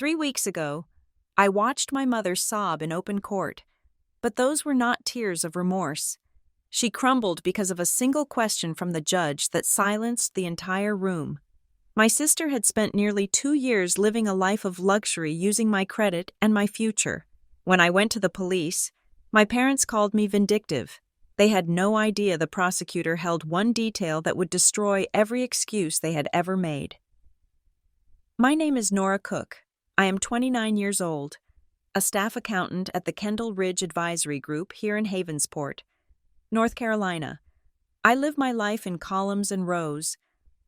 3 weeks ago, I watched my mother sob in open court, but those were not tears of remorse. She crumbled because of a single question from the judge that silenced the entire room. My sister had spent nearly 2 years living a life of luxury using my credit and my future. When I went to the police, my parents called me vindictive. They had no idea the prosecutor held one detail that would destroy every excuse they had ever made. My name is Nora Cook. I am 29 years old, a staff accountant at the Kendall Ridge Advisory Group here in Havensport, North Carolina. I live my life in columns and rows.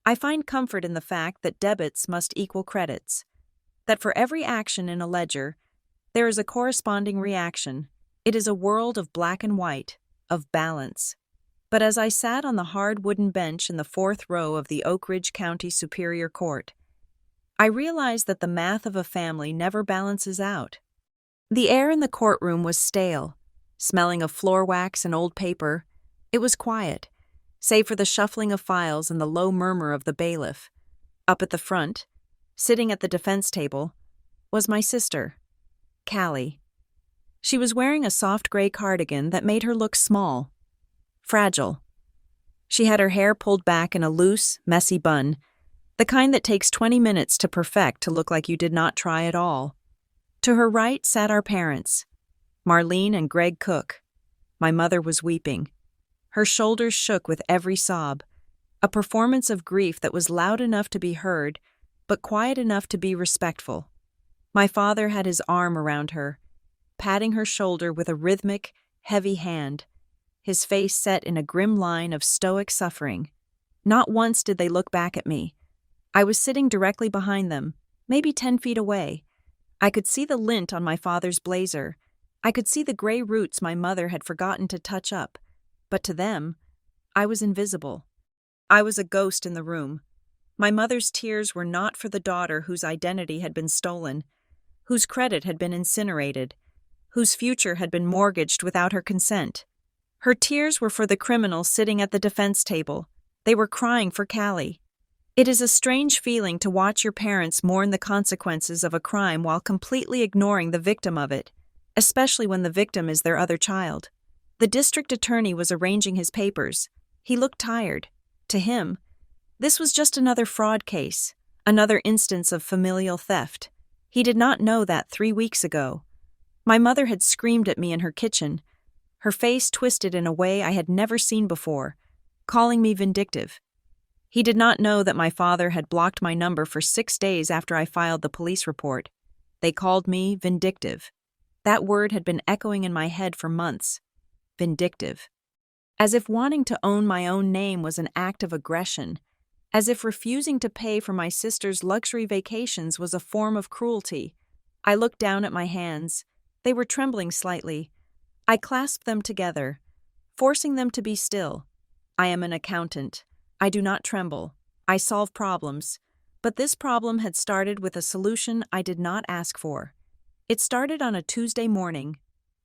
I find comfort in the fact that debits must equal credits, that for every action in a ledger, there is a corresponding reaction. It is a world of black and white, of balance. But as I sat on the hard wooden bench in the fourth row of the Oak Ridge County Superior Court, I realized that the math of a family never balances out. The air in the courtroom was stale, smelling of floor wax and old paper. It was quiet, save for the shuffling of files and the low murmur of the bailiff. Up at the front, sitting at the defense table, was my sister, Callie. She was wearing a soft gray cardigan that made her look small, fragile. She had her hair pulled back in a loose, messy bun, the kind that takes 20 minutes to perfect to look like you did not try at all. To her right sat our parents, Marlene and Greg Cook. My mother was weeping. Her shoulders shook with every sob, a performance of grief that was loud enough to be heard, but quiet enough to be respectful. My father had his arm around her, patting her shoulder with a rhythmic, heavy hand, his face set in a grim line of stoic suffering. Not once did they look back at me. I was sitting directly behind them, maybe 10 feet away. I could see the lint on my father's blazer. I could see the gray roots my mother had forgotten to touch up. But to them, I was invisible. I was a ghost in the room. My mother's tears were not for the daughter whose identity had been stolen, whose credit had been incinerated, whose future had been mortgaged without her consent. Her tears were for the criminal sitting at the defense table. They were crying for Callie. It is a strange feeling to watch your parents mourn the consequences of a crime while completely ignoring the victim of it, especially when the victim is their other child. The district attorney was arranging his papers. He looked tired. To him, this was just another fraud case, another instance of familial theft. He did not know that 3 weeks ago. My mother had screamed at me in her kitchen, her face twisted in a way I had never seen before, calling me vindictive. He did not know that my father had blocked my number for 6 days after I filed the police report. They called me vindictive. That word had been echoing in my head for months. Vindictive. As if wanting to own my own name was an act of aggression. As if refusing to pay for my sister's luxury vacations was a form of cruelty. I looked down at my hands. They were trembling slightly. I clasped them together, forcing them to be still. I am an accountant. I do not tremble. I solve problems. But this problem had started with a solution I did not ask for. It started on a Tuesday morning,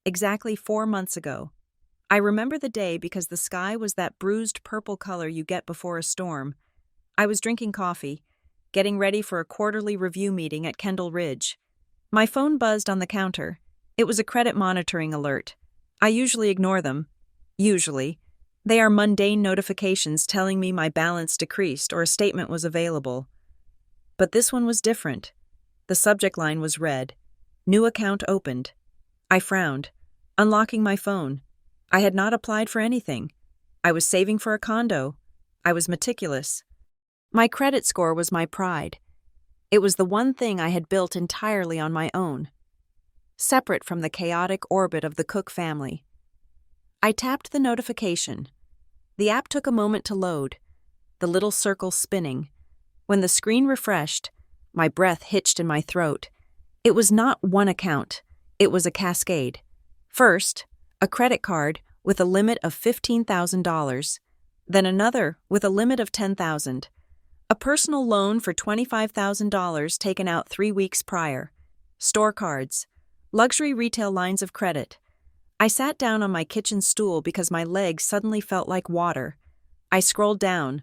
exactly 4 months ago. I remember the day because the sky was that bruised purple color you get before a storm. I was drinking coffee, getting ready for a quarterly review meeting at Kendall Ridge. My phone buzzed on the counter. It was a credit monitoring alert. I usually ignore them. Usually. They are mundane notifications telling me my balance decreased or a statement was available. But this one was different. The subject line was red. New account opened. I frowned, unlocking my phone. I had not applied for anything. I was saving for a condo. I was meticulous. My credit score was my pride. It was the one thing I had built entirely on my own, separate from the chaotic orbit of the Cook family. I tapped the notification. The app took a moment to load, the little circle spinning. When the screen refreshed, my breath hitched in my throat. It was not one account. It was a cascade. First, a credit card with a limit of $15,000, then another with a limit of $10,000. A personal loan for $25,000 taken out 3 weeks prior. Store cards. Luxury retail lines of credit. I sat down on my kitchen stool because my legs suddenly felt like water. I scrolled down,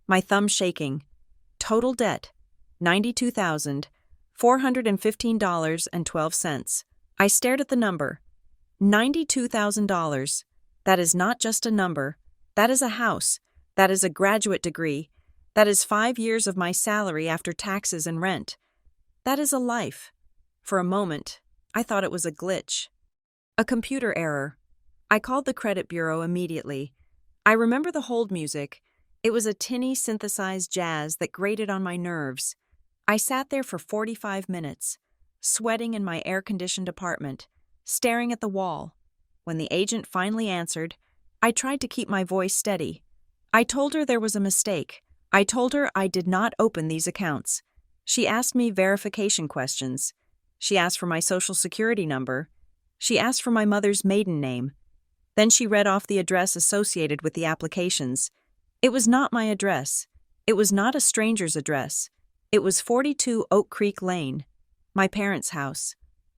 my thumb shaking. Total debt, $92,000, $415.12. I stared at the number. $92,000. That is not just a number. That is a house. That is a graduate degree. That is 5 years of my salary after taxes and rent. That is a life. For a moment, I thought it was a glitch. A computer error. I called the credit bureau immediately. I remember the hold music. It was a tinny synthesized jazz that grated on my nerves. I sat there for 45 minutes, sweating in my air-conditioned apartment, staring at the wall. When the agent finally answered, I tried to keep my voice steady. I told her there was a mistake. I told her I did not open these accounts. She asked me verification questions. She asked for my social security number. She asked for my mother's maiden name. Then she read off the address associated with the applications. It was not my address. It was not a stranger's address. It was 42 Oak Creek Lane, my parents' house.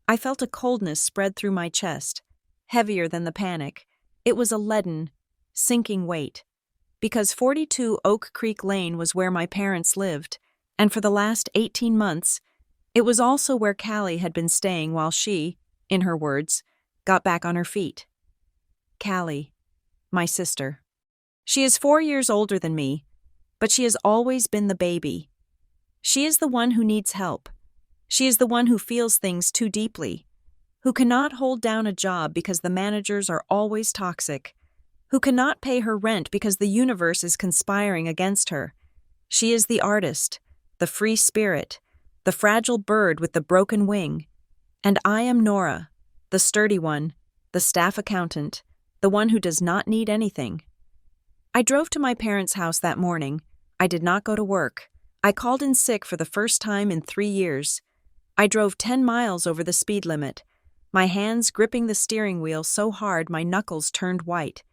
I felt a coldness spread through my chest, heavier than the panic. It was a leaden, sinking weight. Because 42 Oak Creek Lane was where my parents lived, and for the last 18 months, it was also where Callie had been staying while she, in her words, got back on her feet. Callie, my sister. She is 4 years older than me, but she has always been the baby. She is the one who needs help. She is the one who feels things too deeply, who cannot hold down a job because the managers are always toxic, who cannot pay her rent because the universe is conspiring against her. She is the artist, the free spirit, the fragile bird with the broken wing. And I am Nora, the sturdy one, the staff accountant, the one who does not need anything. I drove to my parents' house that morning. I did not go to work. I called in sick for the first time in 3 years. I drove 10 miles over the speed limit, my hands gripping the steering wheel so hard my knuckles turned white.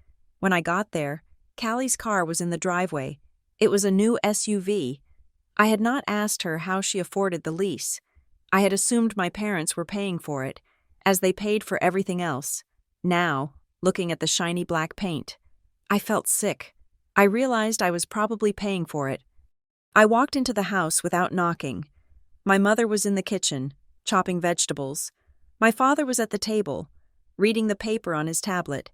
When I got there, Callie's car was in the driveway. It was a new SUV. I had not asked her how she afforded the lease. I had assumed my parents were paying for it, as they paid for everything else. Now, looking at the shiny black paint, I felt sick. I realized I was probably paying for it. I walked into the house without knocking. My mother was in the kitchen, chopping vegetables. My father was at the table, reading the paper on his tablet.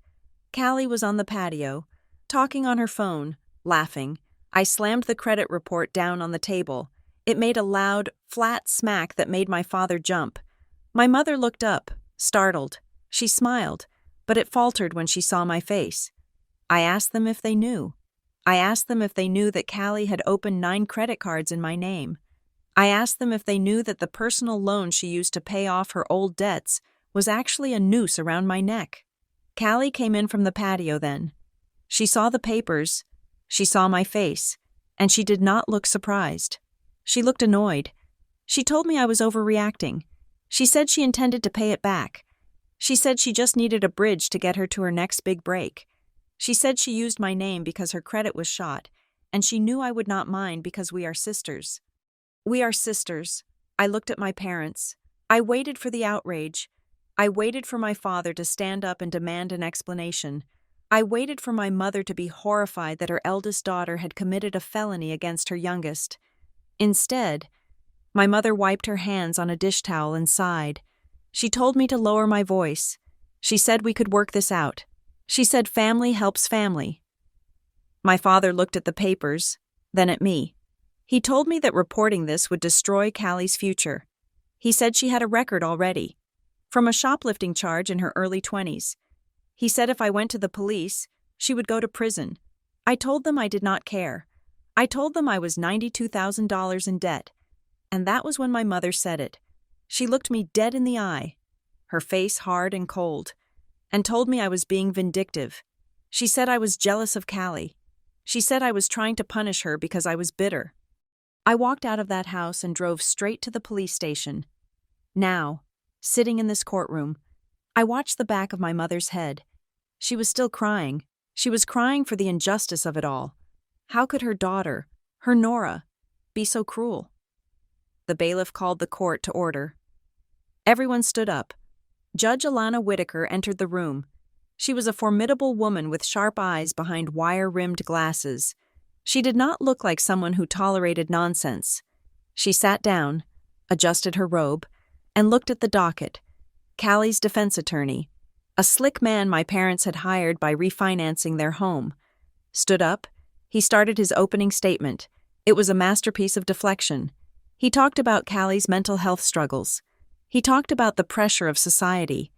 Callie was on the patio, talking on her phone, laughing. I slammed the credit report down on the table. It made a loud, flat smack that made my father jump. My mother looked up, startled. She smiled, but it faltered when she saw my face. I asked them if they knew. I asked them if they knew that Callie had opened 9 credit cards in my name. I asked them if they knew that the personal loan she used to pay off her old debts was actually a noose around my neck. Callie came in from the patio then. She saw the papers, she saw my face, and she did not look surprised. She looked annoyed. She told me I was overreacting. She said she intended to pay it back. She said she just needed a bridge to get her to her next big break. She said she used my name because her credit was shot, and she knew I would not mind because we are sisters. We are sisters. I looked at my parents. I waited for the outrage. I waited for my father to stand up and demand an explanation. I waited for my mother to be horrified that her eldest daughter had committed a felony against her youngest. Instead, my mother wiped her hands on a dish towel and sighed. She told me to lower my voice. She said we could work this out. She said family helps family. My father looked at the papers, then at me. He told me that reporting this would destroy Callie's future. He said she had a record already, from a shoplifting charge in her early 20s. He said if I went to the police, she would go to prison. I told them I did not care. I told them I was $92,000 in debt. And that was when my mother said it. She looked me dead in the eye, her face hard and cold, and told me I was being vindictive. She said I was jealous of Callie. She said I was trying to punish her because I was bitter. I walked out of that house and drove straight to the police station. Now, sitting in this courtroom, I watched the back of my mother's head. She was still crying. She was crying for the injustice of it all. How could her daughter, her Nora, be so cruel? The bailiff called the court to order. Everyone stood up. Judge Alana Whitaker entered the room. She was a formidable woman with sharp eyes behind wire-rimmed glasses. She did not look like someone who tolerated nonsense. She sat down, adjusted her robe, and looked at the docket. Callie's defense attorney, a slick man my parents had hired by refinancing their home, stood up. He started his opening statement. It was a masterpiece of deflection. He talked about Callie's mental health struggles. He talked about the pressure of society.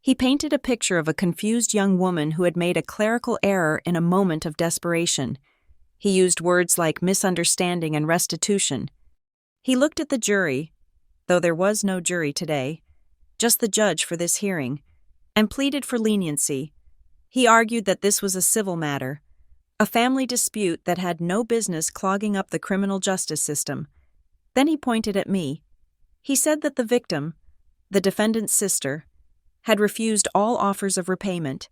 He painted a picture of a confused young woman who had made a clerical error in a moment of desperation. He used words like misunderstanding and restitution. He looked at the jury, though there was no jury today, just the judge for this hearing, and pleaded for leniency. He argued that this was a civil matter, a family dispute that had no business clogging up the criminal justice system. Then he pointed at me. He said that the victim, the defendant's sister, had refused all offers of repayment.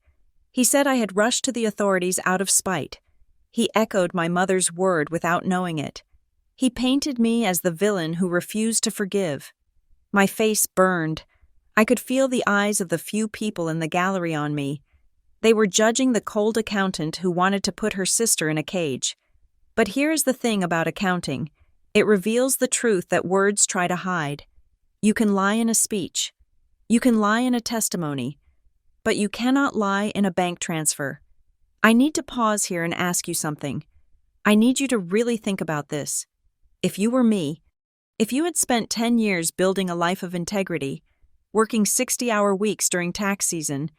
He said I had rushed to the authorities out of spite. He echoed my mother's word without knowing it. He painted me as the villain who refused to forgive. My face burned. I could feel the eyes of the few people in the gallery on me. They were judging the cold accountant who wanted to put her sister in a cage. But here is the thing about accounting. It reveals the truth that words try to hide. You can lie in a speech. You can lie in a testimony. But you cannot lie in a bank transfer. I need to pause here and ask you something. I need you to really think about this. If you were me, if you had spent 10 years building a life of integrity, working 60-hour weeks during tax season,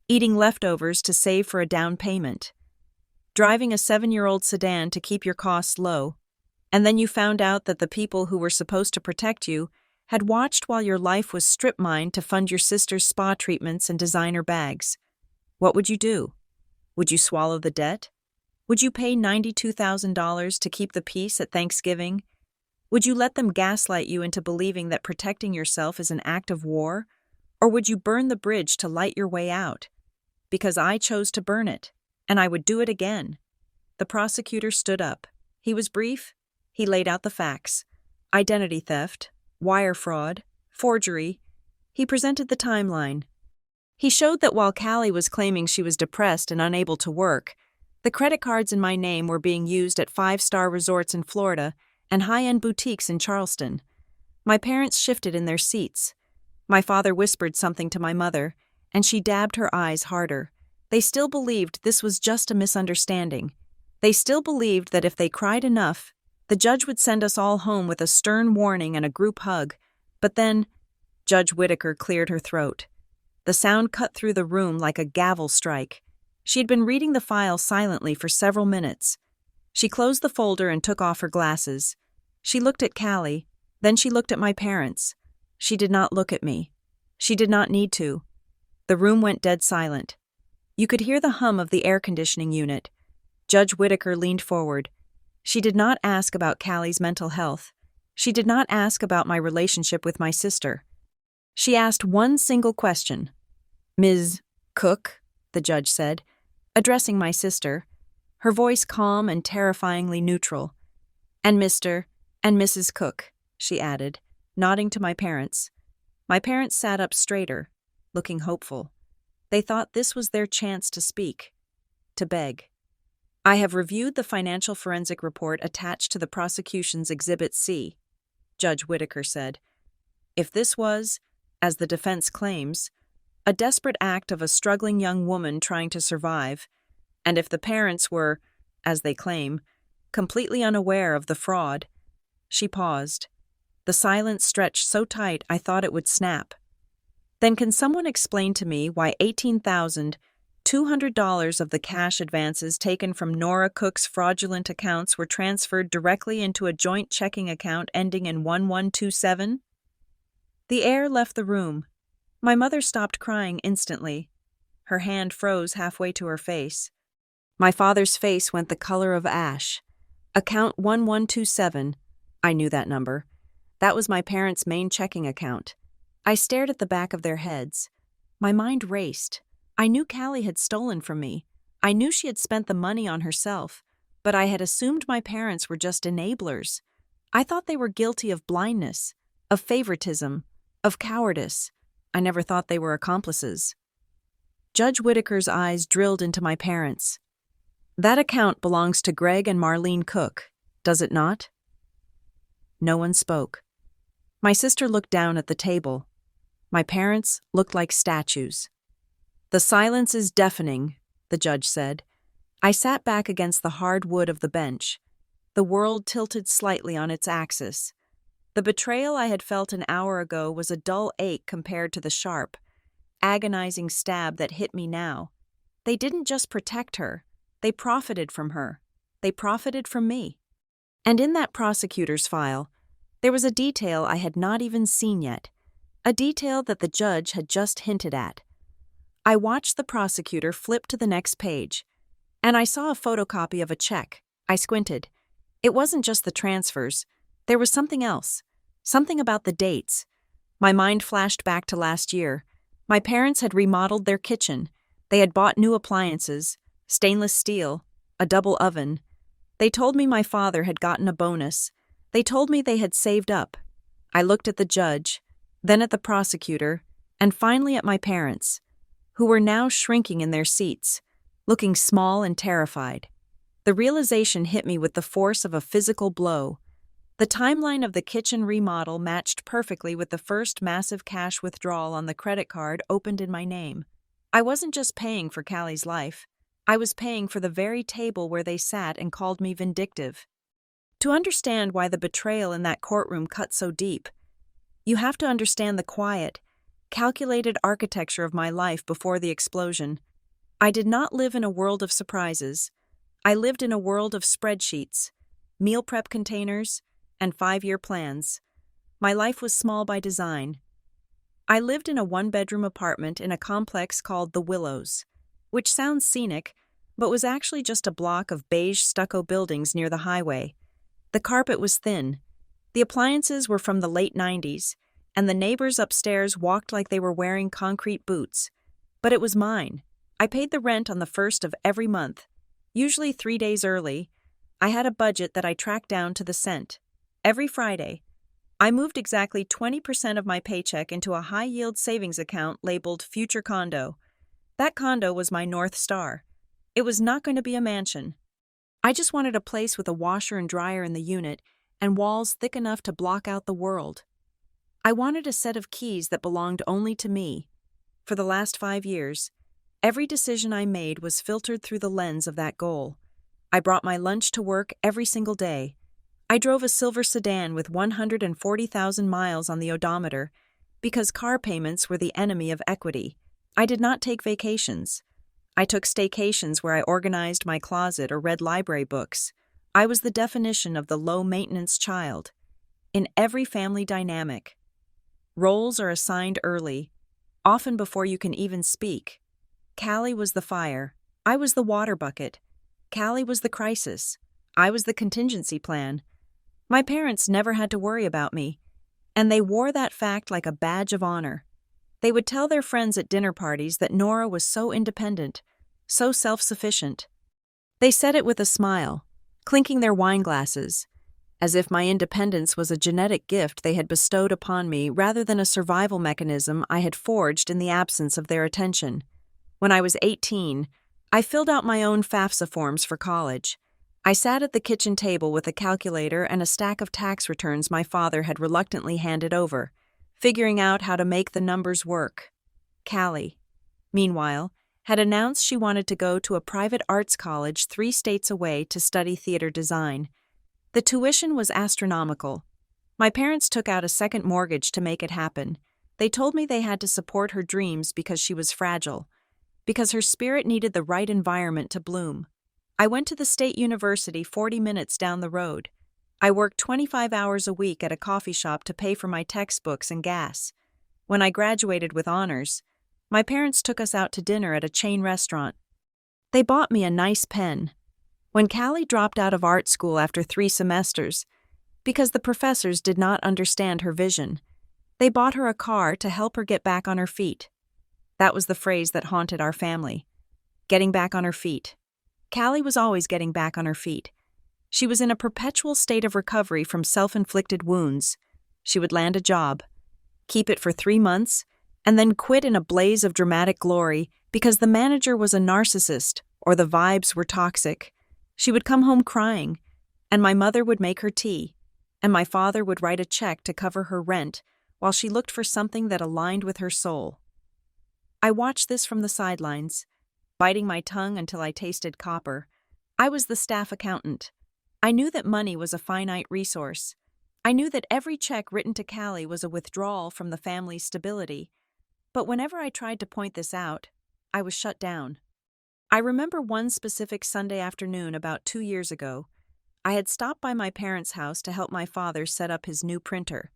eating leftovers to save for a down payment, driving a 7-year-old sedan to keep your costs low, and then you found out that the people who were supposed to protect you had watched while your life was strip-mined to fund your sister's spa treatments and designer bags, what would you do? Would you swallow the debt? Would you pay $92,000 to keep the peace at Thanksgiving? Would you let them gaslight you into believing that protecting yourself is an act of war? Or would you burn the bridge to light your way out? Because I chose to burn it, and I would do it again. The prosecutor stood up. He was brief. He laid out the facts. Identity theft, wire fraud, forgery. He presented the timeline. He showed that while Callie was claiming she was depressed and unable to work, the credit cards in my name were being used at 5-star resorts in Florida and high-end boutiques in Charleston. My parents shifted in their seats. My father whispered something to my mother, and she dabbed her eyes harder. They still believed this was just a misunderstanding. They still believed that if they cried enough, the judge would send us all home with a stern warning and a group hug. But then, Judge Whitaker cleared her throat. The sound cut through the room like a gavel strike. She had been reading the file silently for several minutes. She closed the folder and took off her glasses. She looked at Callie, then she looked at my parents. She did not look at me. She did not need to. The room went dead silent. You could hear the hum of the air conditioning unit. Judge Whitaker leaned forward. She did not ask about Callie's mental health. She did not ask about my relationship with my sister. She asked one single question. "Ms. Cook," the judge said, addressing my sister, her voice calm and terrifyingly neutral. "And Mr. and Mrs. Cook," she added, nodding to my parents. My parents sat up straighter, looking hopeful. They thought this was their chance to speak, to beg. "I have reviewed the financial forensic report attached to the prosecution's Exhibit C," Judge Whitaker said. "If this was, as the defense claims, a desperate act of a struggling young woman trying to survive, and if the parents were, as they claim, completely unaware of the fraud," she paused. The silence stretched so tight I thought it would snap. "Then can someone explain to me why $18,200 of the cash advances taken from Nora Cook's fraudulent accounts were transferred directly into a joint checking account ending in 1127? The air left the room. My mother stopped crying instantly. Her hand froze halfway to her face. My father's face went the color of ash. Account 1127. I knew that number. That was my parents' main checking account. I stared at the back of their heads. My mind raced. I knew Callie had stolen from me. I knew she had spent the money on herself, but I had assumed my parents were just enablers. I thought they were guilty of blindness, of favoritism, of cowardice. I never thought they were accomplices. Judge Whitaker's eyes drilled into my parents. "That account belongs to Greg and Marlene Cook, does it not?" No one spoke. My sister looked down at the table. My parents looked like statues. "The silence is deafening," the judge said. I sat back against the hard wood of the bench. The world tilted slightly on its axis. The betrayal I had felt an hour ago was a dull ache compared to the sharp, agonizing stab that hit me now. They didn't just protect her. They profited from her. They profited from me. And in that prosecutor's file, there was a detail I had not even seen yet, a detail that the judge had just hinted at. I watched the prosecutor flip to the next page, and I saw a photocopy of a check. I squinted. It wasn't just the transfers. There was something else. Something about the dates. My mind flashed back to last year. My parents had remodeled their kitchen. They had bought new appliances, stainless steel, a double oven. They told me my father had gotten a bonus. They told me they had saved up. I looked at the judge, then at the prosecutor, and finally at my parents, who were now shrinking in their seats, looking small and terrified. The realization hit me with the force of a physical blow. The timeline of the kitchen remodel matched perfectly with the first massive cash withdrawal on the credit card opened in my name. I wasn't just paying for Callie's life. I was paying for the very table where they sat and called me Vindictive. To understand why the betrayal in that courtroom cut so deep, you have to understand the quiet, calculated architecture of my life before the explosion. I did not live in a world of surprises. I lived in a world of spreadsheets, meal prep containers, and 5-year plans. My life was small by design. I lived in a 1-bedroom apartment in a complex called The Willows, which sounds scenic, but was actually just a block of beige stucco buildings near the highway. The carpet was thin. The appliances were from the late 90s, and the neighbors upstairs walked like they were wearing concrete boots. But it was mine. I paid the rent on the 1st of every month, usually 3 days early. I had a budget that I tracked down to the cent. Every Friday, I moved exactly 20% of my paycheck into a high-yield savings account labeled Future Condo. That condo was my North Star. It was not going to be a mansion. I just wanted a place with a washer and dryer in the unit and walls thick enough to block out the world. I wanted a set of keys that belonged only to me. For the last 5 years, every decision I made was filtered through the lens of that goal. I brought my lunch to work every single day. I drove a silver sedan with 140,000 miles on the odometer because car payments were the enemy of equity. I did not take vacations. I took staycations where I organized my closet or read library books. I was the definition of the low-maintenance child. In every family dynamic, roles are assigned early, often before you can even speak. Callie was the fire. I was the water bucket. Callie was the crisis. I was the contingency plan. My parents never had to worry about me, and they wore that fact like a badge of honor. They would tell their friends at dinner parties that Nora was so independent, so self-sufficient. They said it with a smile, clinking their wine glasses, as if my independence was a genetic gift they had bestowed upon me rather than a survival mechanism I had forged in the absence of their attention. When I was 18, I filled out my own FAFSA forms for college. I sat at the kitchen table with a calculator and a stack of tax returns my father had reluctantly handed over, figuring out how to make the numbers work. Callie, meanwhile, had announced she wanted to go to a private arts college 3 states away to study theater design. The tuition was astronomical. My parents took out a second mortgage to make it happen. They told me they had to support her dreams because she was fragile, because her spirit needed the right environment to bloom. I went to the state university 40 minutes down the road. I worked 25 hours a week at a coffee shop to pay for my textbooks and gas. When I graduated with honors, my parents took us out to dinner at a chain restaurant. They bought me a nice pen. When Callie dropped out of art school after 3 semesters, because the professors did not understand her vision, they bought her a car to help her get back on her feet. That was the phrase that haunted our family. Getting back on her feet. Callie was always getting back on her feet. She was in a perpetual state of recovery from self-inflicted wounds. She would land a job, keep it for 3 months, and then quit in a blaze of dramatic glory because the manager was a narcissist or the vibes were toxic. She would come home crying, and my mother would make her tea. and my father would write a check to cover her rent while she looked for something that aligned with her soul. I watched this from the sidelines, biting my tongue until I tasted copper. I was the staff accountant. I knew that money was a finite resource. I knew that every check written to Callie was a withdrawal from the family's stability. But whenever I tried to point this out, I was shut down. I remember one specific Sunday afternoon about 2 years ago. I had stopped by my parents' house to help my father set up his new printer.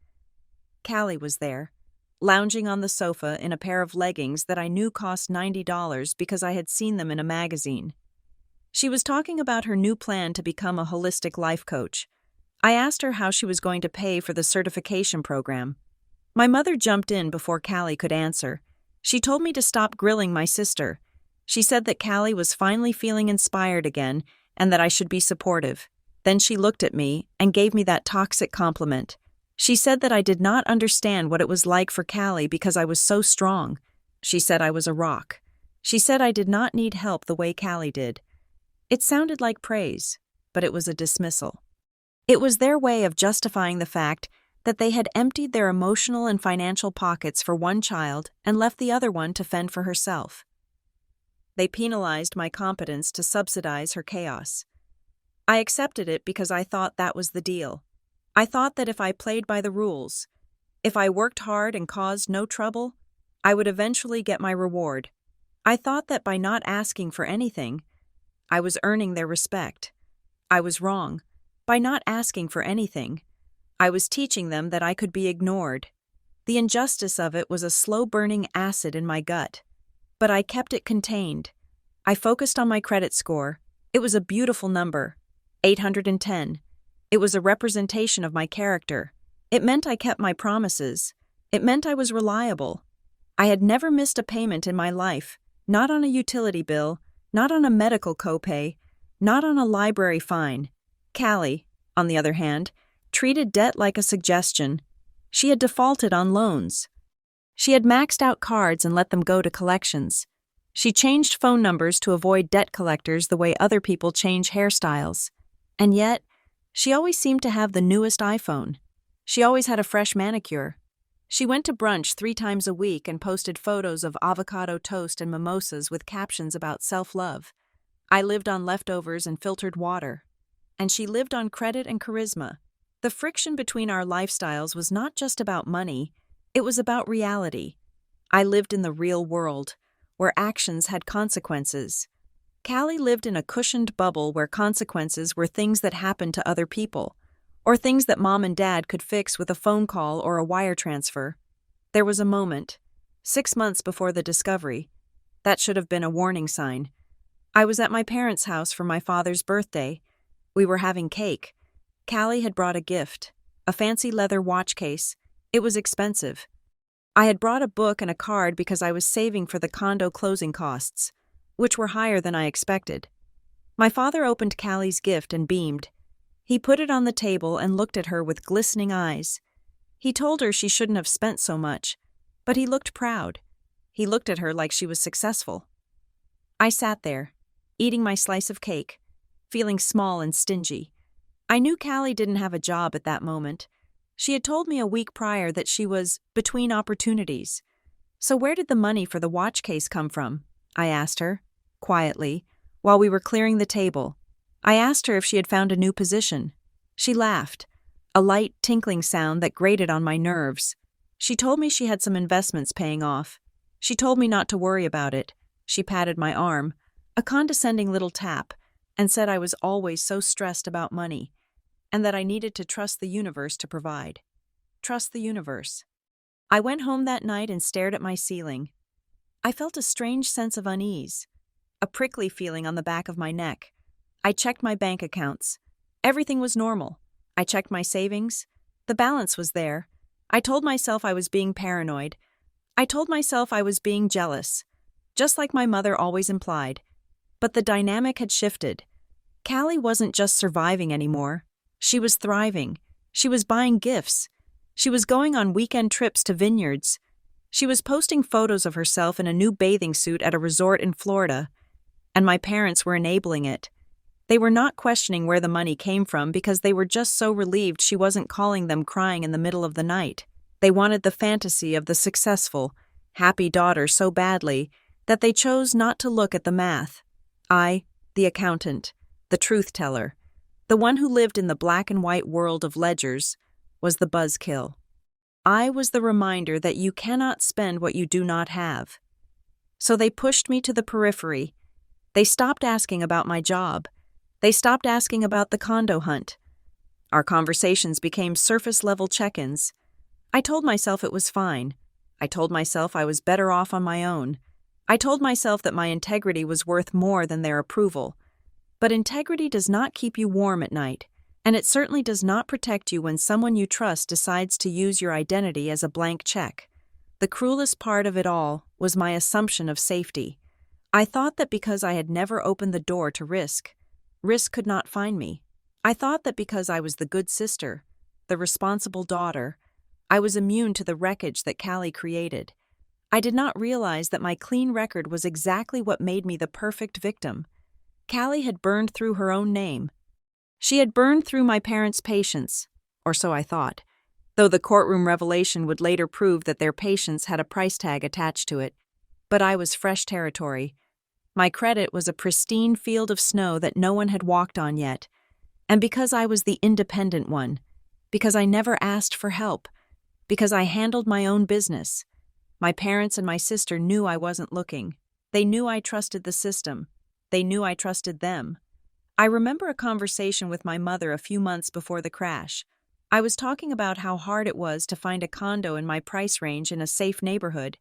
Callie was there, lounging on the sofa in a pair of leggings that I knew cost $90 because I had seen them in a magazine. She was talking about her new plan to become a holistic life coach. I asked her how she was going to pay for the certification program. My mother jumped in before Callie could answer. She told me to stop grilling my sister. She said that Callie was finally feeling inspired again and that I should be supportive. Then she looked at me and gave me that toxic compliment. She said that I did not understand what it was like for Callie because I was so strong. She said I was a rock. She said I did not need help the way Callie did. It sounded like praise, but it was a dismissal. It was their way of justifying the fact that they had emptied their emotional and financial pockets for one child and left the other one to fend for herself. They penalized my competence to subsidize her chaos. I accepted it because I thought that was the deal. I thought that if I played by the rules, if I worked hard and caused no trouble, I would eventually get my reward. I thought that by not asking for anything, I was earning their respect. I was wrong. By not asking for anything, I was teaching them that I could be ignored. The injustice of it was a slow-burning acid in my gut. But I kept it contained. I focused on my credit score. It was a beautiful number, 810. It was a representation of my character. It meant I kept my promises. It meant I was reliable. I had never missed a payment in my life, not on a utility bill, not on a medical copay, not on a library fine. Callie, on the other hand, treated debt like a suggestion. She had defaulted on loans. She had maxed out cards and let them go to collections. She changed phone numbers to avoid debt collectors the way other people change hairstyles. And yet, she always seemed to have the newest iPhone. She always had a fresh manicure. She went to brunch 3 times a week and posted photos of avocado toast and mimosas with captions about self-love. I lived on leftovers and filtered water. And she lived on credit and charisma. The friction between our lifestyles was not just about money, it was about reality. I lived in the real world, where actions had consequences. Callie lived in a cushioned bubble where consequences were things that happened to other people, or things that mom and dad could fix with a phone call or a wire transfer. There was a moment, 6 months before the discovery, that should have been a warning sign. I was at my parents' house for my father's birthday. We were having cake. Callie had brought a gift, a fancy leather watch case. It was expensive. I had brought a book and a card because I was saving for the condo closing costs, which were higher than I expected. My father opened Callie's gift and beamed. He put it on the table and looked at her with glistening eyes. He told her she shouldn't have spent so much, but he looked proud. He looked at her like she was successful. I sat there, eating my slice of cake, feeling small and stingy. I knew Callie didn't have a job at that moment. She had told me a week prior that she was between opportunities. So where did the money for the watch case come from? I asked her, quietly, while we were clearing the table. I asked her if she had found a new position. She laughed, a light tinkling sound that grated on my nerves. She told me she had some investments paying off. She told me not to worry about it. She patted my arm, a condescending little tap, and said I was always so stressed about money, and that I needed to trust the universe to provide. Trust the universe. I went home that night and stared at my ceiling. I felt a strange sense of unease, a prickly feeling on the back of my neck. I checked my bank accounts. Everything was normal. I checked my savings. The balance was there. I told myself I was being paranoid. I told myself I was being jealous, just like my mother always implied. But the dynamic had shifted. Callie wasn't just surviving anymore. She was thriving. She was buying gifts. She was going on weekend trips to vineyards. She was posting photos of herself in a new bathing suit at a resort in Florida. And my parents were enabling it. They were not questioning where the money came from because they were just so relieved she wasn't calling them crying in the middle of the night. They wanted the fantasy of the successful, happy daughter so badly that they chose not to look at the math. I, the accountant, the truth teller, the one who lived in the black and white world of ledgers, was the buzzkill. I was the reminder that you cannot spend what you do not have. So they pushed me to the periphery. They stopped asking about my job. They stopped asking about the condo hunt. Our conversations became surface-level check-ins. I told myself it was fine. I told myself I was better off on my own. I told myself that my integrity was worth more than their approval. But integrity does not keep you warm at night, and it certainly does not protect you when someone you trust decides to use your identity as a blank check. The cruelest part of it all was my assumption of safety. I thought that because I had never opened the door to risk could not find me. I thought that because I was the good sister, the responsible daughter, I was immune to the wreckage that Callie created. I did not realize that my clean record was exactly what made me the perfect victim. Callie had burned through her own name. She had burned through my parents' patience, or so I thought, though the courtroom revelation would later prove that their patience had a price tag attached to it. But I was fresh territory. My credit was a pristine field of snow that no one had walked on yet. And because I was the independent one, because I never asked for help, because I handled my own business, my parents and my sister knew I wasn't looking. They knew I trusted the system. They knew I trusted them. I remember a conversation with my mother a few months before the crash. I was talking about how hard it was to find a condo in my price range in a safe neighborhood.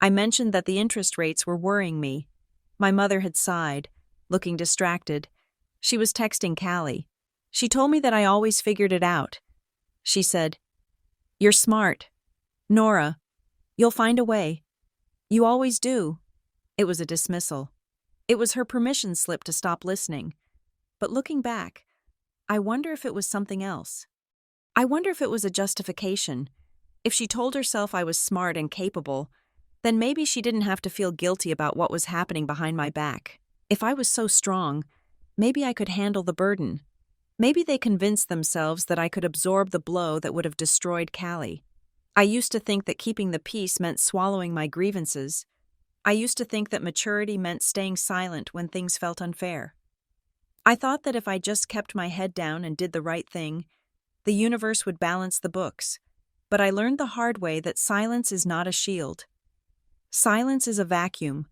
I mentioned that the interest rates were worrying me. My mother had sighed, looking distracted. She was texting Callie. She told me that I always figured it out. She said, "You're smart. Nora, you'll find a way. You always do." It was a dismissal. It was her permission slip to stop listening. But looking back, I wonder if it was something else. I wonder if it was a justification. If she told herself I was smart and capable, then maybe she didn't have to feel guilty about what was happening behind my back. If I was so strong, maybe I could handle the burden. Maybe they convinced themselves that I could absorb the blow that would have destroyed Callie. I used to think that keeping the peace meant swallowing my grievances. I used to think that maturity meant staying silent when things felt unfair. I thought that if I just kept my head down and did the right thing, the universe would balance the books. But I learned the hard way that silence is not a shield. Silence is a vacuum.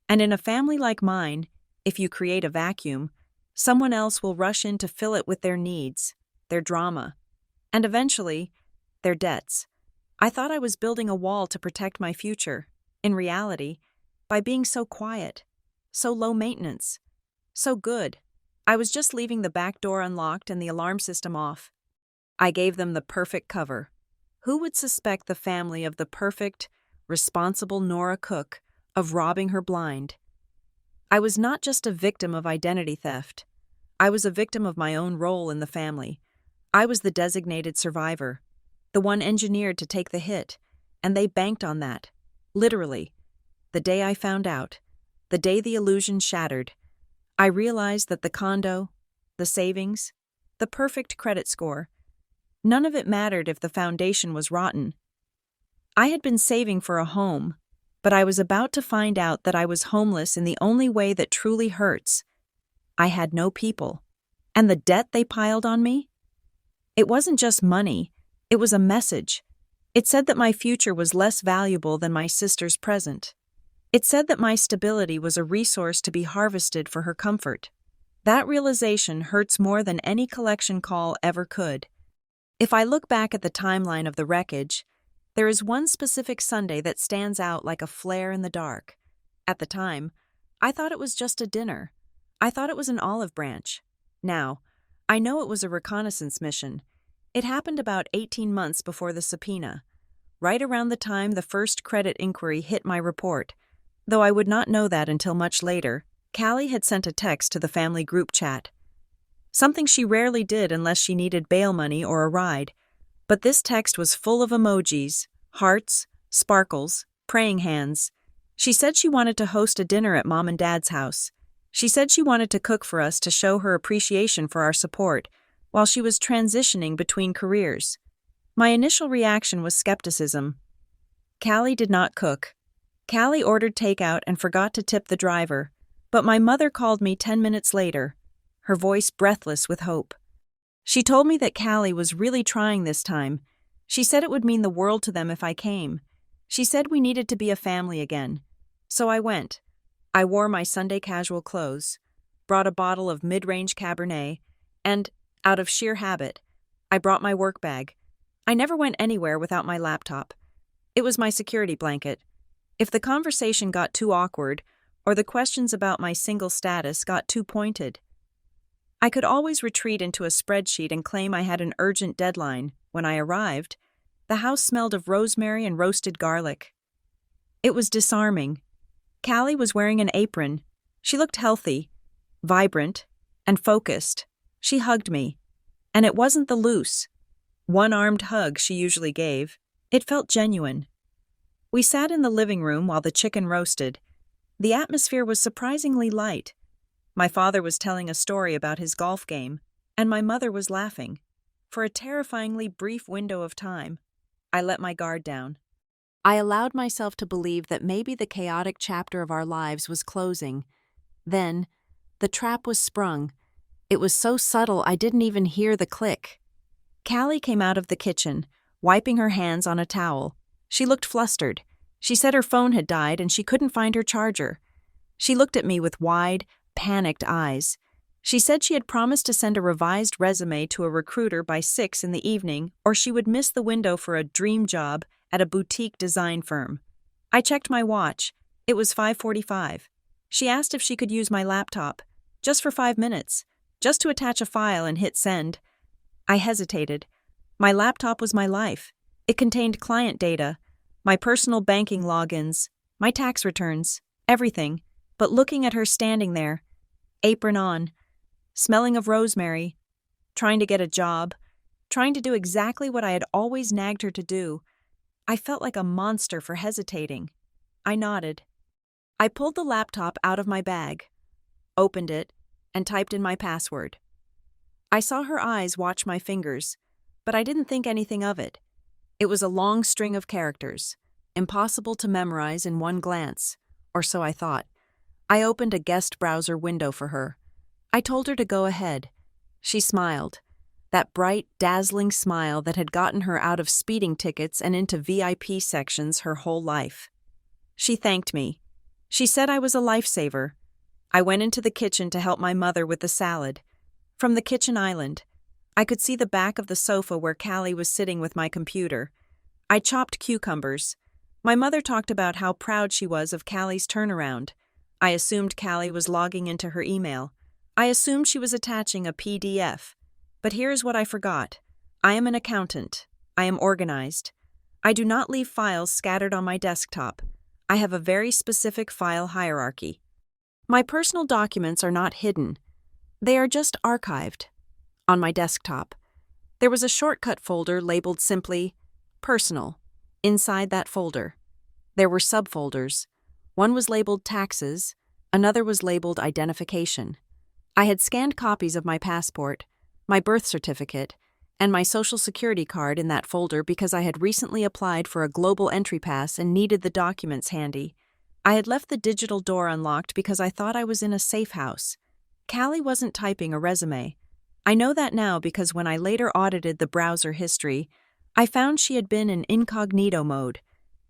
And in a family like mine, if you create a vacuum, someone else will rush in to fill it with their needs, their drama, and eventually, their debts. I thought I was building a wall to protect my future. In reality, by being so quiet, so low maintenance, so good, I was just leaving the back door unlocked and the alarm system off. I gave them the perfect cover. Who would suspect the family of the perfect, responsible Nora Cook of robbing her blind? I was not just a victim of identity theft. I was a victim of my own role in the family. I was the designated survivor, the one engineered to take the hit, and they banked on that, literally. The day I found out, the day the illusion shattered, I realized that the condo, the savings, the perfect credit score, none of it mattered if the foundation was rotten. I had been saving for a home, but I was about to find out that I was homeless in the only way that truly hurts. I had no people. And the debt they piled on me? It wasn't just money, it was a message. It said that my future was less valuable than my sister's present. It said that my stability was a resource to be harvested for her comfort. That realization hurts more than any collection call ever could. If I look back at the timeline of the wreckage, there is one specific Sunday that stands out like a flare in the dark. At the time, I thought it was just a dinner. I thought it was an olive branch. Now, I know it was a reconnaissance mission. It happened about 18 months before the subpoena, right around the time the first credit inquiry hit my report. Though I would not know that until much later, Callie had sent a text to the family group chat. Something she rarely did unless she needed bail money or a ride. But this text was full of emojis, hearts, sparkles, praying hands. She said she wanted to host a dinner at Mom and Dad's house. She said she wanted to cook for us to show her appreciation for our support while she was transitioning between careers. My initial reaction was skepticism. Callie did not cook. Callie ordered takeout and forgot to tip the driver, but my mother called me 10 minutes later, her voice breathless with hope. She told me that Callie was really trying this time. She said it would mean the world to them if I came. She said we needed to be a family again. So I went. I wore my Sunday casual clothes, brought a bottle of mid-range Cabernet, and, out of sheer habit, I brought my work bag. I never went anywhere without my laptop. It was my security blanket. If the conversation got too awkward, or the questions about my single status got too pointed, I could always retreat into a spreadsheet and claim I had an urgent deadline. When I arrived, the house smelled of rosemary and roasted garlic. It was disarming. Callie was wearing an apron. She looked healthy, vibrant, and focused. She hugged me. And it wasn't the loose, one-armed hug she usually gave. It felt genuine. We sat in the living room while the chicken roasted. The atmosphere was surprisingly light. My father was telling a story about his golf game, and my mother was laughing. For a terrifyingly brief window of time, I let my guard down. I allowed myself to believe that maybe the chaotic chapter of our lives was closing. Then, the trap was sprung. It was so subtle I didn't even hear the click. Callie came out of the kitchen, wiping her hands on a towel. She looked flustered. She said her phone had died and she couldn't find her charger. She looked at me with wide, panicked eyes. She said she had promised to send a revised resume to a recruiter by 6 in the evening, or she would miss the window for a dream job at a boutique design firm. I checked my watch. It was 5:45. She asked if she could use my laptop, just for 5 minutes, just to attach a file and hit send. I hesitated. My laptop was my life. It contained client data, my personal banking logins, my tax returns, everything. But looking at her standing there, apron on, smelling of rosemary, trying to get a job, trying to do exactly what I had always nagged her to do, I felt like a monster for hesitating. I nodded. I pulled the laptop out of my bag, opened it, and typed in my password. I saw her eyes watch my fingers, but I didn't think anything of it. It was a long string of characters, impossible to memorize in one glance, or so I thought. I opened a guest browser window for her. I told her to go ahead. She smiled, that bright, dazzling smile that had gotten her out of speeding tickets and into VIP sections her whole life. She thanked me. She said I was a lifesaver. I went into the kitchen to help my mother with the salad. From the kitchen island, I could see the back of the sofa where Callie was sitting with my computer. I chopped cucumbers. My mother talked about how proud she was of Callie's turnaround. I assumed Callie was logging into her email. I assumed she was attaching a PDF. But here's what I forgot. I am an accountant. I am organized. I do not leave files scattered on my desktop. I have a very specific file hierarchy. My personal documents are not hidden. They are just archived. On my desktop, there was a shortcut folder labeled simply Personal. Inside that folder, there were subfolders. One was labeled Taxes, another was labeled Identification. I had scanned copies of my passport, my birth certificate, and my social security card in that folder because I had recently applied for a global entry pass and needed the documents handy. I had left the digital door unlocked because I thought I was in a safe house. Callie wasn't typing a resume. I know that now because when I later audited the browser history, I found she had been in incognito mode,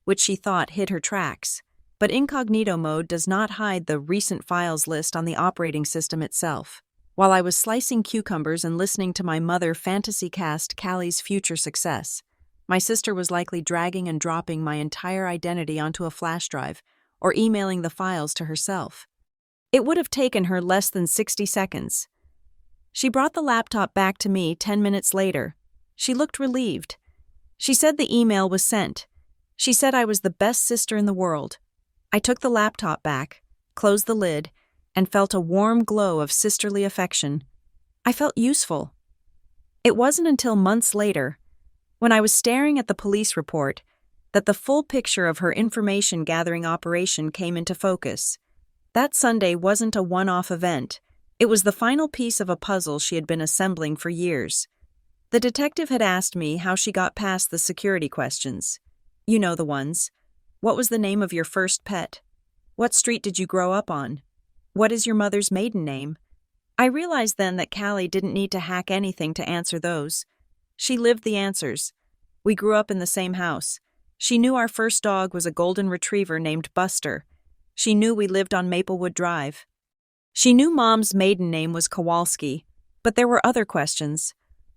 which she thought hid her tracks. But incognito mode does not hide the recent files list on the operating system itself. While I was slicing cucumbers and listening to my mother fantasy cast Callie's future success, my sister was likely dragging and dropping my entire identity onto a flash drive or emailing the files to herself. It would have taken her less than 60 seconds. She brought the laptop back to me 10 minutes later. She looked relieved. She said the email was sent. She said I was the best sister in the world. I took the laptop back, closed the lid, and felt a warm glow of sisterly affection. I felt useful. It wasn't until months later, when I was staring at the police report, that the full picture of her information-gathering operation came into focus. That Sunday wasn't a one-off event. It was the final piece of a puzzle she had been assembling for years. The detective had asked me how she got past the security questions. You know the ones. What was the name of your first pet? What street did you grow up on? What is your mother's maiden name? I realized then that Callie didn't need to hack anything to answer those. She lived the answers. We grew up in the same house. She knew our first dog was a golden retriever named Buster. She knew we lived on Maplewood Drive. She knew Mom's maiden name was Kowalski, but there were other questions.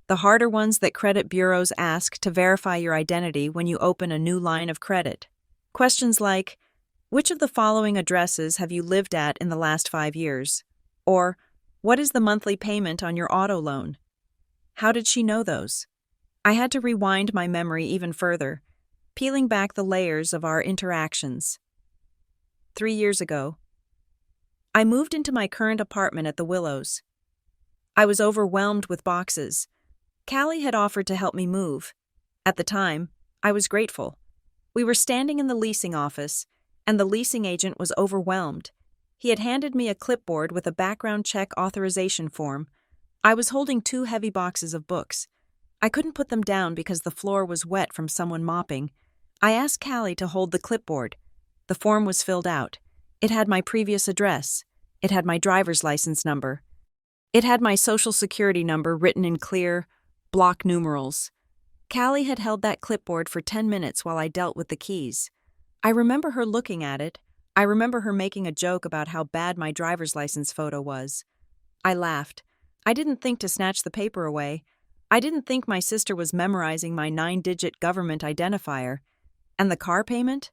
The harder ones that credit bureaus ask to verify your identity when you open a new line of credit. Questions like, which of the following addresses have you lived at in the last 5 years? Or, what is the monthly payment on your auto loan? How did she know those? I had to rewind my memory even further, peeling back the layers of our interactions. 3 years ago, I moved into my current apartment at the Willows. I was overwhelmed with boxes. Callie had offered to help me move. At the time, I was grateful. We were standing in the leasing office, and the leasing agent was overwhelmed. He had handed me a clipboard with a background check authorization form. I was holding 2 heavy boxes of books. I couldn't put them down because the floor was wet from someone mopping. I asked Callie to hold the clipboard. The form was filled out. It had my previous address. It had my driver's license number. It had my social security number written in clear, block numerals. Callie had held that clipboard for 10 minutes while I dealt with the keys. I remember her looking at it. I remember her making a joke about how bad my driver's license photo was. I laughed. I didn't think to snatch the paper away. I didn't think my sister was memorizing my 9-digit government identifier. And the car payment?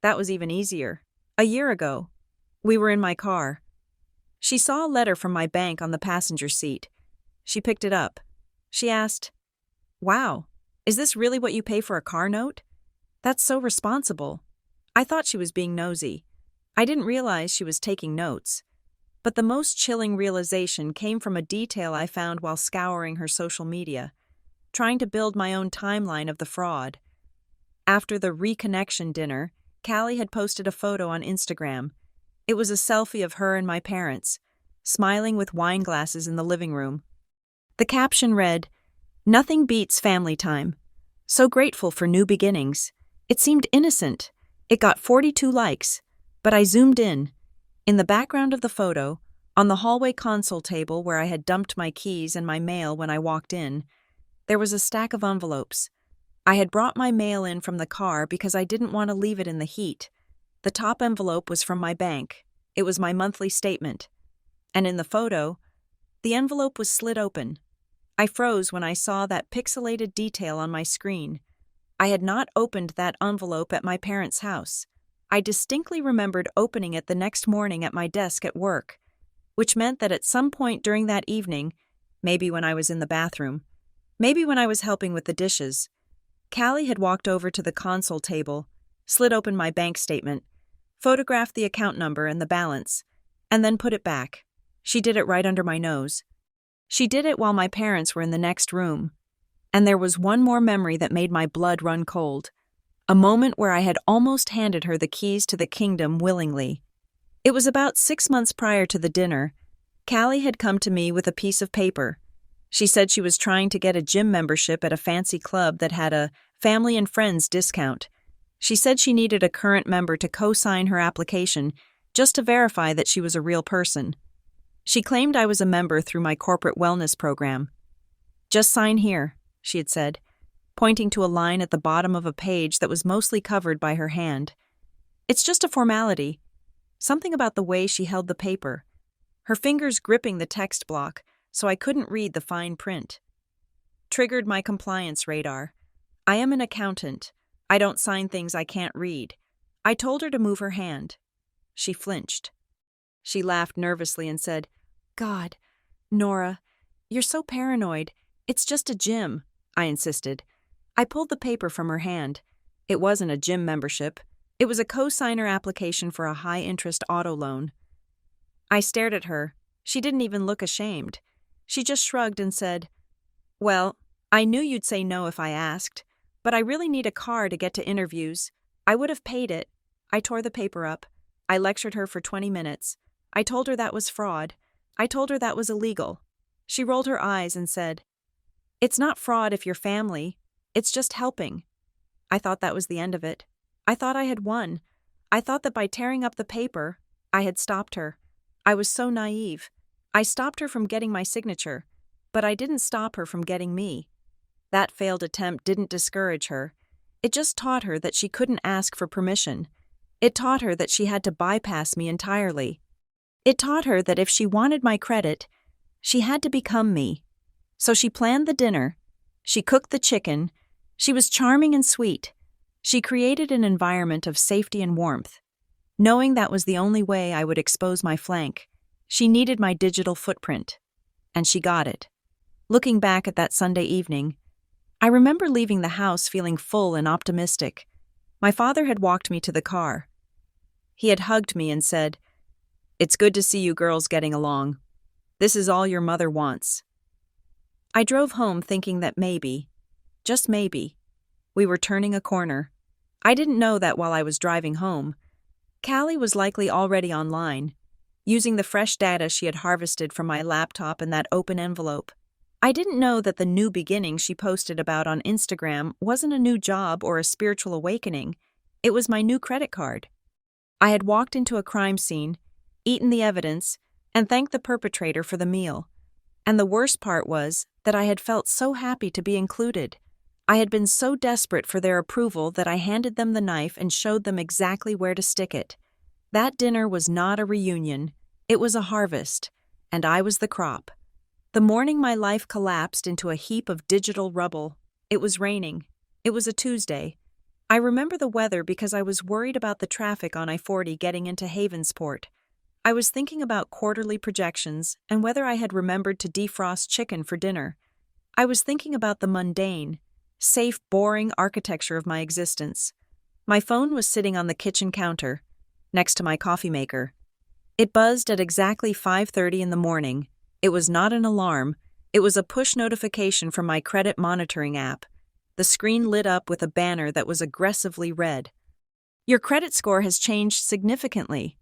That was even easier. A year ago, we were in my car. She saw a letter from my bank on the passenger seat. She picked it up. She asked, "Wow, is this really what you pay for a car note? That's so responsible." I thought she was being nosy. I didn't realize she was taking notes. But the most chilling realization came from a detail I found while scouring her social media, trying to build my own timeline of the fraud. After the reconnection dinner, Callie had posted a photo on Instagram. It was a selfie of her and my parents, smiling with wine glasses in the living room. The caption read, "Nothing beats family time. So grateful for new beginnings." It seemed innocent. It got 42 likes, but I zoomed in. In the background of the photo, on the hallway console table where I had dumped my keys and my mail when I walked in, there was a stack of envelopes. I had brought my mail in from the car because I didn't want to leave it in the heat. The top envelope was from my bank. It was my monthly statement. And in the photo, the envelope was slit open. I froze when I saw that pixelated detail on my screen. I had not opened that envelope at my parents' house. I distinctly remembered opening it the next morning at my desk at work, which meant that at some point during that evening, maybe when I was in the bathroom, maybe when I was helping with the dishes, Callie had walked over to the console table, slid open my bank statement, photographed the account number and the balance, and then put it back. She did it right under my nose. She did it while my parents were in the next room. And there was one more memory that made my blood run cold. A moment where I had almost handed her the keys to the kingdom willingly. It was about 6 months prior to the dinner. Callie had come to me with a piece of paper. She said she was trying to get a gym membership at a fancy club that had a family and friends discount. She said she needed a current member to co-sign her application just to verify that she was a real person. She claimed I was a member through my corporate wellness program. "Just sign here," she had said, pointing to a line at the bottom of a page that was mostly covered by her hand. "It's just a formality." Something about the way she held the paper, her fingers gripping the text block so I couldn't read the fine print, triggered my compliance radar. I am an accountant. I don't sign things I can't read. I told her to move her hand. She flinched. She laughed nervously and said, "God, Nora, you're so paranoid. It's just a gym," I insisted. I pulled the paper from her hand. It wasn't a gym membership. It was a co-signer application for a high-interest auto loan. I stared at her. She didn't even look ashamed. She just shrugged and said, "Well, I knew you'd say no if I asked, but I really need a car to get to interviews. I would have paid it." I tore the paper up. I lectured her for 20 minutes. I told her that was fraud. I told her that was illegal. She rolled her eyes and said, "It's not fraud if you're family. It's just helping." I thought that was the end of it. I thought I had won. I thought that by tearing up the paper, I had stopped her. I was so naive. I stopped her from getting my signature, but I didn't stop her from getting me. That failed attempt didn't discourage her. It just taught her that she couldn't ask for permission. It taught her that she had to bypass me entirely. It taught her that if she wanted my credit, she had to become me. So she planned the dinner. She cooked the chicken. She was charming and sweet. She created an environment of safety and warmth. Knowing that was the only way I would expose my flank, she needed my digital footprint. And she got it. Looking back at that Sunday evening, I remember leaving the house feeling full and optimistic. My father had walked me to the car. He had hugged me and said, "It's good to see you girls getting along. This is all your mother wants." I drove home thinking that maybe, just maybe, we were turning a corner. I didn't know that while I was driving home, Callie was likely already online, using the fresh data she had harvested from my laptop and that open envelope. I didn't know that the new beginning she posted about on Instagram wasn't a new job or a spiritual awakening. It was my new credit card. I had walked into a crime scene, eaten the evidence, and thanked the perpetrator for the meal. And the worst part was that I had felt so happy to be included. I had been so desperate for their approval that I handed them the knife and showed them exactly where to stick it. That dinner was not a reunion. It was a harvest, and I was the crop. The morning my life collapsed into a heap of digital rubble. It was raining. It was a Tuesday. I remember the weather because I was worried about the traffic on I-40 getting into Havensport. I was thinking about quarterly projections and whether I had remembered to defrost chicken for dinner. I was thinking about the mundane, safe, boring architecture of my existence. My phone was sitting on the kitchen counter, next to my coffee maker. It buzzed at exactly 5:30 in the morning. It was not an alarm. It was a push notification from my credit monitoring app. The screen lit up with a banner that was aggressively red. "Your credit score has changed significantly."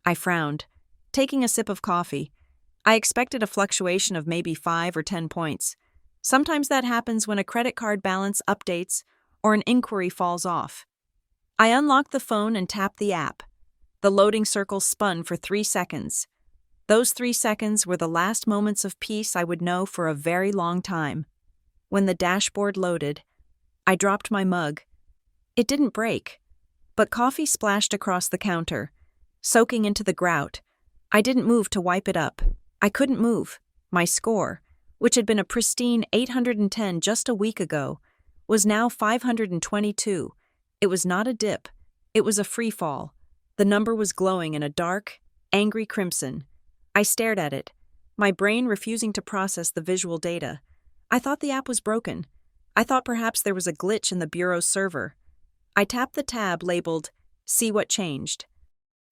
I frowned, taking a sip of coffee. I expected a fluctuation of maybe 5 or 10 points. Sometimes that happens when a credit card balance updates or an inquiry falls off. I unlocked the phone and tapped the app. The loading circle spun for 3 seconds. Those 3 seconds were the last moments of peace I would know for a very long time. When the dashboard loaded, I dropped my mug. It didn't break, but coffee splashed across the counter, soaking into the grout. I didn't move to wipe it up. I couldn't move. My score, which had been a pristine 810 just a week ago, was now 522. It was not a dip. It was a free fall. The number was glowing in a dark, angry crimson. I stared at it, my brain refusing to process the visual data. I thought the app was broken. I thought perhaps there was a glitch in the bureau's server. I tapped the tab labeled, "See What Changed."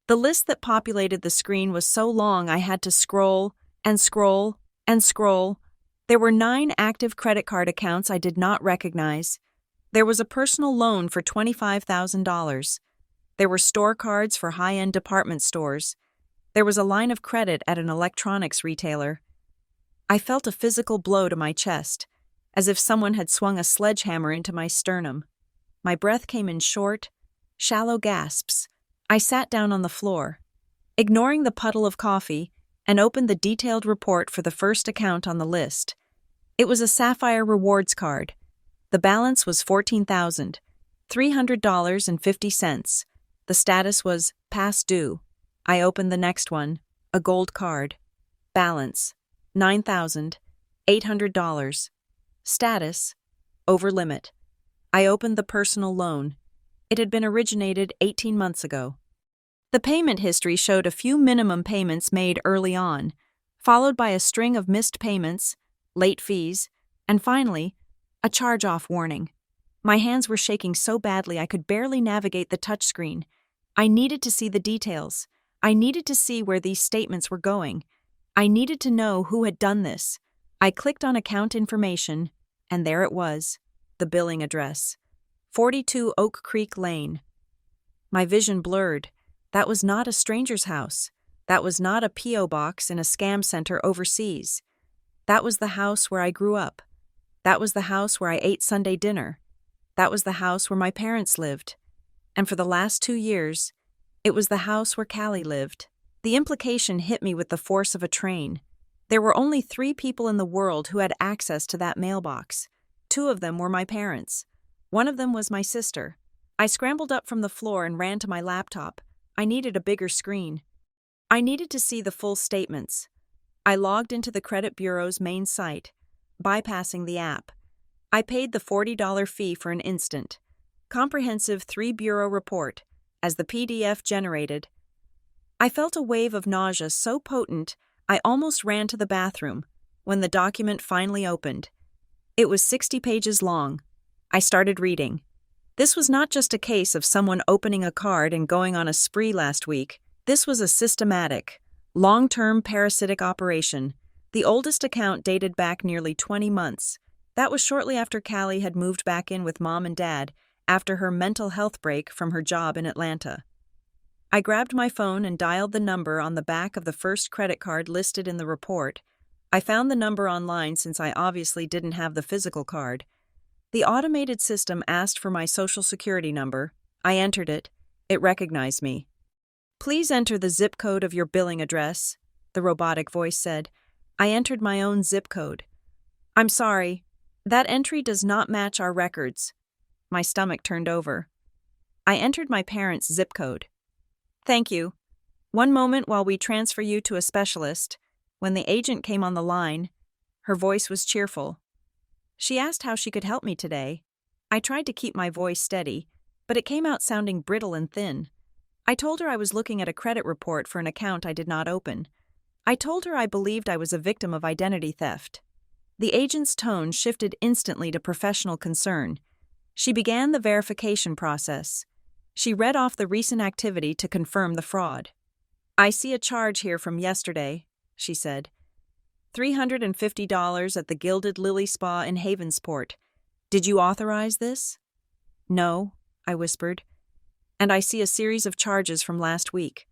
The list that populated the screen was so long I had to scroll and scroll and scroll. There were 9 active credit card accounts I did not recognize. There was a personal loan for $25,000. There were store cards for high-end department stores. There was a line of credit at an electronics retailer. I felt a physical blow to my chest, as if someone had swung a sledgehammer into my sternum. My breath came in short, shallow gasps. I sat down on the floor, ignoring the puddle of coffee, and opened the detailed report for the first account on the list. It was a Sapphire Rewards card. The balance was $14,300.50. The status was past due. I opened the next one, a gold card. Balance, $9,800. Status, over limit. I opened the personal loan. It had been originated 18 months ago. The payment history showed a few minimum payments made early on, followed by a string of missed payments, late fees, and finally, a charge-off warning. My hands were shaking so badly I could barely navigate the touchscreen. I needed to see the details. I needed to see where these statements were going. I needed to know who had done this. I clicked on account information, and there it was, the billing address. 42 Oak Creek Lane. My vision blurred. That was not a stranger's house. That was not a P.O. box in a scam center overseas. That was the house where I grew up. That was the house where I ate Sunday dinner. That was the house where my parents lived. And for the last 2 years, it was the house where Callie lived. The implication hit me with the force of a train. There were only 3 people in the world who had access to that mailbox. 2 of them were my parents. One of them was my sister. I scrambled up from the floor and ran to my laptop. I needed a bigger screen. I needed to see the full statements. I logged into the credit bureau's main site, bypassing the app. I paid the $40 fee for an instant, comprehensive 3-bureau report, as the PDF generated. I felt a wave of nausea so potent I almost ran to the bathroom when the document finally opened. It was 60 pages long. I started reading. This was not just a case of someone opening a card and going on a spree last week. This was a systematic, long-term parasitic operation. The oldest account dated back nearly 20 months. That was shortly after Callie had moved back in with Mom and Dad after her mental health break from her job in Atlanta. I grabbed my phone and dialed the number on the back of the first credit card listed in the report. I found the number online since I obviously didn't have the physical card. The automated system asked for my social security number. I entered it. It recognized me. "Please enter the zip code of your billing address," the robotic voice said. I entered my own zip code. "I'm sorry. That entry does not match our records." My stomach turned over. I entered my parents' zip code. "Thank you. One moment while we transfer you to a specialist." When the agent came on the line, her voice was cheerful. She asked how she could help me today. I tried to keep my voice steady, but it came out sounding brittle and thin. I told her I was looking at a credit report for an account I did not open. I told her I believed I was a victim of identity theft. The agent's tone shifted instantly to professional concern. She began the verification process. She read off the recent activity to confirm the fraud. "I see a charge here from yesterday," she said. $350 at the Gilded Lily Spa in Havensport. Did you authorize this?" "No," I whispered. "And I see a series of charges from last week.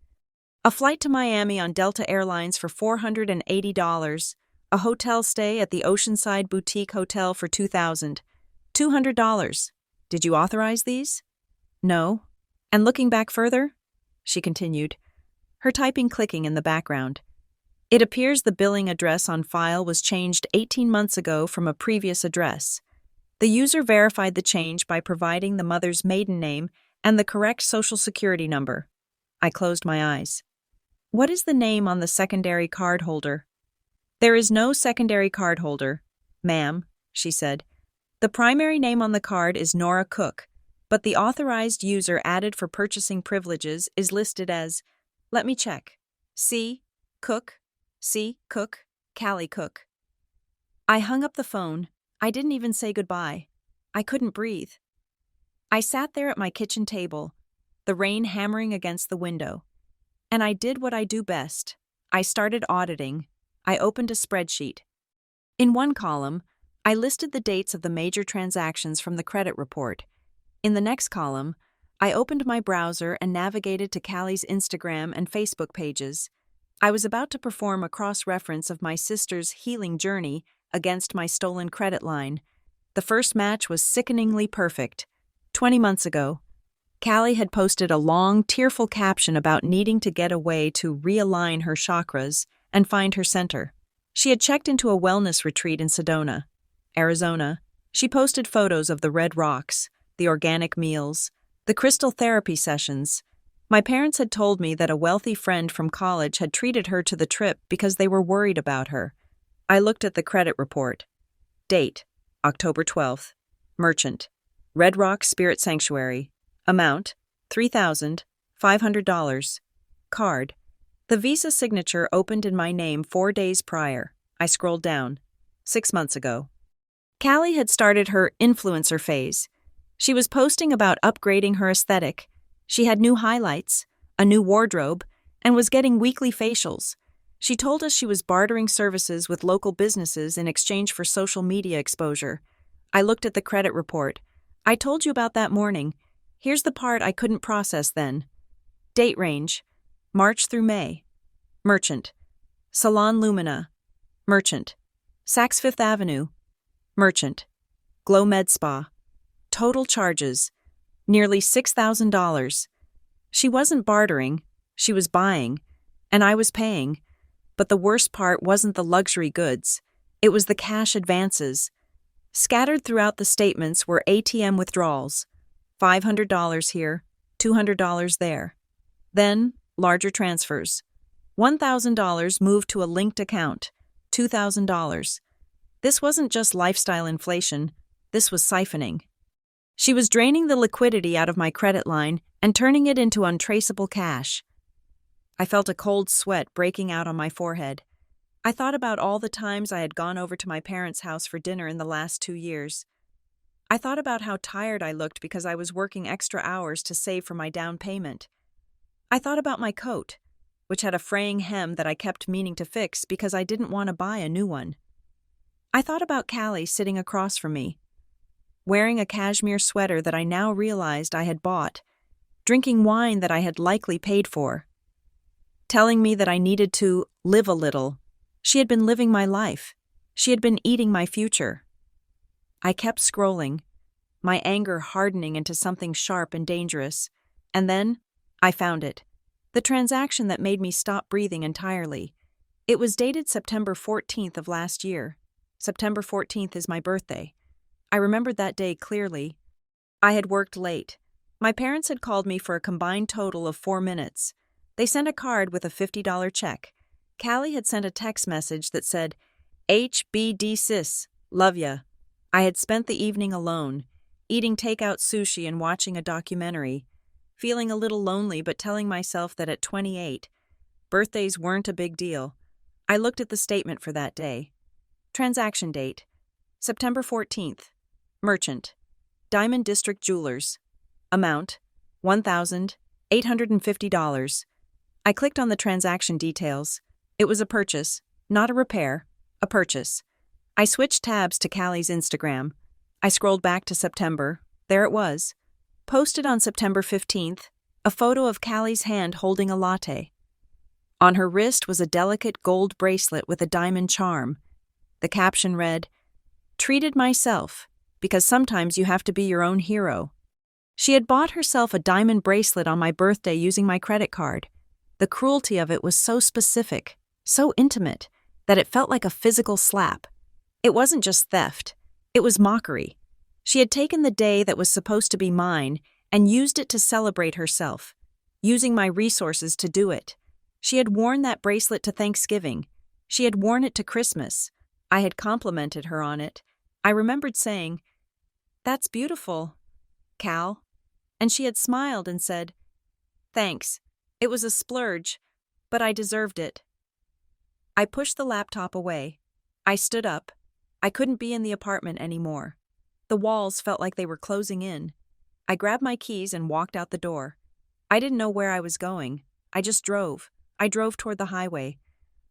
A flight to Miami on Delta Airlines for $480, a hotel stay at the Oceanside Boutique Hotel for $2,000, $200. Did you authorize these?" "No." "And looking back further?" she continued, her typing clicking in the background. "It appears the billing address on file was changed 18 months ago from a previous address. The user verified the change by providing the mother's maiden name and the correct social security number." I closed my eyes. "What is the name on the secondary card holder?" "There is no secondary card holder, ma'am," she said. "The primary name on the card is Nora Cook, but the authorized user added for purchasing privileges is listed as, let me check, C. Cook, Callie Cook." I hung up the phone. I didn't even say goodbye. I couldn't breathe. I sat there at my kitchen table, the rain hammering against the window. And I did what I do best. I started auditing. I opened a spreadsheet. In one column, I listed the dates of the major transactions from the credit report. In the next column, I opened my browser and navigated to Callie's Instagram and Facebook pages. I was about to perform a cross-reference of my sister's healing journey against my stolen credit line. The first match was sickeningly perfect. 20 months ago, Callie had posted a long, tearful caption about needing to get away to realign her chakras and find her center. She had checked into a wellness retreat in Sedona, Arizona. She posted photos of the red rocks, the organic meals, the crystal therapy sessions. My parents had told me that a wealthy friend from college had treated her to the trip because they were worried about her. I looked at the credit report. Date, October 12th. Merchant, Red Rock Spirit Sanctuary. Amount, $3,500. Card. The Visa signature opened in my name 4 days prior. I scrolled down. 6 months ago. Callie had started her influencer phase. She was posting about upgrading her aesthetic. She had new highlights, a new wardrobe, and was getting weekly facials. She told us she was bartering services with local businesses in exchange for social media exposure. I looked at the credit report. I told you about that morning. Here's the part I couldn't process then. Date range: March through May. Merchant. Salon Lumina. Merchant. Saks Fifth Avenue. Merchant. Glow Med Spa. Total charges: nearly $6,000. She wasn't bartering, she was buying, and I was paying. But the worst part wasn't the luxury goods, it was the cash advances. Scattered throughout the statements were ATM withdrawals: $500 here, $200 there. Then, larger transfers: $1,000 moved to a linked account, $2,000. This wasn't just lifestyle inflation, this was siphoning. She was draining the liquidity out of my credit line and turning it into untraceable cash. I felt a cold sweat breaking out on my forehead. I thought about all the times I had gone over to my parents' house for dinner in the last 2 years. I thought about how tired I looked because I was working extra hours to save for my down payment. I thought about my coat, which had a fraying hem that I kept meaning to fix because I didn't want to buy a new one. I thought about Callie sitting across from me, wearing a cashmere sweater that I now realized I had bought, drinking wine that I had likely paid for, telling me that I needed to live a little. She had been living my life. She had been eating my future. I kept scrolling, my anger hardening into something sharp and dangerous, and then I found it. The transaction that made me stop breathing entirely. It was dated September 14th of last year. September 14th is my birthday. I remembered that day clearly. I had worked late. My parents had called me for a combined total of 4 minutes. They sent a card with a $50 check. Callie had sent a text message that said, "HBD sis, love ya." I had spent the evening alone, eating takeout sushi and watching a documentary, feeling a little lonely but telling myself that at 28, birthdays weren't a big deal. I looked at the statement for that day. Transaction date: September 14th. Merchant. Diamond District Jewelers. Amount: $1,850. I clicked on the transaction details. It was a purchase, not a repair, a purchase. I switched tabs to Callie's Instagram. I scrolled back to September. There it was. Posted on September 15th, a photo of Callie's hand holding a latte. On her wrist was a delicate gold bracelet with a diamond charm. The caption read, "Treated myself, because sometimes you have to be your own hero." She had bought herself a diamond bracelet on my birthday using my credit card. The cruelty of it was so specific, so intimate, that it felt like a physical slap. It wasn't just theft, it was mockery. She had taken the day that was supposed to be mine and used it to celebrate herself, using my resources to do it. She had worn that bracelet to Thanksgiving. She had worn it to Christmas. I had complimented her on it. I remembered saying, "That's beautiful, Cal." And she had smiled and said, "Thanks. It was a splurge, but I deserved it." I pushed the laptop away. I stood up. I couldn't be in the apartment anymore. The walls felt like they were closing in. I grabbed my keys and walked out the door. I didn't know where I was going. I just drove. I drove toward the highway,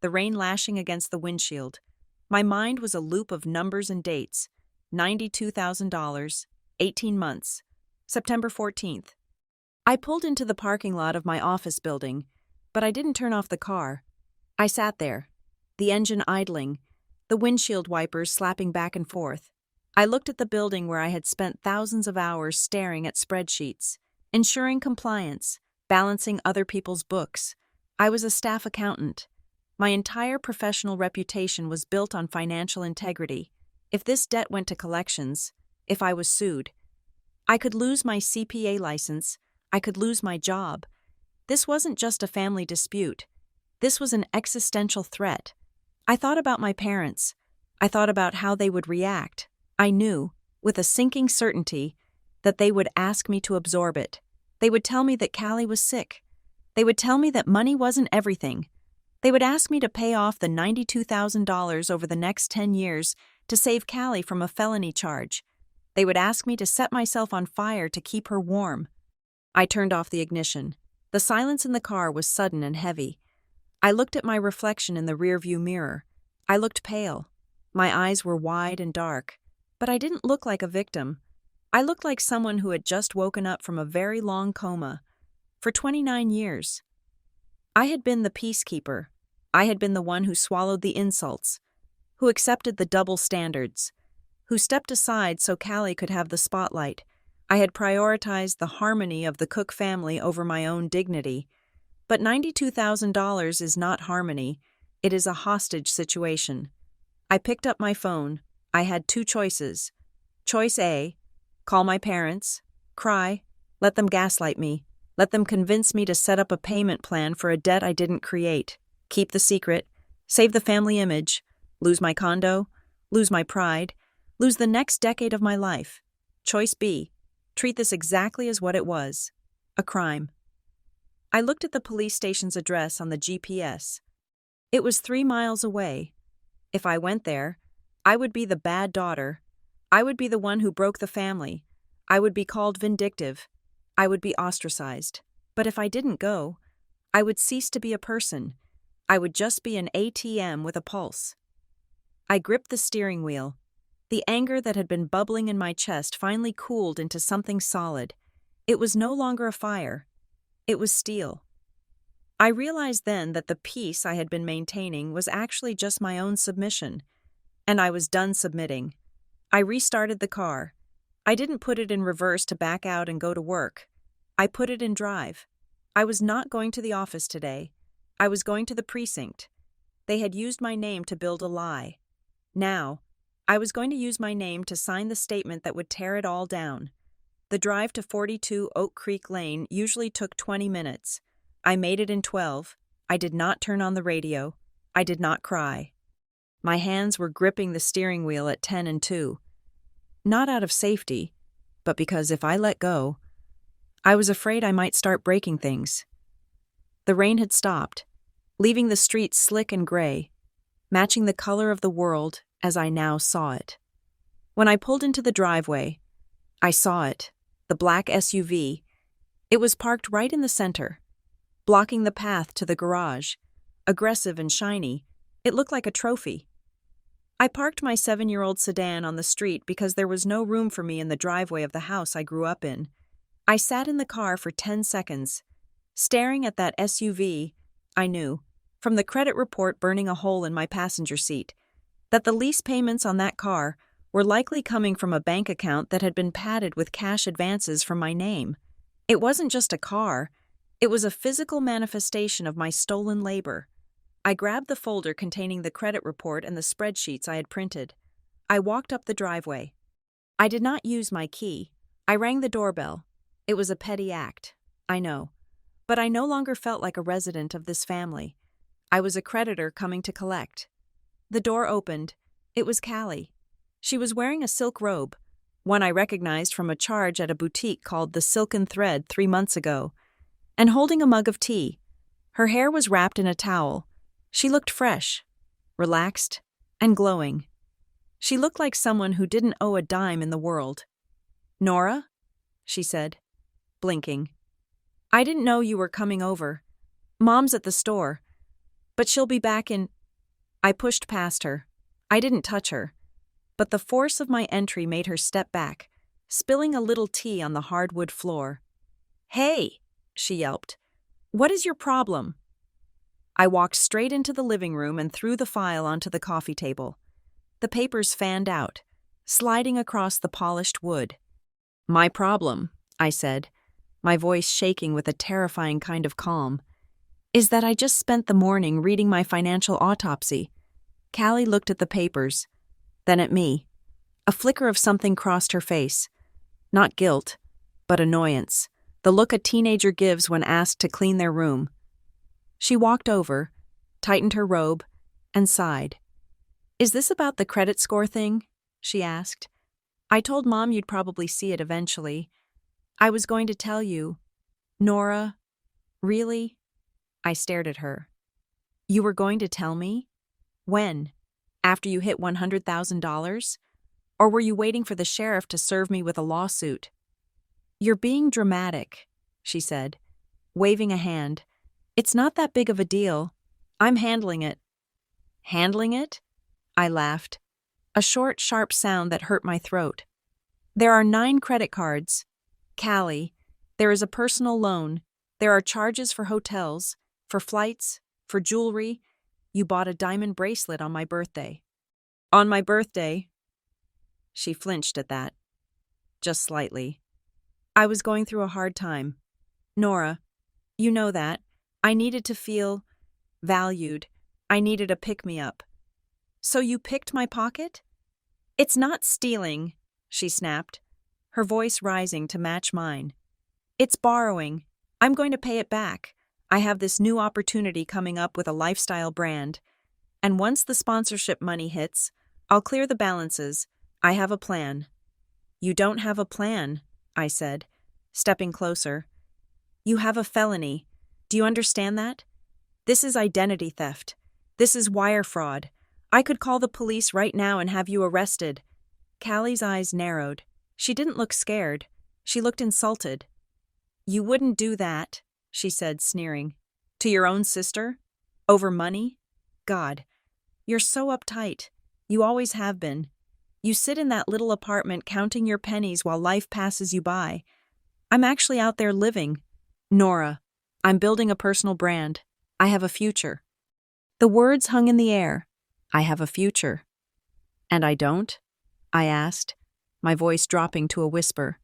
the rain lashing against the windshield. My mind was a loop of numbers and dates. $92,000, 18 months, September 14th. I pulled into the parking lot of my office building, but I didn't turn off the car. I sat there, the engine idling, the windshield wipers slapping back and forth. I looked at the building where I had spent thousands of hours staring at spreadsheets, ensuring compliance, balancing other people's books. I was a staff accountant. My entire professional reputation was built on financial integrity. If this debt went to collections, if I was sued, I could lose my CPA license, I could lose my job. This wasn't just a family dispute. This was an existential threat. I thought about my parents. I thought about how they would react. I knew, with a sinking certainty, that they would ask me to absorb it. They would tell me that Callie was sick. They would tell me that money wasn't everything. They would ask me to pay off the $92,000 over the next 10 years to save Callie from a felony charge. They would ask me to set myself on fire to keep her warm. I turned off the ignition. The silence in the car was sudden and heavy. I looked at my reflection in the rearview mirror. I looked pale. My eyes were wide and dark. But I didn't look like a victim. I looked like someone who had just woken up from a very long coma. For 29 years. I had been the peacekeeper. I had been the one who swallowed the insults, who accepted the double standards, who stepped aside so Callie could have the spotlight. I had prioritized the harmony of the Cook family over my own dignity. But $92,000 is not harmony, it is a hostage situation. I picked up my phone. I had two choices. Choice A, call my parents, cry, let them gaslight me, let them convince me to set up a payment plan for a debt I didn't create, keep the secret, save the family image, lose my condo, lose my pride, lose the next decade of my life. Choice B, treat this exactly as what it was, a crime. I looked at the police station's address on the GPS. It was 3 miles away. If I went there, I would be the bad daughter. I would be the one who broke the family. I would be called vindictive. I would be ostracized. But if I didn't go, I would cease to be a person. I would just be an ATM with a pulse. I gripped the steering wheel. The anger that had been bubbling in my chest finally cooled into something solid. It was no longer a fire. It was steel. I realized then that the peace I had been maintaining was actually just my own submission, and I was done submitting. I restarted the car. I didn't put it in reverse to back out and go to work. I put it in drive. I was not going to the office today. I was going to the precinct. They had used my name to build a lie. Now, I was going to use my name to sign the statement that would tear it all down. The drive to 42 Oak Creek Lane usually took 20 minutes. I made it in 12. I did not turn on the radio. I did not cry. My hands were gripping the steering wheel at 10 and 2. Not out of safety, but because if I let go, I was afraid I might start breaking things. The rain had stopped, leaving the streets slick and gray, matching the color of the world as I now saw it. When I pulled into the driveway, I saw it, the black SUV. It was parked right in the center, blocking the path to the garage. Aggressive and shiny, it looked like a trophy. I parked my 7-year-old sedan on the street because there was no room for me in the driveway of the house I grew up in. I sat in the car for 10 seconds. Staring at that SUV, I knew, from the credit report burning a hole in my passenger seat, that the lease payments on that car were likely coming from a bank account that had been padded with cash advances from my name. It wasn't just a car. It was a physical manifestation of my stolen labor. I grabbed the folder containing the credit report and the spreadsheets I had printed. I walked up the driveway. I did not use my key. I rang the doorbell. It was a petty act, I know. But I no longer felt like a resident of this family. I was a creditor coming to collect. The door opened. It was Callie. She was wearing a silk robe, one I recognized from a charge at a boutique called The Silken Thread 3 months ago, and holding a mug of tea. Her hair was wrapped in a towel. She looked fresh, relaxed, and glowing. She looked like someone who didn't owe a dime in the world. "Nora?" she said, blinking. "I didn't know you were coming over. Mom's at the store, but she'll be back in—" I pushed past her. I didn't touch her, but the force of my entry made her step back, spilling a little tea on the hardwood floor. "Hey!" she yelped. "What is your problem?" I walked straight into the living room and threw the file onto the coffee table. The papers fanned out, sliding across the polished wood. "My problem," I said, my voice shaking with a terrifying kind of calm, "is that I just spent the morning reading my financial autopsy." Callie looked at the papers, then at me. A flicker of something crossed her face. Not guilt, but annoyance, the look a teenager gives when asked to clean their room. She walked over, tightened her robe, and sighed. "Is this about the credit score thing?" she asked. "I told Mom you'd probably see it eventually. I was going to tell you." "Nora, really?" I stared at her. "You were going to tell me? When? After you hit $100,000? Or were you waiting for the sheriff to serve me with a lawsuit?" "You're being dramatic," she said, waving a hand. "It's not that big of a deal. I'm handling it." "Handling it?" I laughed, a short, sharp sound that hurt my throat. "There are 9 credit cards. Callie, there is a personal loan. There are charges for hotels, for flights, for jewelry. You bought a diamond bracelet on my birthday. On my birthday? She flinched at that. Just slightly. I was going through a hard time. Nora, you know that. I needed to feel valued. I needed a pick-me-up. So you picked my pocket? It's not stealing, she snapped, her voice rising to match mine. It's borrowing. I'm going to pay it back. I have this new opportunity coming up with a lifestyle brand. And once the sponsorship money hits, I'll clear the balances. I have a plan. You don't have a plan, I said, stepping closer. You have a felony. Do you understand that? This is identity theft. This is wire fraud. I could call the police right now and have you arrested. Callie's eyes narrowed. She didn't look scared. She looked insulted. You wouldn't do that, she said, sneering. To your own sister? Over money? God, you're so uptight. You always have been. You sit in that little apartment counting your pennies while life passes you by. I'm actually out there living. Nora, I'm building a personal brand. I have a future. The words hung in the air. I have a future. And I don't? I asked, my voice dropping to a whisper.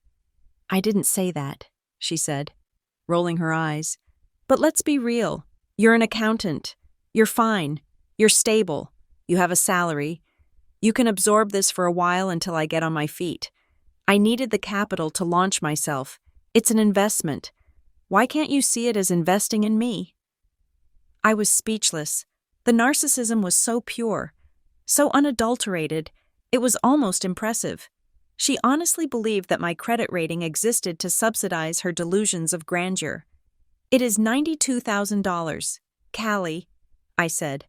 I didn't say that, she said, rolling her eyes. But let's be real. You're an accountant. You're fine. You're stable. You have a salary. You can absorb this for a while until I get on my feet. I needed the capital to launch myself. It's an investment. Why can't you see it as investing in me? I was speechless. The narcissism was so pure, so unadulterated, it was almost impressive. She honestly believed that my credit rating existed to subsidize her delusions of grandeur. It is $92,000. Callie, I said,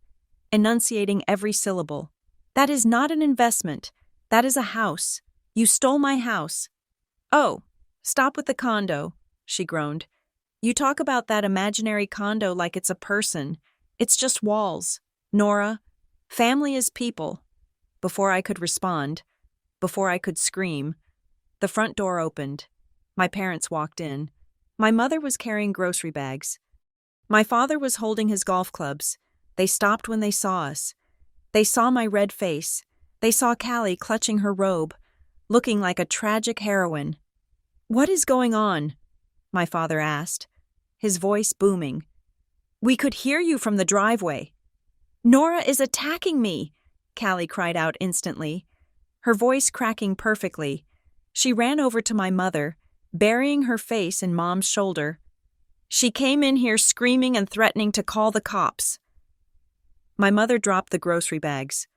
enunciating every syllable. That is not an investment. That is a house. You stole my house. Oh, stop with the condo, she groaned. You talk about that imaginary condo like it's a person. It's just walls. Nora, family is people. Before I could respond, before I could scream, the front door opened. My parents walked in. My mother was carrying grocery bags. My father was holding his golf clubs. They stopped when they saw us. They saw my red face. They saw Callie clutching her robe, looking like a tragic heroine. What is going on? My father asked, his voice booming. We could hear you from the driveway. Nora is attacking me, Callie cried out instantly, her voice cracking perfectly. She ran over to my mother, burying her face in Mom's shoulder. She came in here screaming and threatening to call the cops. My mother dropped the grocery bags.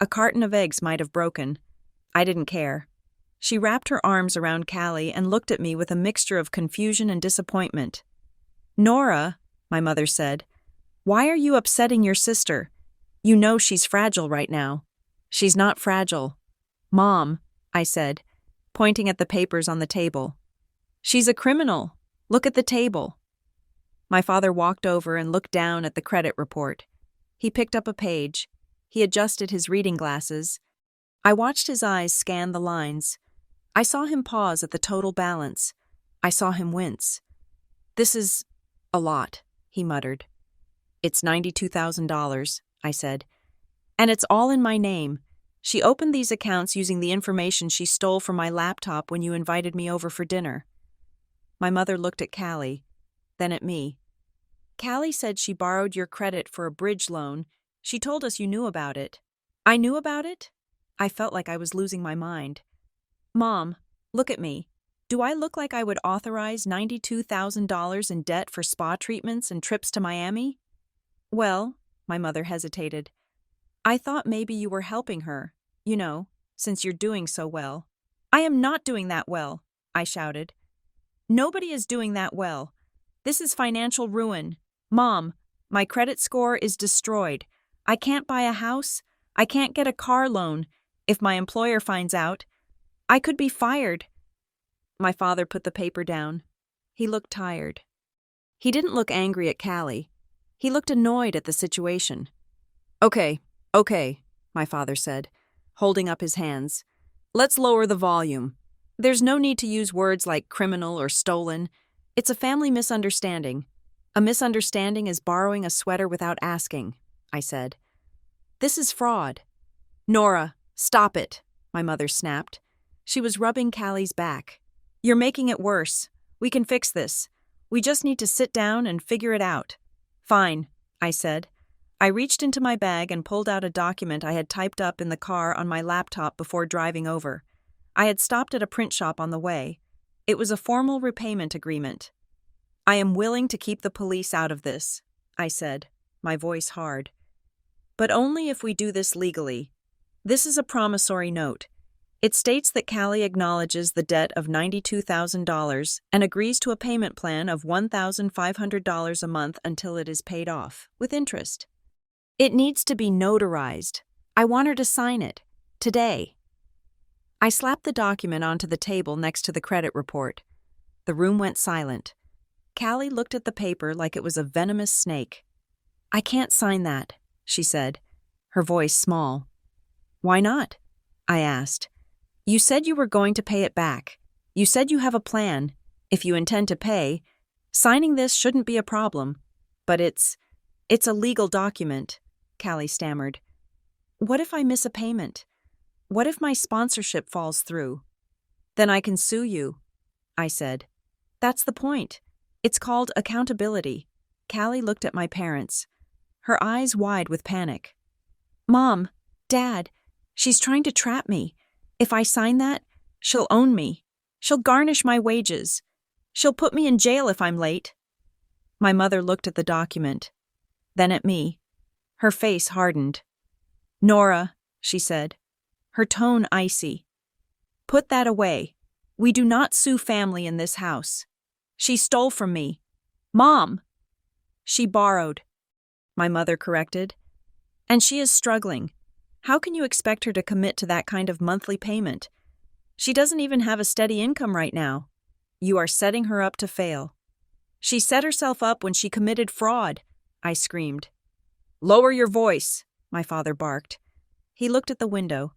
A carton of eggs might have broken. I didn't care. She wrapped her arms around Callie and looked at me with a mixture of confusion and disappointment. Nora, my mother said, why are you upsetting your sister? You know she's fragile right now. She's not fragile. Mom, I said, pointing at the papers on the table. She's a criminal. Look at the table. My father walked over and looked down at the credit report. He picked up a page. He adjusted his reading glasses. I watched his eyes scan the lines. I saw him pause at the total balance. I saw him wince. This is a lot, he muttered. It's $92,000, I said. And it's all in my name. She opened these accounts using the information she stole from my laptop when you invited me over for dinner. My mother looked at Callie, then at me. Callie said she borrowed your credit for a bridge loan. She told us you knew about it. I knew about it? I felt like I was losing my mind. Mom, look at me. Do I look like I would authorize $92,000 in debt for spa treatments and trips to Miami? Well, my mother hesitated. I thought maybe you were helping her, you know, since you're doing so well. I am not doing that well, I shouted. Nobody is doing that well. This is financial ruin. Mom, my credit score is destroyed. I can't buy a house. I can't get a car loan. If my employer finds out, I could be fired. My father put the paper down. He looked tired. He didn't look angry at Callie. He looked annoyed at the situation. Okay, my father said, holding up his hands. Let's lower the volume. There's no need to use words like criminal or stolen. It's a family misunderstanding. A misunderstanding is borrowing a sweater without asking, I said. This is fraud. Nora, stop it, my mother snapped. She was rubbing Callie's back. You're making it worse. We can fix this. We just need to sit down and figure it out. Fine, I said. I reached into my bag and pulled out a document I had typed up in the car on my laptop before driving over. I had stopped at a print shop on the way. It was a formal repayment agreement. I am willing to keep the police out of this, I said, my voice hard. But only if we do this legally. This is a promissory note. It states that Callie acknowledges the debt of $92,000 and agrees to a payment plan of $1,500 a month until it is paid off, with interest. It needs to be notarized. I want her to sign it. Today. I slapped the document onto the table next to the credit report. The room went silent. Callie looked at the paper like it was a venomous snake. I can't sign that, she said, her voice small. Why not? I asked. You said you were going to pay it back. You said you have a plan. If you intend to pay, signing this shouldn't be a problem. But it's a legal document, Callie stammered. What if I miss a payment? What if my sponsorship falls through? Then I can sue you, I said. That's the point. It's called accountability. Callie looked at my parents, her eyes wide with panic. Mom, Dad, she's trying to trap me. If I sign that, she'll own me. She'll garnish my wages. She'll put me in jail if I'm late. My mother looked at the document, then at me. Her face hardened. Nora, she said, her tone icy. Put that away. We do not sue family in this house. She stole from me. Mom! She borrowed, my mother corrected. And she is struggling. How can you expect her to commit to that kind of monthly payment? She doesn't even have a steady income right now. You are setting her up to fail. She set herself up when she committed fraud, I screamed. Lower your voice, my father barked. He looked at the window,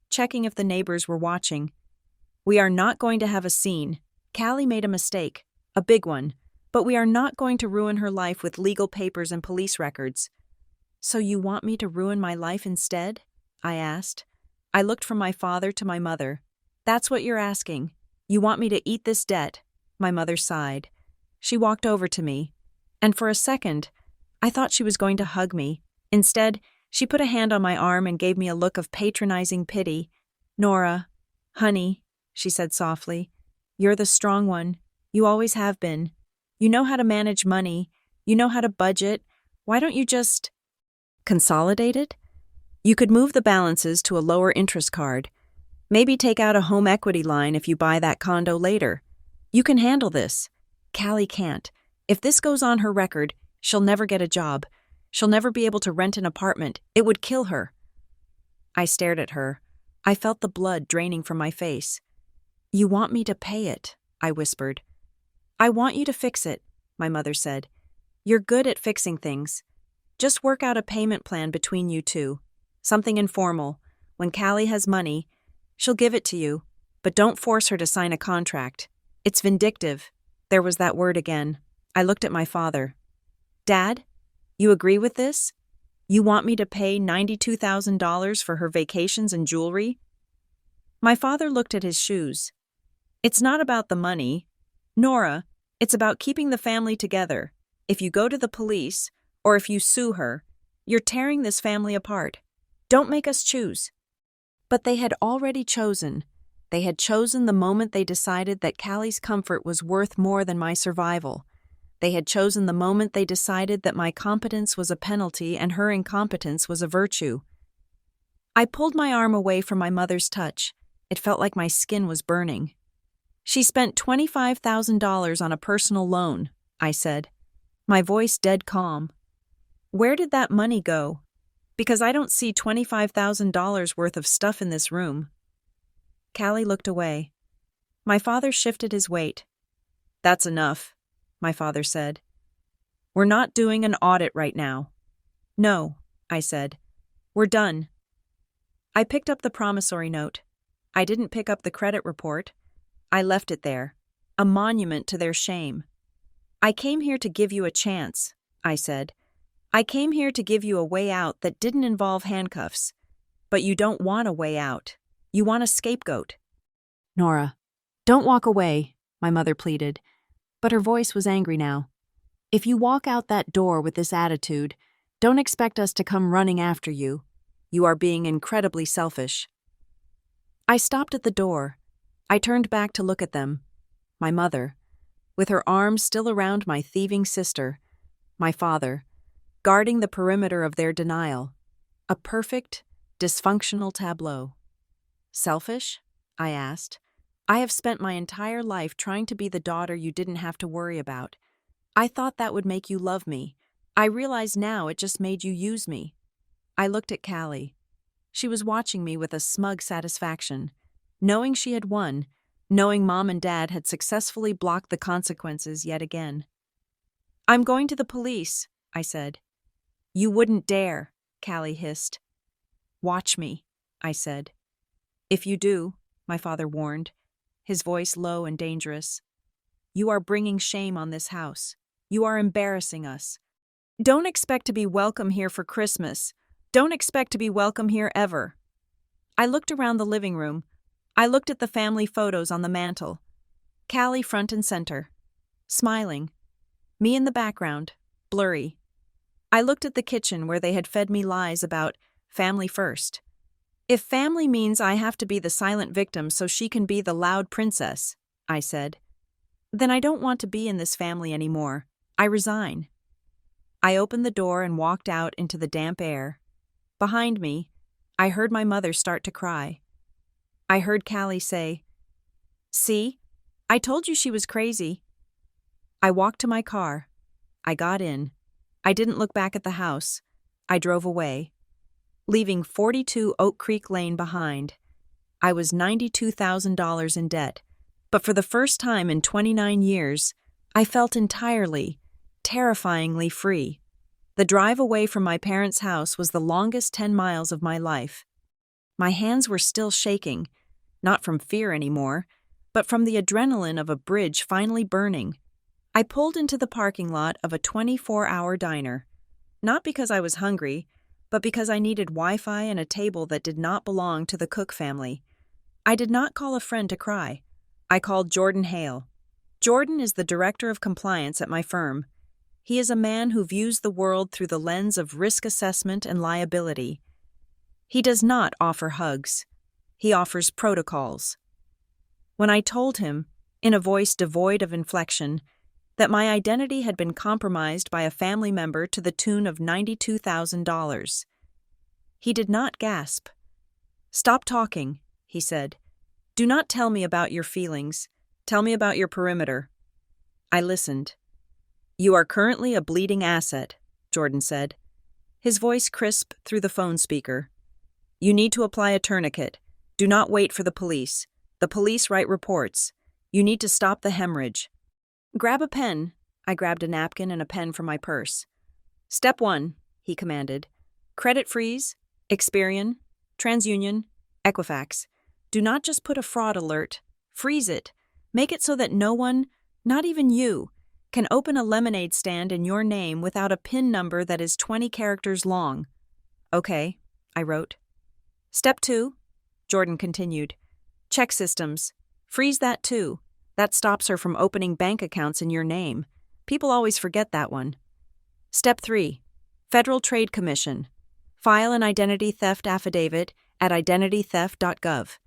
checking if the neighbors were watching. We are not going to have a scene. Callie made a mistake, a big one, but we are not going to ruin her life with legal papers and police records. So you want me to ruin my life instead? I asked. I looked from my father to my mother. That's what you're asking. You want me to eat this debt? My mother sighed. She walked over to me, and for a second, I thought she was going to hug me. Instead, she put a hand on my arm and gave me a look of patronizing pity. Nora, honey, she said softly, you're the strong one. You always have been. You know how to manage money. You know how to budget. Why don't you just consolidate it? You could move the balances to a lower interest card. Maybe take out a home equity line if you buy that condo later. You can handle this. Callie can't. If this goes on her record, she'll never get a job. She'll never be able to rent an apartment. It would kill her. I stared at her. I felt the blood draining from my face. You want me to pay it, I whispered. I want you to fix it, my mother said. You're good at fixing things. Just work out a payment plan between you two. Something informal. When Callie has money, she'll give it to you, but don't force her to sign a contract. It's vindictive. There was that word again. I looked at my father. Dad, you agree with this? You want me to pay $92,000 for her vacations and jewelry? My father looked at his shoes. It's not about the money. Nora, it's about keeping the family together. If you go to the police, or if you sue her, you're tearing this family apart. Don't make us choose. But they had already chosen. They had chosen the moment they decided that Callie's comfort was worth more than my survival. They had chosen the moment they decided that my competence was a penalty and her incompetence was a virtue. I pulled my arm away from my mother's touch. It felt like my skin was burning. She spent $25,000 on a personal loan, I said, my voice dead calm. Where did that money go? Because I don't see $25,000 worth of stuff in this room. Callie looked away. My father shifted his weight. That's enough, my father said. We're not doing an audit right now. No, I said. We're done. I picked up the promissory note. I didn't pick up the credit report. I left it there, a monument to their shame. I came here to give you a chance, I said. I came here to give you a way out that didn't involve handcuffs. But you don't want a way out. You want a scapegoat. Nora, don't walk away, my mother pleaded, but her voice was angry now. If you walk out that door with this attitude, don't expect us to come running after you. You are being incredibly selfish. I stopped at the door. I turned back to look at them. My mother, with her arms still around my thieving sister. My father, guarding the perimeter of their denial. A perfect, dysfunctional tableau. Selfish? I asked. I have spent my entire life trying to be the daughter you didn't have to worry about. I thought that would make you love me. I realize now it just made you use me. I looked at Callie. She was watching me with a smug satisfaction, knowing she had won, knowing Mom and Dad had successfully blocked the consequences yet again. I'm going to the police, I said. You wouldn't dare, Callie hissed. Watch me, I said. If you do, my father warned, his voice low and dangerous, you are bringing shame on this house. You are embarrassing us. Don't expect to be welcome here for Christmas. Don't expect to be welcome here ever. I looked around the living room. I looked at the family photos on the mantel. Callie front and center, smiling. Me in the background, blurry. I looked at the kitchen where they had fed me lies about family first. If family means I have to be the silent victim so she can be the loud princess, I said, then I don't want to be in this family anymore. I resign. I opened the door and walked out into the damp air. Behind me, I heard my mother start to cry. I heard Callie say, "See? I told you she was crazy." I walked to my car. I got in. I didn't look back at the house. I drove away, leaving 42 Oak Creek Lane behind. I was $92,000 in debt, but for the first time in 29 years, I felt entirely, terrifyingly free. The drive away from my parents' house was the longest 10 miles of my life. My hands were still shaking, not from fear anymore, but from the adrenaline of a bridge finally burning. I pulled into the parking lot of a 24-hour diner, not because I was hungry, but because I needed Wi-Fi and a table that did not belong to the Cook family. I did not call a friend to cry. I called Jordan Hale. Jordan is the director of compliance at my firm. He is a man who views the world through the lens of risk assessment and liability. He does not offer hugs. He offers protocols. When I told him, in a voice devoid of inflection, that my identity had been compromised by a family member to the tune of $92,000, he did not gasp. "Stop talking," he said. "Do not tell me about your feelings. Tell me about your perimeter." I listened. "You are currently a bleeding asset," Jordan said, his voice crisp through the phone speaker. "You need to apply a tourniquet. Do not wait for the police. The police write reports. You need to stop the hemorrhage. Grab a pen." I grabbed a napkin and a pen from my purse. "Step 1, he commanded. Credit freeze, Experian, TransUnion, Equifax. Do not just put a fraud alert. Freeze it. Make it so that no one, not even you, can open a lemonade stand in your name without a PIN number that is 20 characters long." "Okay," I wrote. "Step 2, Jordan continued. "Check systems. Freeze that too. That stops her from opening bank accounts in your name. People always forget that one. Step 3, Federal Trade Commission. File an identity theft affidavit at identitytheft.gov.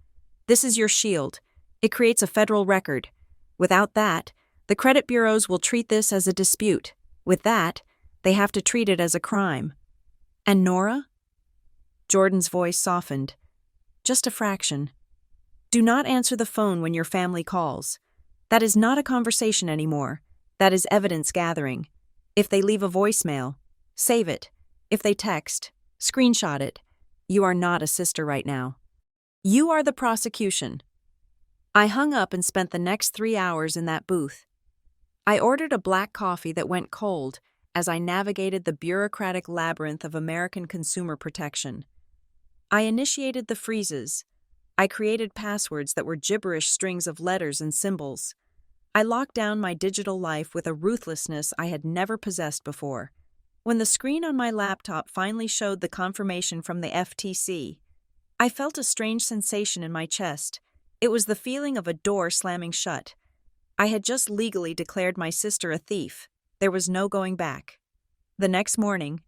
This is your shield. It creates a federal record. Without that, the credit bureaus will treat this as a dispute. With that, they have to treat it as a crime." "And Nora?" Jordan's voice softened. "Just a fraction. Do not answer the phone when your family calls. That is not a conversation anymore. That is evidence gathering. If they leave a voicemail, save it. If they text, screenshot it. You are not a sister right now. You are the prosecution." I hung up and spent the next 3 hours in that booth. I ordered a black coffee that went cold as I navigated the bureaucratic labyrinth of American consumer protection. I initiated the freezes. I created passwords that were gibberish strings of letters and symbols. I locked down my digital life with a ruthlessness I had never possessed before. When the screen on my laptop finally showed the confirmation from the FTC, I felt a strange sensation in my chest. It was the feeling of a door slamming shut. I had just legally declared my sister a thief. There was no going back. The next morning,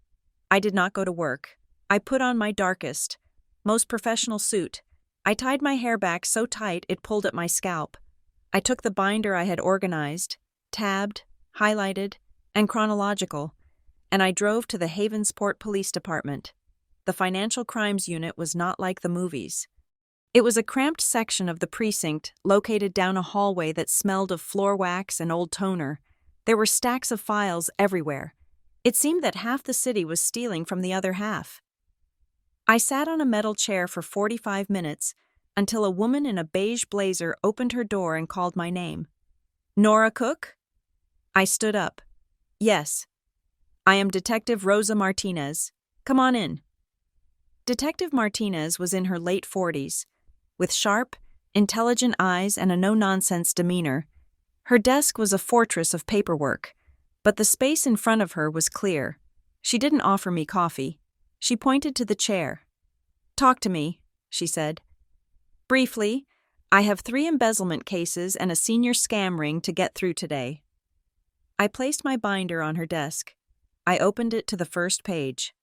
I did not go to work. I put on my darkest, most professional suit. I tied my hair back so tight it pulled at my scalp. I took the binder I had organized, tabbed, highlighted, and chronological, and I drove to the Havensport Police Department. The Financial Crimes Unit was not like the movies. It was a cramped section of the precinct located down a hallway that smelled of floor wax and old toner. There were stacks of files everywhere. It seemed that half the city was stealing from the other half. I sat on a metal chair for 45 minutes until a woman in a beige blazer opened her door and called my name. "Nora Cook?" I stood up. "Yes. I am Detective Rosa Martinez. Come on in." Detective Martinez was in her late 40s, with sharp, intelligent eyes and a no-nonsense demeanor. Her desk was a fortress of paperwork, but the space in front of her was clear. She didn't offer me coffee. She pointed to the chair. "Talk to me," she said. "Briefly, I have 3 embezzlement cases and a senior scam ring to get through today." I placed my binder on her desk. I opened it to the first page.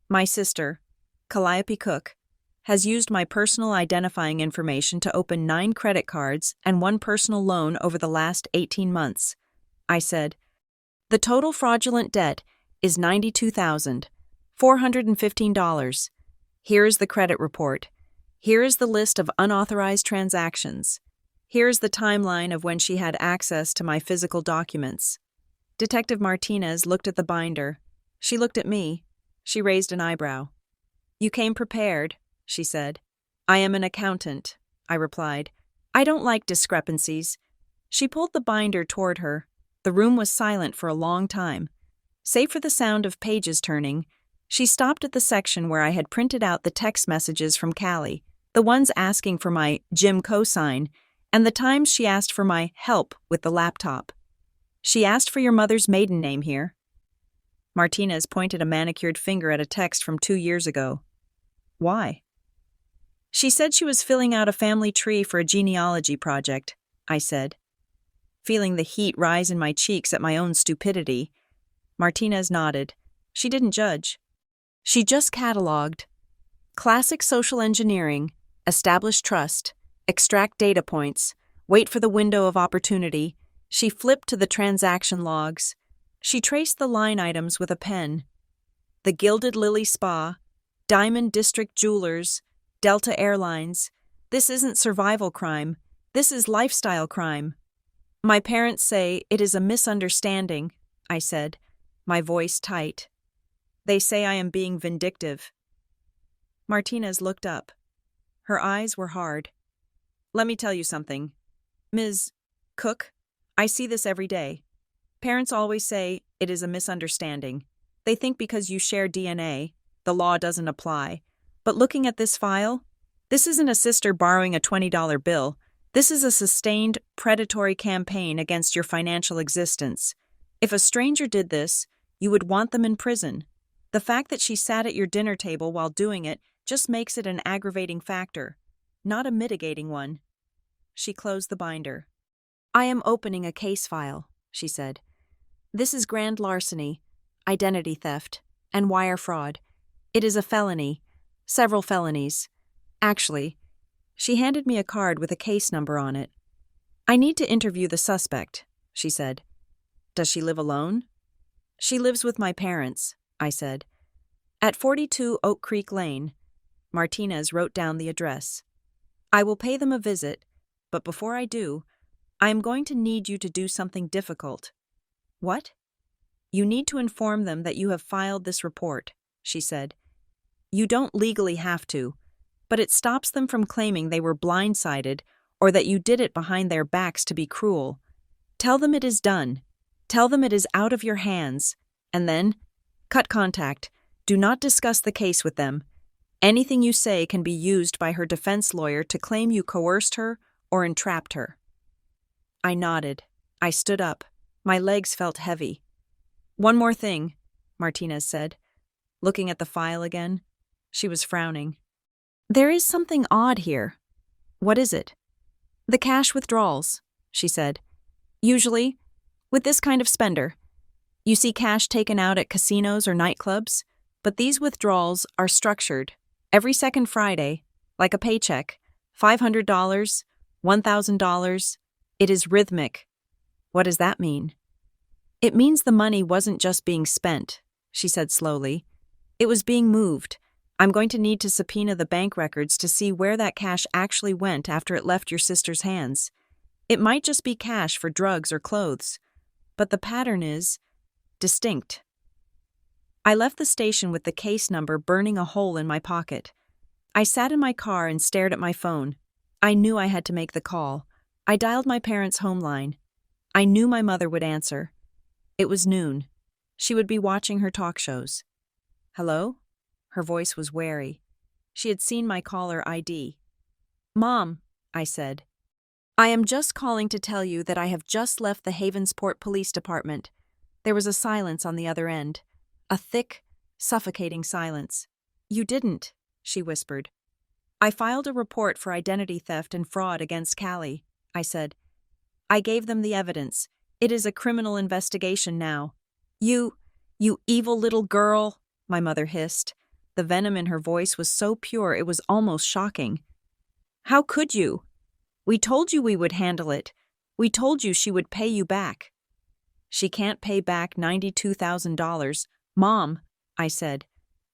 "My sister, Calliope Cook, has used my personal identifying information to open 9 credit cards and 1 personal loan over the last 18 months. I said, "The total fraudulent debt is $92,415. Here is the credit report. Here is the list of unauthorized transactions. Here is the timeline of when she had access to my physical documents." Detective Martinez looked at the binder. She looked at me. She raised an eyebrow. "You came prepared," she said. "I am an accountant," I replied. "I don't like discrepancies." She pulled the binder toward her. The room was silent for a long time. Save for the sound of pages turning, she stopped at the section where I had printed out the text messages from Callie, the ones asking for my Jim cosign, and the times she asked for my help with the laptop. "She asked for your mother's maiden name here." Martinez pointed a manicured finger at a text from 2 years ago. "Why?" "She said she was filling out a family tree for a genealogy project," I said. Feeling the heat rise in my cheeks at my own stupidity, Martinez nodded. She didn't judge. She just cataloged. Classic social engineering, establish trust, extract data points, wait for the window of opportunity. She flipped to the transaction logs. She traced the line items with a pen. The Gilded Lily Spa, Diamond District Jewelers, Delta Airlines. This isn't survival crime. This is lifestyle crime. "My parents say it is a misunderstanding," I said, my voice tight. "They say I am being vindictive." Martinez looked up. Her eyes were hard. "Let me tell you something. Ms. Cook, I see this every day. Parents always say it is a misunderstanding. They think because you share DNA, the law doesn't apply. But looking at this file, this isn't a sister borrowing a $20 bill. This is a sustained, predatory campaign against your financial existence. If a stranger did this, you would want them in prison. The fact that she sat at your dinner table while doing it just makes it an aggravating factor, not a mitigating one." She closed the binder. "I am opening a case file," she said. "This is grand larceny, identity theft, and wire fraud. It is a felony, several felonies. Actually," she handed me a card with a case number on it. "I need to interview the suspect," she said. "Does she live alone?" "She lives with my parents," I said. "At 42 Oak Creek Lane." Martinez wrote down the address. "I will pay them a visit, but before I do, I am going to need you to do something difficult." "What?" "You need to inform them that you have filed this report," she said. "You don't legally have to, but it stops them from claiming they were blindsided or that you did it behind their backs to be cruel. Tell them it is done. Tell them it is out of your hands, and then cut contact. Do not discuss the case with them. Anything you say can be used by her defense lawyer to claim you coerced her or entrapped her." I nodded. I stood up. My legs felt heavy. "One more thing," Martinez said, looking at the file again. She was frowning. "There is something odd here." "What is it?" "The cash withdrawals," she said. "Usually, with this kind of spender, you see cash taken out at casinos or nightclubs, but these withdrawals are structured. Every second Friday, like a paycheck, $500, $1,000. It is rhythmic." "What does that mean?" "It means the money wasn't just being spent," she said slowly. "It was being moved. I'm going to need to subpoena the bank records to see where that cash actually went after it left your sister's hands. It might just be cash for drugs or clothes, but the pattern is distinct." I left the station with the case number burning a hole in my pocket. I sat in my car and stared at my phone. I knew I had to make the call. I dialed my parents' home line. I knew my mother would answer. It was noon. She would be watching her talk shows. "Hello?" Her voice was wary. She had seen my caller ID. "Mom," I said. "I am just calling to tell you that I have just left the Havensport Police Department." There was a silence on the other end. A thick, suffocating silence. "You didn't," she whispered. "I filed a report for identity theft and fraud against Callie," I said. "I gave them the evidence. It is a criminal investigation now." You evil little girl," my mother hissed. The venom in her voice was so pure it was almost shocking. "How could you? We told you we would handle it. We told you she would pay you back." "She can't pay back $92,000, Mom," I said.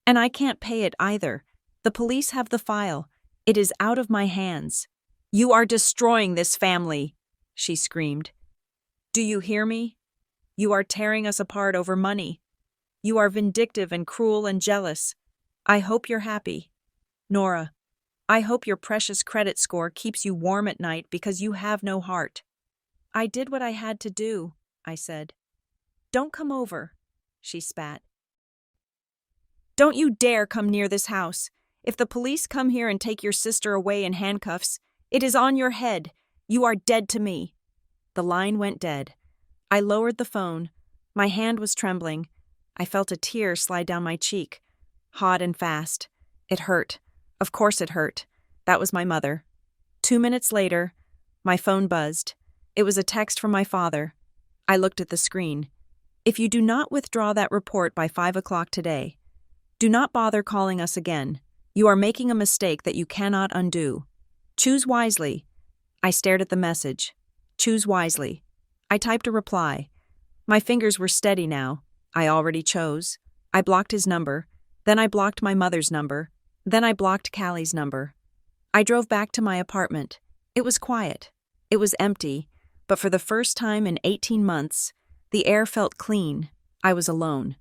"And I can't pay it either. The police have the file. It is out of my hands." "You are destroying this family," she screamed. "Do you hear me? You are tearing us apart over money. You are vindictive and cruel and jealous. I hope you're happy. Nora, I hope your precious credit score keeps you warm at night because you have no heart." "I did what I had to do," I said. "Don't come over," she spat. "Don't you dare come near this house. If the police come here and take your sister away in handcuffs, it is on your head. You are dead to me." The line went dead. I lowered the phone. My hand was trembling. I felt a tear slide down my cheek, hot and fast. It hurt. Of course it hurt. That was my mother. 2 minutes later, my phone buzzed. It was a text from my father. I looked at the screen. "If you do not withdraw that report by 5 o'clock today, do not bother calling us again. You are making a mistake that you cannot undo. Choose wisely." I stared at the message. Choose wisely. I typed a reply. My fingers were steady now. I already chose. I blocked his number. Then I blocked my mother's number. Then I blocked Callie's number. I drove back to my apartment. It was quiet. It was empty, but for the first time in 18 months, the air felt clean. I was alone.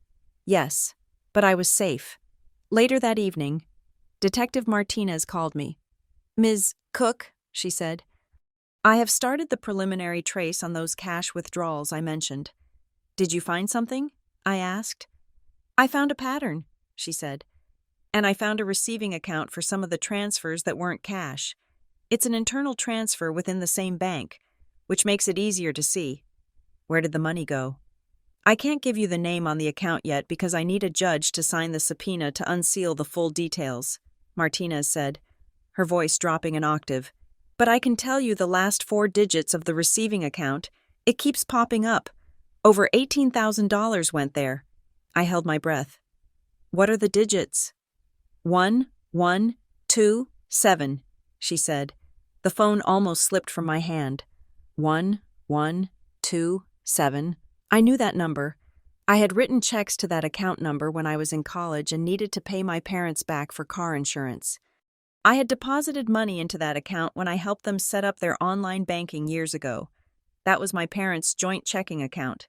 Yes, but I was safe. Later that evening, Detective Martinez called me. "Ms. Cook," she said, "I have started the preliminary trace on those cash withdrawals I mentioned." "Did you find something?" I asked. "I found a pattern," she said. "And I found a receiving account for some of the transfers that weren't cash. It's an internal transfer within the same bank, which makes it easier to see." "Where did the money go?" "I can't give you the name on the account yet because I need a judge to sign the subpoena to unseal the full details," Martinez said, her voice dropping an octave. "But I can tell you the last 4 digits of the receiving account. It keeps popping up. Over $18,000 went there." I held my breath. "What are the digits?" 1127, she said. The phone almost slipped from my hand. 1127. I knew that number. I had written checks to that account number when I was in college and needed to pay my parents back for car insurance. I had deposited money into that account when I helped them set up their online banking years ago. That was my parents' joint checking account.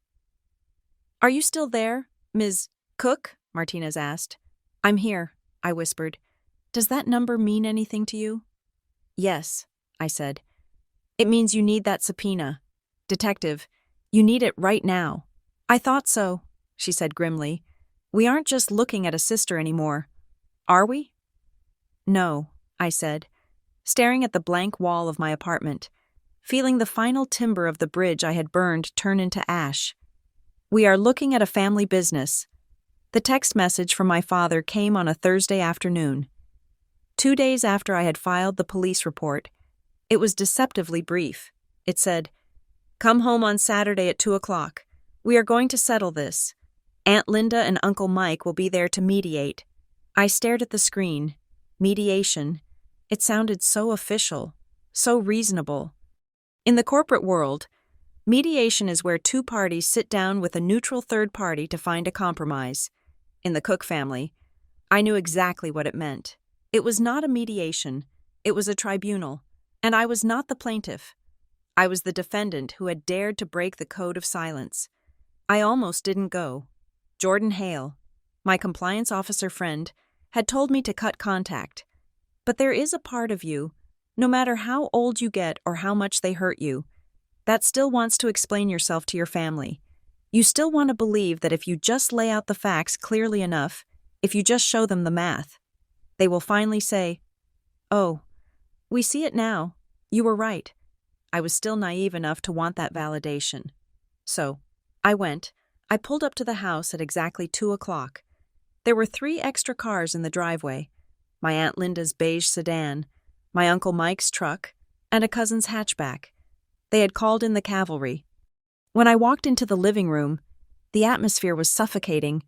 "Are you still there, Ms. Cook?" Martinez asked. "I'm here," I whispered. "Does that number mean anything to you?" "Yes," I said. "It means you need that subpoena. Detective, you need it right now." "I thought so," she said grimly. "We aren't just looking at a sister anymore. Are we?" "No," I said, staring at the blank wall of my apartment. feeling the final timber of the bridge I had burned turn into ash. "We are looking at a family business." The text message from my father came on a Thursday afternoon. 2 days after I had filed the police report, it was deceptively brief. It said, "Come home on Saturday at 2 o'clock. We are going to settle this. Aunt Linda and Uncle Mike will be there to mediate." I stared at the screen. Mediation. It sounded so official, so reasonable. In the corporate world, mediation is where two parties sit down with a neutral third party to find a compromise. In the Cook family, I knew exactly what it meant. It was not a mediation, it was a tribunal, and I was not the plaintiff. I was the defendant who had dared to break the code of silence. I almost didn't go. Jordan Hale, my compliance officer friend, had told me to cut contact. But there is a part of you, no matter how old you get or how much they hurt you, that still wants to explain yourself to your family. You still want to believe that if you just lay out the facts clearly enough, if you just show them the math, they will finally say, "Oh, we see it now. You were right." I was still naive enough to want that validation. So, I went. I pulled up to the house at exactly 2 o'clock. There were 3 extra cars in the driveway: my Aunt Linda's beige sedan, my Uncle Mike's truck, and a cousin's hatchback. They had called in the cavalry. When I walked into the living room, the atmosphere was suffocating.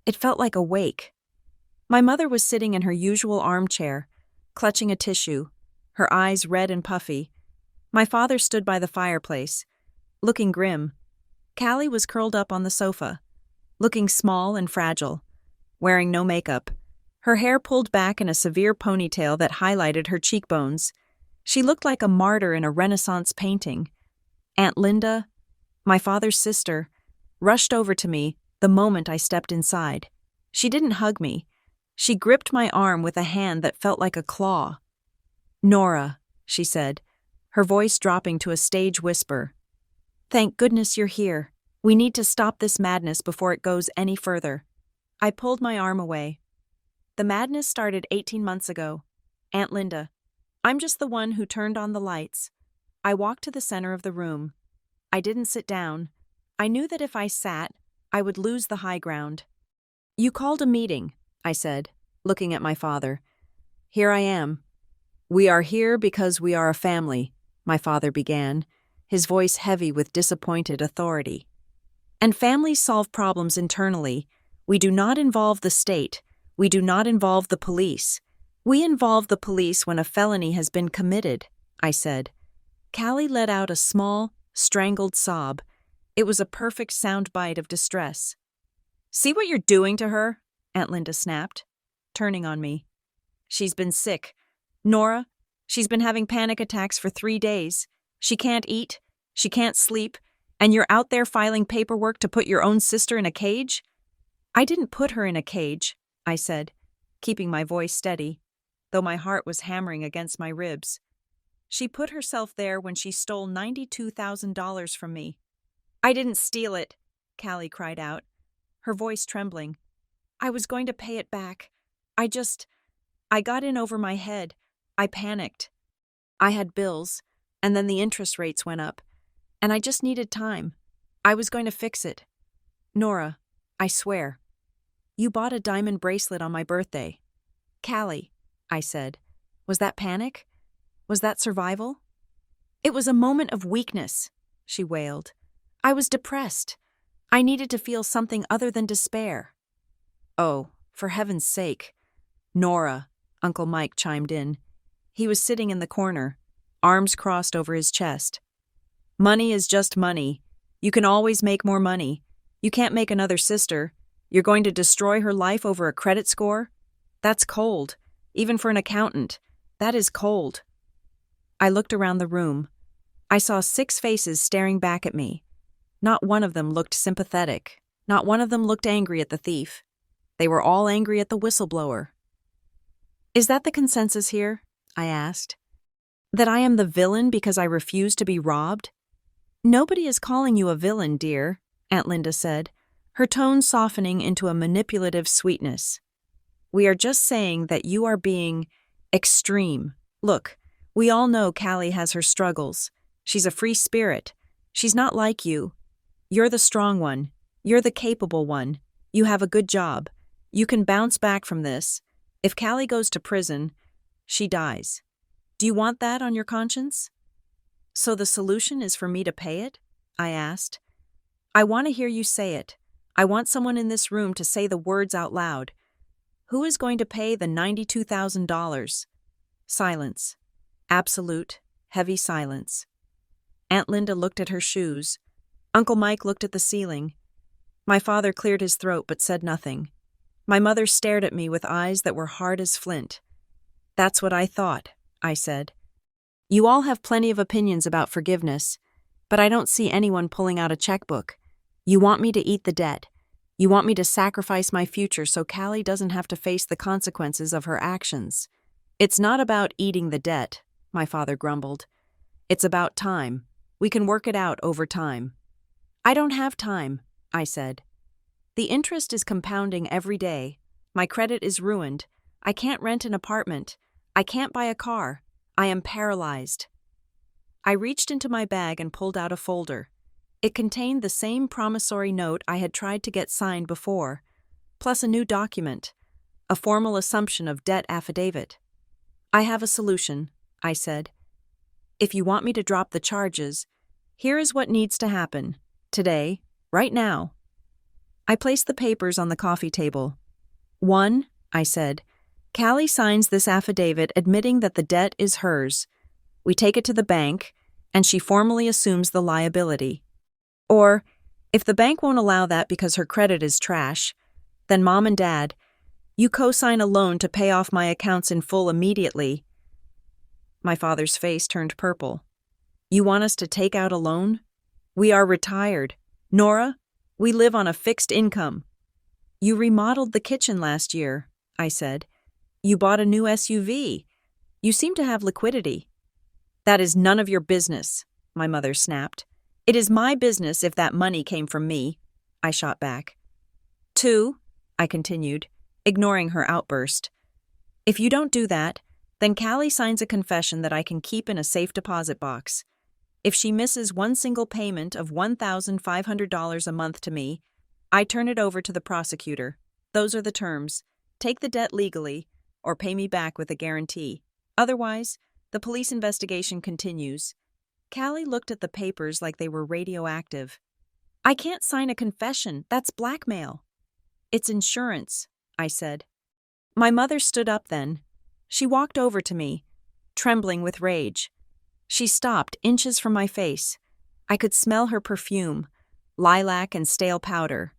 It felt like a wake. My mother was sitting in her usual armchair, clutching a tissue, her eyes red and puffy. My father stood by the fireplace, looking grim. Callie was curled up on the sofa, looking small and fragile, wearing no makeup, her hair pulled back in a severe ponytail that highlighted her cheekbones. She looked like a martyr in a Renaissance painting. Aunt Linda, my father's sister, rushed over to me the moment I stepped inside. She didn't hug me. She gripped my arm with a hand that felt like a claw. "Nora," she said, her voice dropping to a stage whisper. "Thank goodness you're here. We need to stop this madness before it goes any further." I pulled my arm away. "The madness started 18 months ago. Aunt Linda, I'm just the one who turned on the lights." I walked to the center of the room. I didn't sit down. I knew that if I sat, I would lose the high ground. "You called a meeting," I said, looking at my father. "Here I am." "We are here because we are a family," my father began, his voice heavy with disappointed authority. "And families solve problems internally. We do not involve the state. We do not involve the police. We involve the police when a felony has been committed," I said. Callie let out a small, strangled sob. It was a perfect soundbite of distress. "See what you're doing to her?" Aunt Linda snapped, turning on me. "She's been sick. Nora, she's been having panic attacks for 3 days. She can't eat, she can't sleep, and you're out there filing paperwork to put your own sister in a cage?" "I didn't put her in a cage," I said, keeping my voice steady, though my heart was hammering against my ribs. "She put herself there when she stole $92,000 from me." "I didn't steal it," Callie cried out, her voice trembling. "I was going to pay it back. I got in over my head. I panicked. I had bills, and then the interest rates went up, and I just needed time. I was going to fix it. Nora, I swear. You bought a diamond bracelet on my birthday." "Callie," I said, "was that panic? Was that survival?" "It was a moment of weakness," she wailed. "I was depressed. I needed to feel something other than despair." "Oh, for heaven's sake." "Nora," Uncle Mike chimed in. He was sitting in the corner, arms crossed over his chest. "Money is just money. You can always make more money. You can't make another sister. You're going to destroy her life over a credit score? That's cold. Even for an accountant, that is cold." I looked around the room. I saw 6 faces staring back at me. Not one of them looked sympathetic. Not one of them looked angry at the thief. They were all angry at the whistleblower. "Is that the consensus here?" I asked. "That I am the villain because I refuse to be robbed?" "Nobody is calling you a villain, dear," Aunt Linda said, her tone softening into a manipulative sweetness. "We are just saying that you are being extreme. Look, we all know Callie has her struggles. She's a free spirit. She's not like you. You're the strong one. You're the capable one. You have a good job. You can bounce back from this. If Callie goes to prison, she dies. Do you want that on your conscience? So the solution is for me to pay it? I asked. I want to hear you say it. I want someone in this room to say the words out loud. Who is going to pay the $92,000? Silence. Absolute, heavy silence. Aunt Linda looked at her shoes. Uncle Mike looked at the ceiling. My father cleared his throat but said nothing. My mother stared at me with eyes that were hard as flint. That's what I thought, I said. You all have plenty of opinions about forgiveness, but I don't see anyone pulling out a checkbook. You want me to eat the debt. You want me to sacrifice my future so Callie doesn't have to face the consequences of her actions. It's not about eating the debt, my father grumbled. It's about time. We can work it out over time. I don't have time, I said. The interest is compounding every day. My credit is ruined. I can't rent an apartment. I can't buy a car. I am paralyzed. I reached into my bag and pulled out a folder. It contained the same promissory note I had tried to get signed before, plus a new document, a formal assumption of debt affidavit. I have a solution, I said. If you want me to drop the charges, here is what needs to happen, today, right now. I placed the papers on the coffee table. 1, I said, Callie signs this affidavit admitting that the debt is hers. We take it to the bank, and she formally assumes the liability. Or, if the bank won't allow that because her credit is trash, then Mom and Dad, you co-sign a loan to pay off my accounts in full immediately. My father's face turned purple. You want us to take out a loan? We are retired. Nora, we live on a fixed income. You remodeled the kitchen last year, I said. You bought a new SUV. You seem to have liquidity. That is none of your business, my mother snapped. It is my business if that money came from me, I shot back. 2, I continued, ignoring her outburst. If you don't do that, then Callie signs a confession that I can keep in a safe deposit box. If she misses one single payment of $1,500 a month to me, I turn it over to the prosecutor. Those are the terms. Take the debt legally, or pay me back with a guarantee. Otherwise, the police investigation continues. Callie looked at the papers like they were radioactive. I can't sign a confession. That's blackmail. It's insurance, I said. My mother stood up then. She walked over to me, trembling with rage. She stopped inches from my face. I could smell her perfume, lilac and stale powder.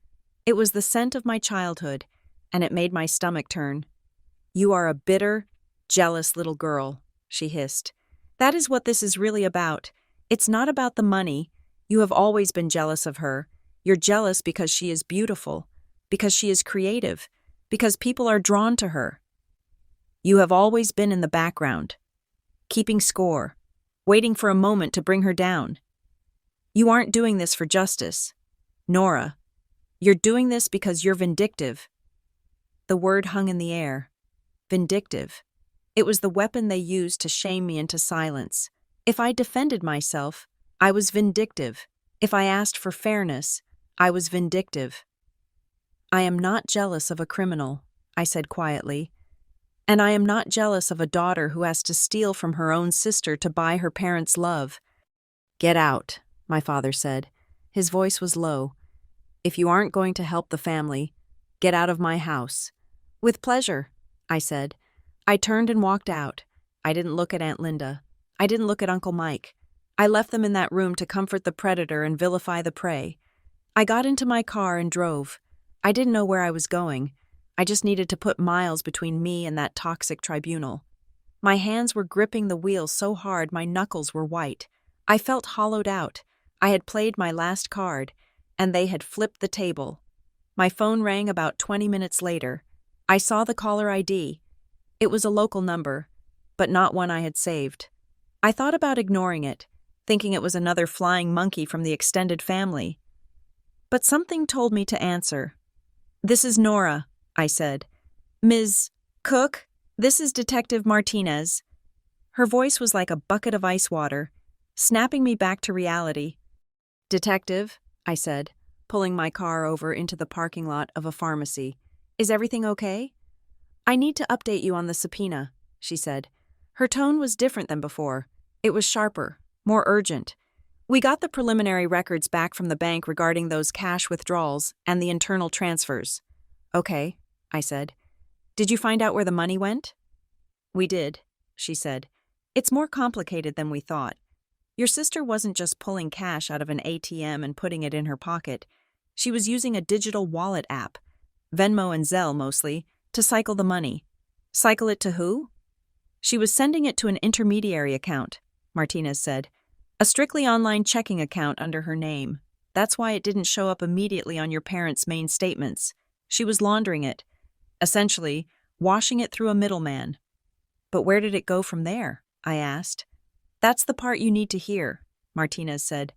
It was the scent of my childhood, and it made my stomach turn. You are a bitter, jealous little girl, she hissed. That is what this is really about. It's not about the money. You have always been jealous of her. You're jealous because she is beautiful, because she is creative, because people are drawn to her. You have always been in the background, keeping score, waiting for a moment to bring her down. You aren't doing this for justice. Nora, you're doing this because you're vindictive. The word hung in the air. Vindictive. It was the weapon they used to shame me into silence. If I defended myself, I was vindictive. If I asked for fairness, I was vindictive. I am not jealous of a criminal, I said quietly. And I am not jealous of a daughter who has to steal from her own sister to buy her parents' love. Get out, my father said. His voice was low. If you aren't going to help the family, get out of my house. With pleasure, I said. I turned and walked out. I didn't look at Aunt Linda. I didn't look at Uncle Mike. I left them in that room to comfort the predator and vilify the prey. I got into my car and drove. I didn't know where I was going. I just needed to put miles between me and that toxic tribunal. My hands were gripping the wheel so hard my knuckles were white. I felt hollowed out. I had played my last card, and they had flipped the table. My phone rang about 20 minutes later. I saw the caller ID. It was a local number, but not one I had saved. I thought about ignoring it, thinking it was another flying monkey from the extended family. But something told me to answer. This is Nora, I said. Ms. Cook, this is Detective Martinez. Her voice was like a bucket of ice water. snapping me back to reality. "Detective," I said, pulling my car over into the parking lot of a pharmacy. "Is everything okay?" "I need to update you on the subpoena," she said. Her tone was different than before. It was sharper, more urgent. "We got the preliminary records back from the bank regarding those cash withdrawals and the internal transfers." "Okay," I said. "Did you find out where the money went?" "We did," she said. "It's more complicated than we thought. Your sister wasn't just pulling cash out of an ATM and putting it in her pocket. She was using a digital wallet app, Venmo and Zelle mostly, to cycle the money." "Cycle it to who?" "She was sending it to an intermediary account," Martinez said. "A strictly online checking account under her name. That's why it didn't show up immediately on your parents' main statements. She was laundering it. Essentially, washing it through a middleman." "But where did it go from there?" I asked. "That's the part you need to hear," Martinez said.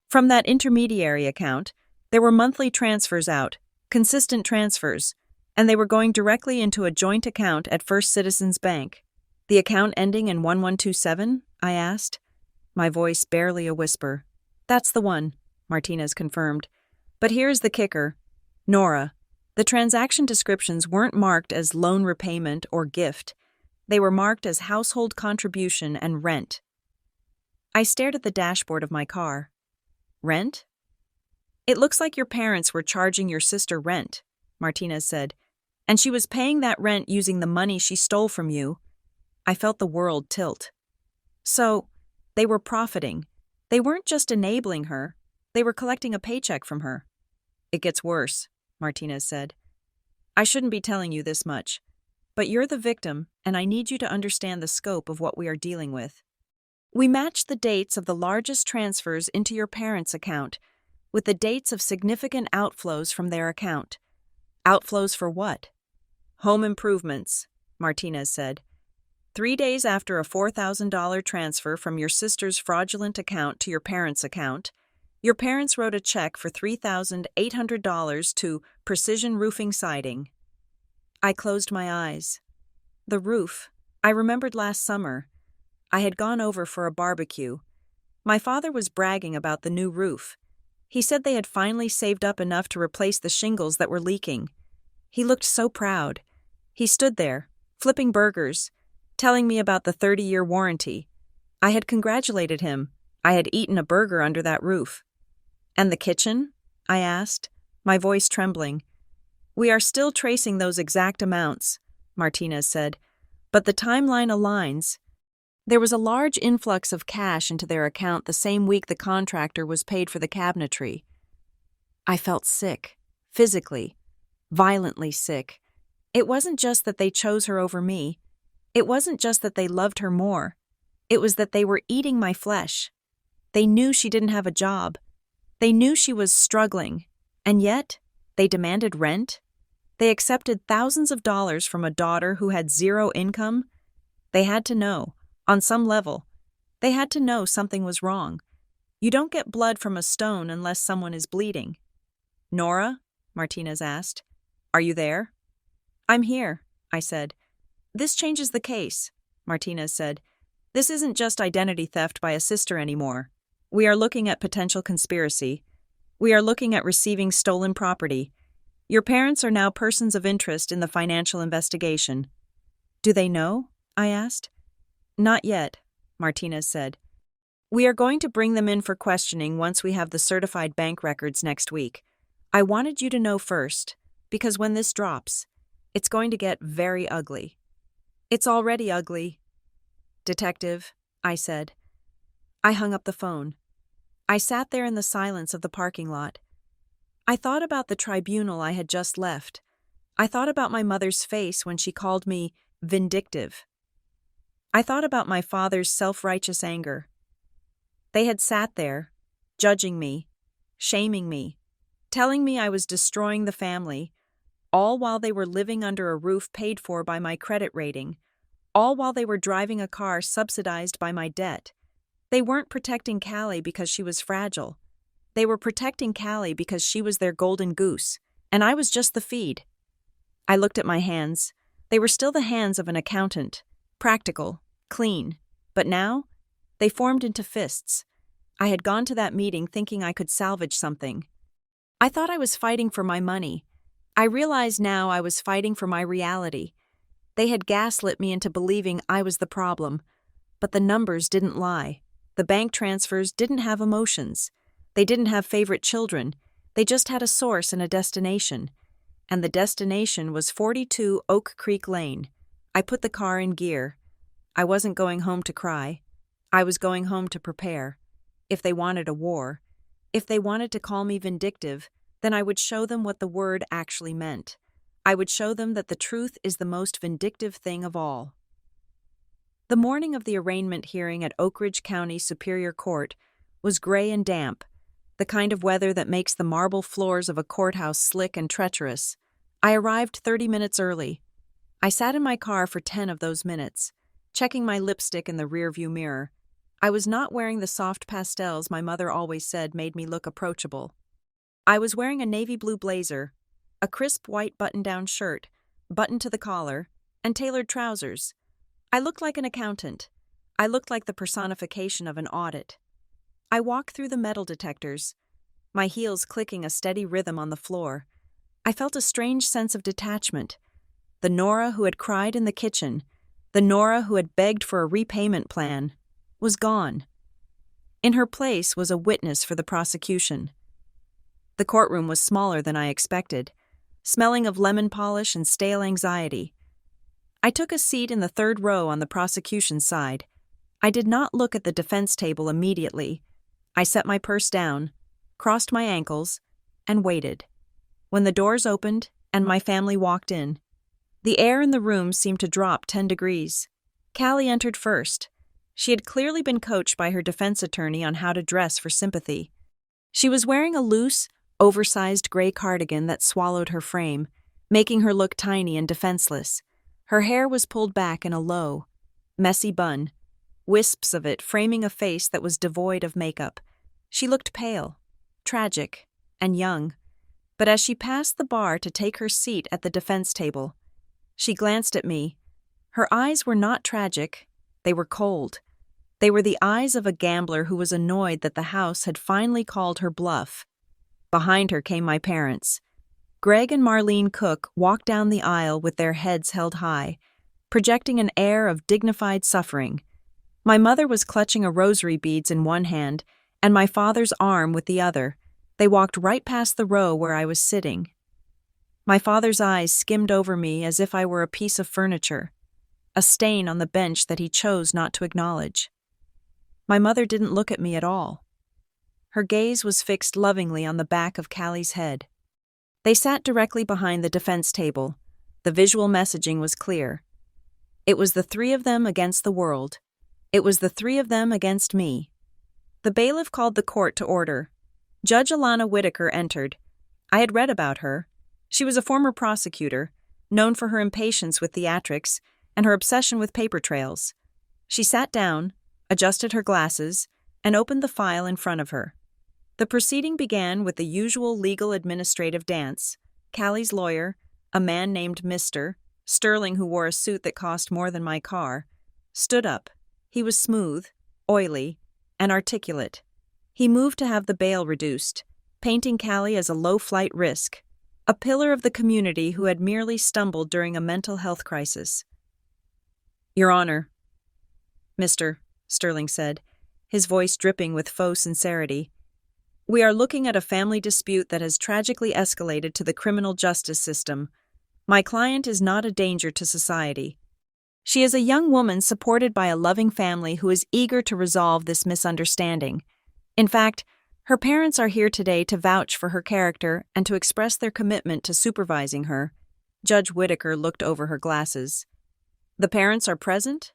"From that intermediary account, there were monthly transfers out, consistent transfers, and they were going directly into a joint account at First Citizens Bank." "The account ending in 1127? I asked. My voice barely a whisper. "That's the one," Martinez confirmed. "But here's the kicker. Nora, the transaction descriptions weren't marked as loan repayment or gift. They were marked as household contribution and rent." I stared at the dashboard of my car. "Rent?" "It looks like your parents were charging your sister rent," Martinez said, "and she was paying that rent using the money she stole from you." I felt the world tilt. "So, they were profiting. They weren't just enabling her, they were collecting a paycheck from her." "It gets worse," Martinez said. "I shouldn't be telling you this much, but you're the victim, and I need you to understand the scope of what we are dealing with. We matched the dates of the largest transfers into your parents' account with the dates of significant outflows from their account." "Outflows for what?" "Home improvements," Martinez said. 3 days after a $4,000 transfer from your sister's fraudulent account to your parents' account, your parents wrote a check for $3,800 to Precision Roofing Siding. I closed my eyes. The roof. I remembered last summer. I had gone over for a barbecue. My father was bragging about the new roof. He said they had finally saved up enough to replace the shingles that were leaking. He looked so proud. He stood there, flipping burgers, telling me about the 30-year warranty. I had congratulated him. I had eaten a burger under that roof. "And the kitchen?" I asked, my voice trembling. "We are still tracing those exact amounts," Martinez said, "but the timeline aligns. There was a large influx of cash into their account the same week the contractor was paid for the cabinetry." I felt sick, physically, violently sick. It wasn't just that they chose her over me. It wasn't just that they loved her more. It was that they were eating my flesh. They knew she didn't have a job. They knew she was struggling. And yet, they demanded rent. They accepted thousands of dollars from a daughter who had zero income. They had to know, on some level, they had to know something was wrong. You don't get blood from a stone unless someone is bleeding. "Nora?" Martinez asked. "Are you there?" "I'm here," I said. "This changes the case," Martinez said. "This isn't just identity theft by a sister anymore. We are looking at potential conspiracy. We are looking at receiving stolen property. Your parents are now persons of interest in the financial investigation." "Do they know?" I asked. "Not yet," Martinez said. "We are going to bring them in for questioning once we have the certified bank records next week. I wanted you to know first, because when this drops, it's going to get very ugly." "It's already ugly." "Detective," I said. I hung up the phone. I sat there in the silence of the parking lot. I thought about the tribunal I had just left. I thought about my mother's face when she called me vindictive. I thought about my father's self-righteous anger. They had sat there, judging me, shaming me, telling me I was destroying the family, all while they were living under a roof paid for by my credit rating, all while they were driving a car subsidized by my debt. They weren't protecting Callie because she was fragile. They were protecting Callie because she was their golden goose, and I was just the feed. I looked at my hands. They were still the hands of an accountant, practical, clean, but now They formed into fists. I had gone to that meeting thinking I could salvage something. I thought I was fighting for my money. I realize now I was fighting for my reality. They had gaslit me into believing I was the problem. But the numbers didn't lie. The bank transfers didn't have emotions. They didn't have favorite children. They just had a source and a destination. And the destination was 42 Oak Creek Lane. I put the car in gear. I wasn't going home to cry. I was going home to prepare. If they wanted a war, if they wanted to call me vindictive, then I would show them what the word actually meant. I would show them that the truth is the most vindictive thing of all. The morning of the arraignment hearing at Oak Ridge County Superior Court was gray and damp, the kind of weather that makes the marble floors of a courthouse slick and treacherous. I arrived 30 minutes early. I sat in my car for 10 of those minutes, checking my lipstick in the rearview mirror. I was not wearing the soft pastels my mother always said made me look approachable. I was wearing a navy blue blazer, a crisp white button-down shirt, buttoned to the collar, and tailored trousers. I looked like an accountant. I looked like the personification of an audit. I walked through the metal detectors, my heels clicking a steady rhythm on the floor. I felt a strange sense of detachment. The Nora who had cried in the kitchen, the Nora who had begged for a repayment plan, was gone. In her place was a witness for the prosecution. The courtroom was smaller than I expected, smelling of lemon polish and stale anxiety. I took a seat in the third row on the prosecution side. I did not look at the defense table immediately. I set my purse down, crossed my ankles, and waited. When the doors opened and my family walked in, the air in the room seemed to drop 10 degrees. Callie entered first. She had clearly been coached by her defense attorney on how to dress for sympathy. She was wearing a loose, oversized gray cardigan that swallowed her frame, making her look tiny and defenseless. Her hair was pulled back in a low, messy bun, wisps of it framing a face that was devoid of makeup. She looked pale, tragic, and young. But as she passed the bar to take her seat at the defense table, she glanced at me. Her eyes were not tragic, they were cold. They were the eyes of a gambler who was annoyed that the house had finally called her bluff. Behind her came my parents. Greg and Marlene Cook walked down the aisle with their heads held high, projecting an air of dignified suffering. My mother was clutching a rosary beads in one hand and my father's arm with the other. They walked right past the row where I was sitting. My father's eyes skimmed over me as if I were a piece of furniture, a stain on the bench that he chose not to acknowledge. My mother didn't look at me at all. Her gaze was fixed lovingly on the back of Callie's head. They sat directly behind the defense table. The visual messaging was clear. It was the three of them against the world. It was the three of them against me. The bailiff called the court to order. Judge Alana Whitaker entered. I had read about her. She was a former prosecutor, known for her impatience with theatrics and her obsession with paper trails. She sat down, adjusted her glasses, and opened the file in front of her. The proceeding began with the usual legal administrative dance. Callie's lawyer, a man named Mr. Sterling who wore a suit that cost more than my car, stood up. He was smooth, oily, and articulate. He moved to have the bail reduced, painting Callie as a low-flight risk, a pillar of the community who had merely stumbled during a mental health crisis. Your Honor, Mr. Sterling said, his voice dripping with faux sincerity, we are looking at a family dispute that has tragically escalated to the criminal justice system. My client is not a danger to society. She is a young woman supported by a loving family who is eager to resolve this misunderstanding. In fact, her parents are here today to vouch for her character and to express their commitment to supervising her. Judge Whitaker looked over her glasses. The parents are present?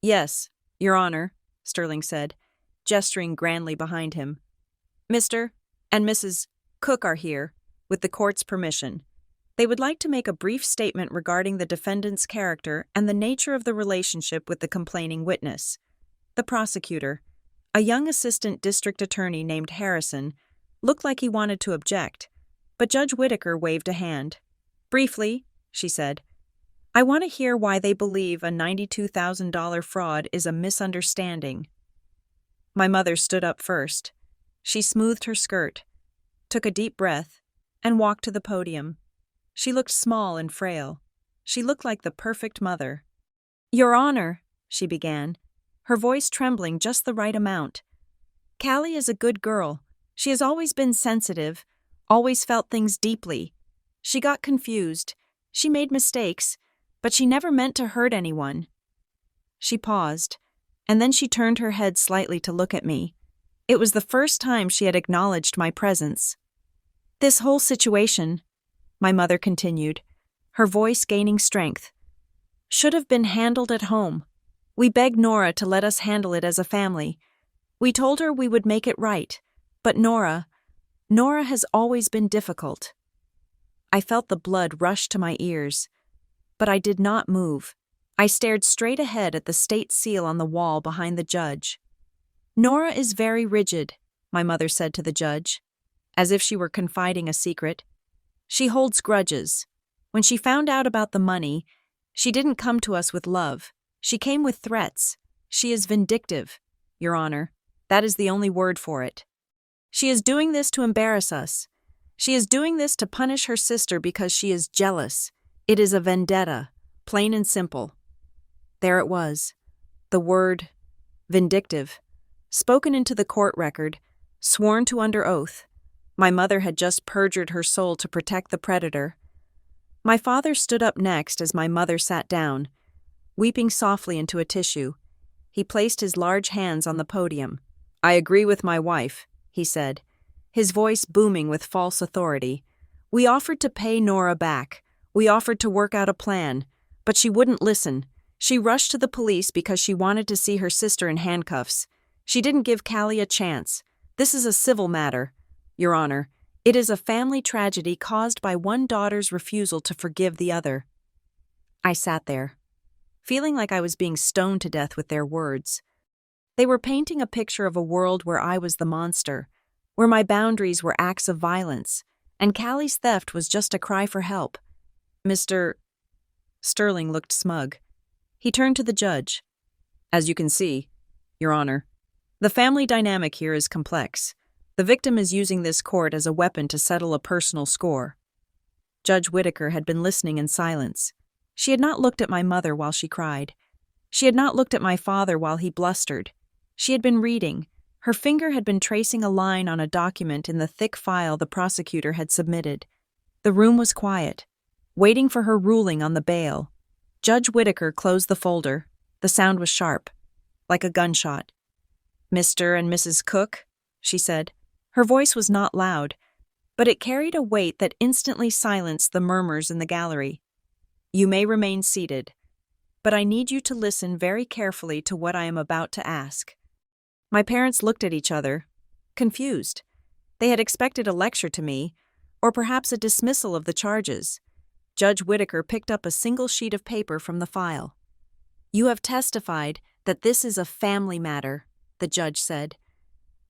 Yes, Your Honor, Sterling said, gesturing grandly behind him. Mr. and Mrs. Cook are here, with the court's permission. They would like to make a brief statement regarding the defendant's character and the nature of the relationship with the complaining witness. The prosecutor, a young assistant district attorney named Harrison, looked like he wanted to object, but Judge Whitaker waved a hand. Briefly, she said, I want to hear why they believe a $92,000 fraud is a misunderstanding. My mother stood up first. She smoothed her skirt, took a deep breath, and walked to the podium. She looked small and frail. She looked like the perfect mother. "Your Honor," she began, her voice trembling just the right amount. "Callie is a good girl. She has always been sensitive, always felt things deeply. She got confused. She made mistakes, but she never meant to hurt anyone." She paused, and then she turned her head slightly to look at me. It was the first time she had acknowledged my presence. "This whole situation," my mother continued, her voice gaining strength, "should have been handled at home. We begged Nora to let us handle it as a family. We told her we would make it right, but Nora has always been difficult." I felt the blood rush to my ears, but I did not move. I stared straight ahead at the state seal on the wall behind the judge. "Nora is very rigid," my mother said to the judge, as if she were confiding a secret. "She holds grudges. When she found out about the money, she didn't come to us with love. She came with threats. She is vindictive, Your Honor. That is the only word for it. She is doing this to embarrass us. She is doing this to punish her sister because she is jealous. It is a vendetta, plain and simple." There it was, the word vindictive, spoken into the court record, sworn to under oath. My mother had just perjured her soul to protect the predator. My father stood up next as my mother sat down, weeping softly into a tissue. He placed his large hands on the podium. "I agree with my wife," he said, his voice booming with false authority. "We offered to pay Nora back. We offered to work out a plan, but she wouldn't listen. She rushed to the police because she wanted to see her sister in handcuffs. She didn't give Callie a chance. This is a civil matter, Your Honor. It is a family tragedy caused by one daughter's refusal to forgive the other." I sat there, feeling like I was being stoned to death with their words. They were painting a picture of a world where I was the monster, where my boundaries were acts of violence, and Callie's theft was just a cry for help. Mr. Sterling looked smug. He turned to the judge. "As you can see, Your Honor, the family dynamic here is complex. The victim is using this court as a weapon to settle a personal score." Judge Whittaker had been listening in silence. She had not looked at my mother while she cried. She had not looked at my father while he blustered. She had been reading. Her finger had been tracing a line on a document in the thick file the prosecutor had submitted. The room was quiet, waiting for her ruling on the bail. Judge Whittaker closed the folder. The sound was sharp, like a gunshot. "Mr. and Mrs. Cook," she said. Her voice was not loud, but it carried a weight that instantly silenced the murmurs in the gallery. "You may remain seated, but I need you to listen very carefully to what I am about to ask." My parents looked at each other, confused. They had expected a lecture to me, or perhaps a dismissal of the charges. Judge Whittaker picked up a single sheet of paper from the file. "You have testified that this is a family matter," the judge said.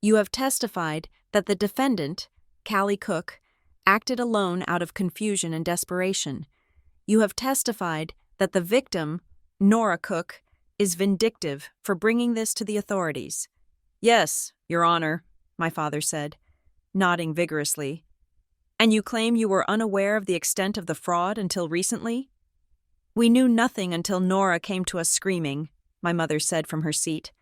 "You have testified that the defendant, Callie Cook, acted alone out of confusion and desperation. You have testified that the victim, Nora Cook, is vindictive for bringing this to the authorities." "Yes, Your Honor," my father said, nodding vigorously. "And you claim you were unaware of the extent of the fraud until recently?" "We knew nothing until Nora came to us screaming," my mother said from her seat.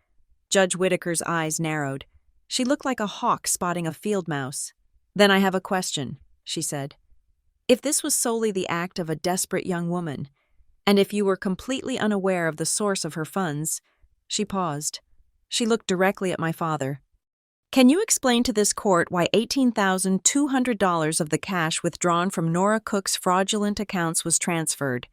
Judge Whittaker's eyes narrowed. She looked like a hawk spotting a field mouse. "Then I have a question," she said. "If this was solely the act of a desperate young woman, and if you were completely unaware of the source of her funds," she paused. She looked directly at my father. "Can you explain to this court why $18,200 of the cash withdrawn from Nora Cook's fraudulent accounts was transferred,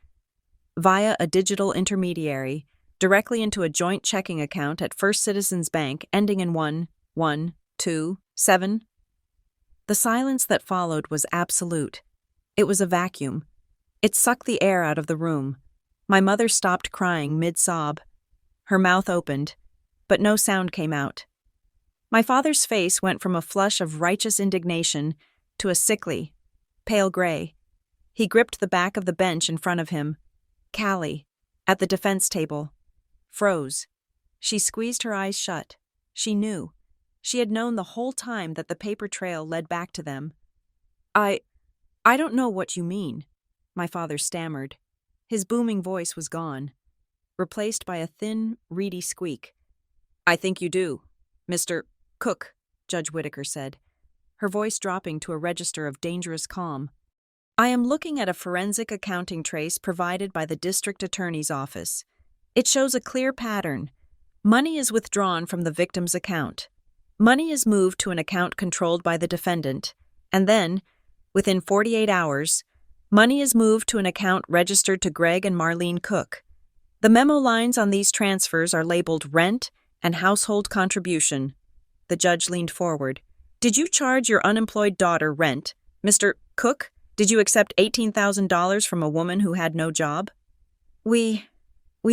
via a digital intermediary, directly into a joint checking account at First Citizens Bank ending in 1127? The silence that followed was absolute. It was a vacuum. It sucked the air out of the room. My mother stopped crying mid-sob. Her mouth opened, but no sound came out. My father's face went from a flush of righteous indignation to a sickly, pale gray. He gripped the back of the bench in front of him. Callie, at the defense table, froze. She squeezed her eyes shut. She knew. She had known the whole time that the paper trail led back to them. I don't know what you mean, my father stammered. His booming voice was gone, replaced by a thin, reedy squeak. I think you do, Mr. Cook, Judge Whittaker said, her voice dropping to a register of dangerous calm. I am looking at a forensic accounting trace provided by the district attorney's office. It shows a clear pattern. Money is withdrawn from the victim's account. Money is moved to an account controlled by the defendant, and then, within 48 hours, money is moved to an account registered to Greg and Marlene Cook. The memo lines on these transfers are labeled rent and household contribution. The judge leaned forward. Did you charge your unemployed daughter rent, Mr. Cook? Did you accept $18,000 from a woman who had no job? We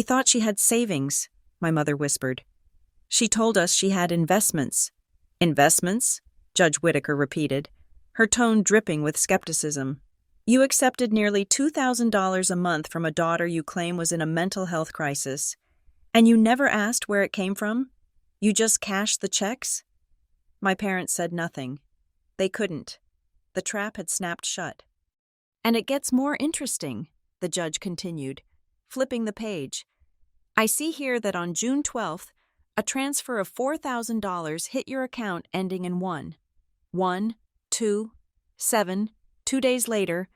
thought she had savings, my mother whispered. She told us she had investments. Investments? Judge Whittaker repeated, her tone dripping with skepticism. You accepted nearly $2,000 a month from a daughter you claim was in a mental health crisis, and you never asked where it came from? You just cashed the checks? My parents said nothing. They couldn't. The trap had snapped shut. And it gets more interesting, the judge continued, flipping the page. I see here that on June 12th, a transfer of $4,000 hit your account ending in 1. 1, 2, 7. 2 days later,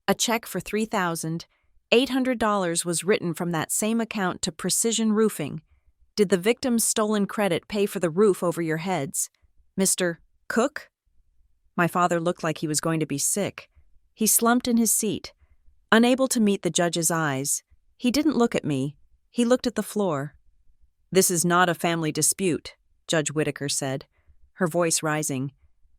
a check for $3,800 was written from that same account to Precision Roofing. Did the victim's stolen credit pay for the roof over your heads? Mr. Cook? My father looked like he was going to be sick. He slumped in his seat, unable to meet the judge's eyes. He didn't look at me. He looked at the floor. This is not a family dispute, Judge Whittaker said, her voice rising.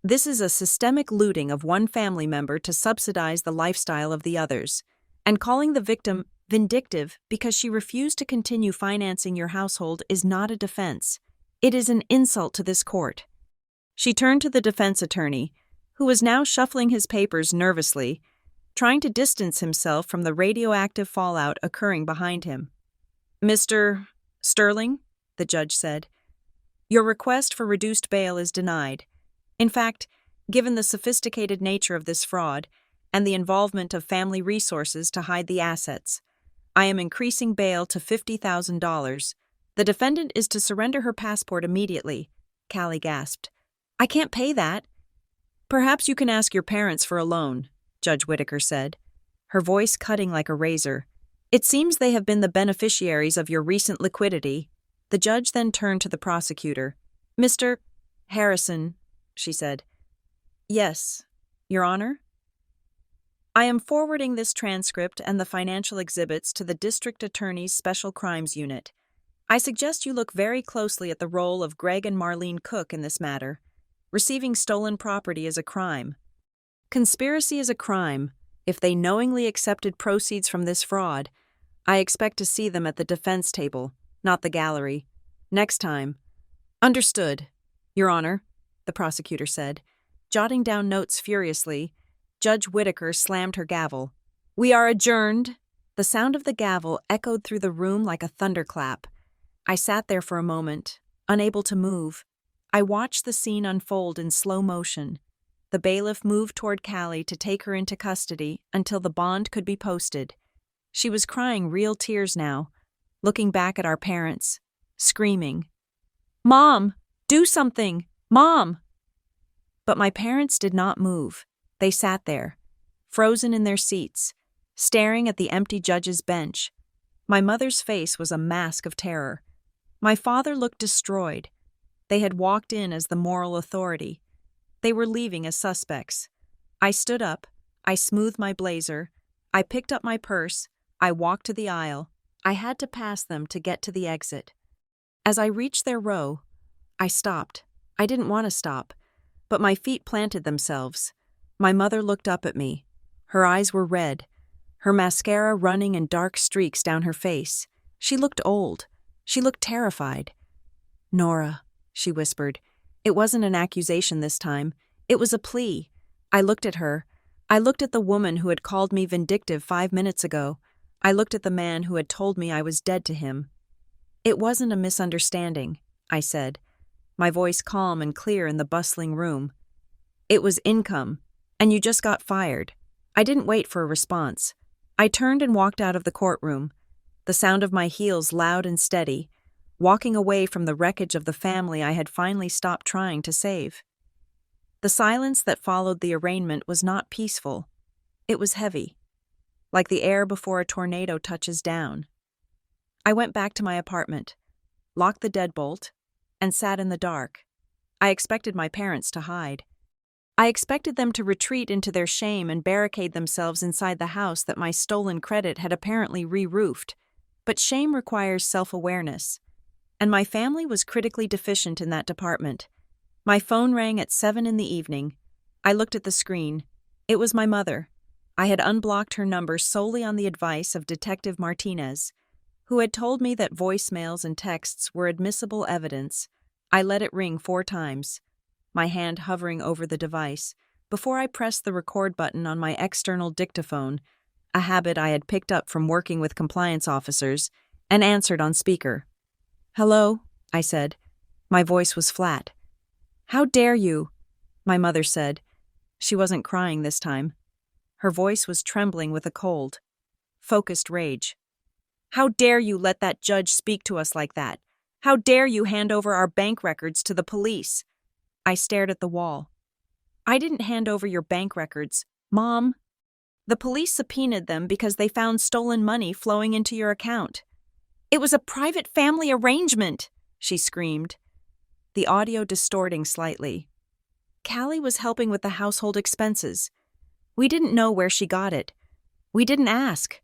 This is a systemic looting of one family member to subsidize the lifestyle of the others, and calling the victim vindictive because she refused to continue financing your household is not a defense. It is an insult to this court. She turned to the defense attorney, who was now shuffling his papers nervously, trying to distance himself from the radioactive fallout occurring behind him. Mr. Sterling, the judge said, your request for reduced bail is denied. In fact, given the sophisticated nature of this fraud and the involvement of family resources to hide the assets, I am increasing bail to $50,000. The defendant is to surrender her passport immediately, Callie gasped. I can't pay that. Perhaps you can ask your parents for a loan, Judge Whittaker said, her voice cutting like a razor. It seems they have been the beneficiaries of your recent liquidity. The judge then turned to the prosecutor. Mr. Harrison, she said. Yes, Your Honor? I am forwarding this transcript and the financial exhibits to the District Attorney's Special Crimes Unit. I suggest you look very closely at the role of Greg and Marlene Cook in this matter. Receiving stolen property is a crime. Conspiracy is a crime. If they knowingly accepted proceeds from this fraud, I expect to see them at the defense table, not the gallery. Next time. Understood, Your Honor, the prosecutor said. Jotting down notes furiously, Judge Whittaker slammed her gavel. We are adjourned. The sound of the gavel echoed through the room like a thunderclap. I sat there for a moment, unable to move. I watched the scene unfold in slow motion. The bailiff moved toward Callie to take her into custody until the bond could be posted. She was crying real tears now, looking back at our parents, screaming, Mom, do something! Mom! But my parents did not move. They sat there, frozen in their seats, staring at the empty judge's bench. My mother's face was a mask of terror. My father looked destroyed. They had walked in as the moral authority. They were leaving as suspects. I stood up. I smoothed my blazer. I picked up my purse. I walked to the aisle. I had to pass them to get to the exit. As I reached their row, I stopped. I didn't want to stop, but my feet planted themselves. My mother looked up at me. Her eyes were red, her mascara running in dark streaks down her face. She looked old. She looked terrified. Nora, she whispered. It wasn't an accusation this time. It was a plea. I looked at her. I looked at the woman who had called me vindictive 5 minutes ago. I looked at the man who had told me I was dead to him. It wasn't a misunderstanding, I said. my voice calm and clear in the bustling room. "It was income, and you just got fired." I didn't wait for a response. I turned and walked out of the courtroom, the sound of my heels loud and steady, walking away from the wreckage of the family I had finally stopped trying to save. The silence that followed the arraignment was not peaceful. It was heavy, like the air before a tornado touches down. I went back to my apartment, locked the deadbolt, and sat in the dark. I expected my parents to hide. I expected them to retreat into their shame and barricade themselves inside the house that my stolen credit had apparently re-roofed. But shame requires self-awareness, and my family was critically deficient in that department. My phone rang at 7 in the evening. I looked at the screen. It was my mother. I had unblocked her number solely on the advice of Detective Martinez, who had told me that voicemails and texts were admissible evidence. I let it ring 4 times, my hand hovering over the device, before I pressed the record button on my external dictaphone, a habit I had picked up from working with compliance officers, and answered on speaker. "Hello," I said. My voice was flat. "How dare you?" my mother said. She wasn't crying this time. Her voice was trembling with a cold, focused rage. "How dare you let that judge speak to us like that? How dare you hand over our bank records to the police?" I stared at the wall. "I didn't hand over your bank records, Mom. The police subpoenaed them because they found stolen money flowing into your account." "It was a private family arrangement," she screamed, the audio distorting slightly. "Callie was helping with the household expenses. We didn't know where she got it. We didn't ask.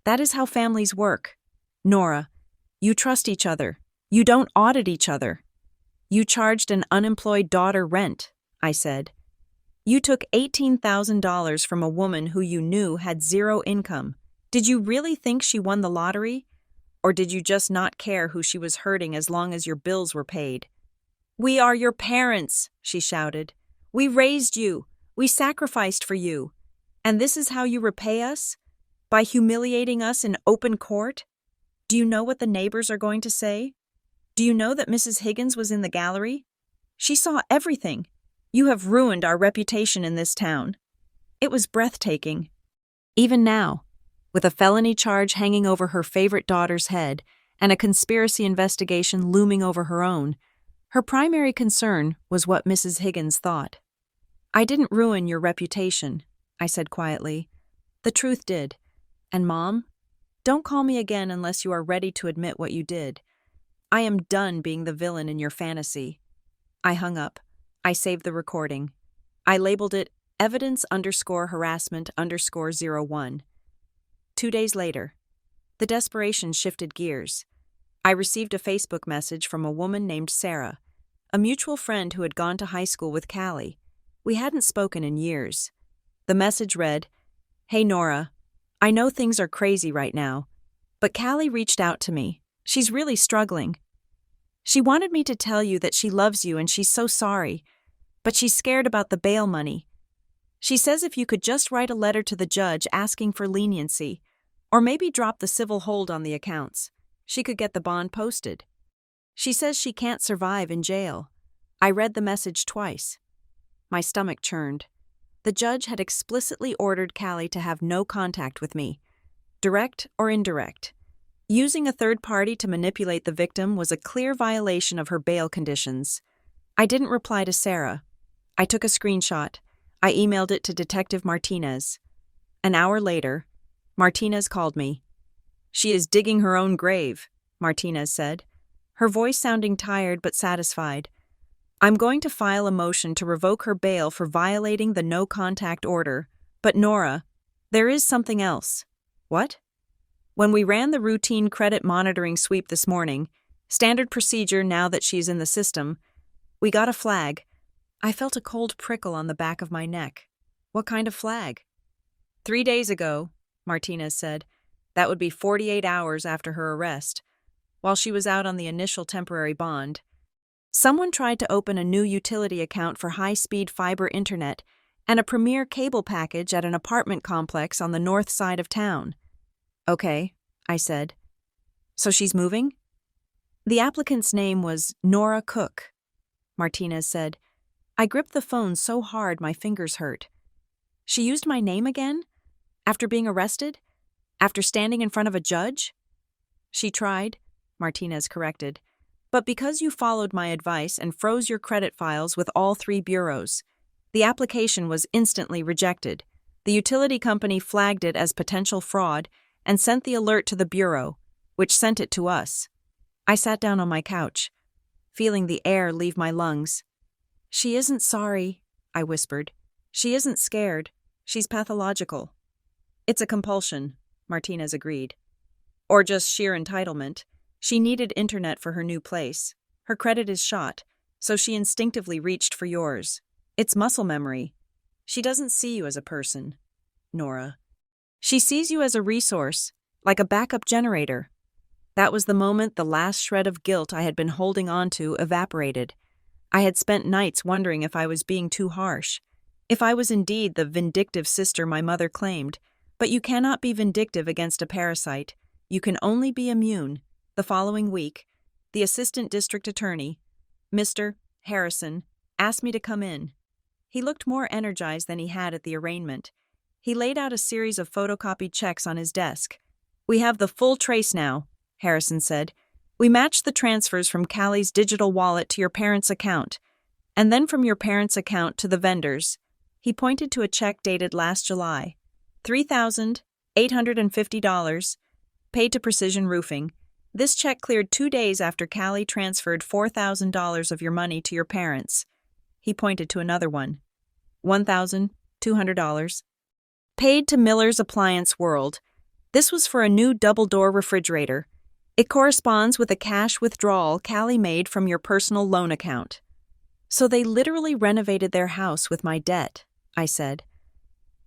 That is how families work. Nora, you trust each other. You don't audit each other. You charged an unemployed daughter rent," I said. "You took $18,000 from a woman who you knew had zero income. Did you really think she won the lottery? Or did you just not care who she was hurting as long as your bills were paid?" "We are your parents," she shouted. "We raised you. We sacrificed for you. And this is how you repay us? By humiliating us in open court? Do you know what the neighbors are going to say? Do you know that Mrs. Higgins was in the gallery? She saw everything. You have ruined our reputation in this town." It was breathtaking. Even now, with a felony charge hanging over her favorite daughter's head and a conspiracy investigation looming over her own, her primary concern was what Mrs. Higgins thought. "I didn't ruin your reputation," I said quietly. "The truth did. And Mom, don't call me again unless you are ready to admit what you did. I am done being the villain in your fantasy." I hung up. I saved the recording. I labeled it evidence_harassment_01. 2 days later, the desperation shifted gears. I received a Facebook message from a woman named Sarah, a mutual friend who had gone to high school with Callie. We hadn't spoken in years. The message read, "Hey Nora, I know things are crazy right now, but Callie reached out to me. She's really struggling. She wanted me to tell you that she loves you and she's so sorry, but she's scared about the bail money. She says if you could just write a letter to the judge asking for leniency, or maybe drop the civil hold on the accounts, she could get the bond posted. She says she can't survive in jail." I read the message twice. My stomach churned. The judge had explicitly ordered Callie to have no contact with me, direct or indirect. Using a third party to manipulate the victim was a clear violation of her bail conditions. I didn't reply to Sarah. I took a screenshot. I emailed it to Detective Martinez. An hour later, Martinez called me. "She is digging her own grave," Martinez said, her voice sounding tired but satisfied. "I'm going to file a motion to revoke her bail for violating the no-contact order, but Nora, there is something else." "What?" "When we ran the routine credit monitoring sweep this morning, standard procedure now that she's in the system, we got a flag." I felt a cold prickle on the back of my neck. "What kind of flag?" 3 days ago, Martinez said. That would be 48 hours after her arrest, while she was out on the initial temporary bond. Someone tried to open a new utility account for high-speed fiber internet and a premier cable package at an apartment complex on the north side of town. "Okay," I said. "So she's moving?" The applicant's name was Nora Cook. Martinez said. I gripped the phone so hard my fingers hurt. She used my name again? After being arrested? After standing in front of a judge? She tried, Martinez corrected. But because you followed my advice and froze your credit files with all 3 bureaus, the application was instantly rejected. The utility company flagged it as potential fraud and sent the alert to the bureau, which sent it to us. I sat down on my couch, feeling the air leave my lungs. She isn't sorry, I whispered. She isn't scared. She's pathological. It's a compulsion, Martinez agreed. Or just sheer entitlement. She needed internet for her new place. Her credit is shot, so she instinctively reached for yours. It's muscle memory. She doesn't see you as a person, Nora. She sees you as a resource, like a backup generator. That was the moment the last shred of guilt I had been holding on to evaporated. I had spent nights wondering if I was being too harsh, if I was indeed the vindictive sister my mother claimed. But you cannot be vindictive against a parasite. You can only be immune. The following week, the assistant district attorney, Mr. Harrison, asked me to come in. He looked more energized than he had at the arraignment. He laid out a series of photocopied checks on his desk. We have the full trace now, Harrison said. We matched the transfers from Callie's digital wallet to your parents' account, and then from your parents' account to the vendors. He pointed to a check dated last July. $3,850, paid to Precision Roofing. This check cleared 2 days after Callie transferred $4,000 of your money to your parents. He pointed to another one. $1,200. Paid to Miller's Appliance World. This was for a new double-door refrigerator. It corresponds with a cash withdrawal Callie made from your personal loan account. So they literally renovated their house with my debt, I said.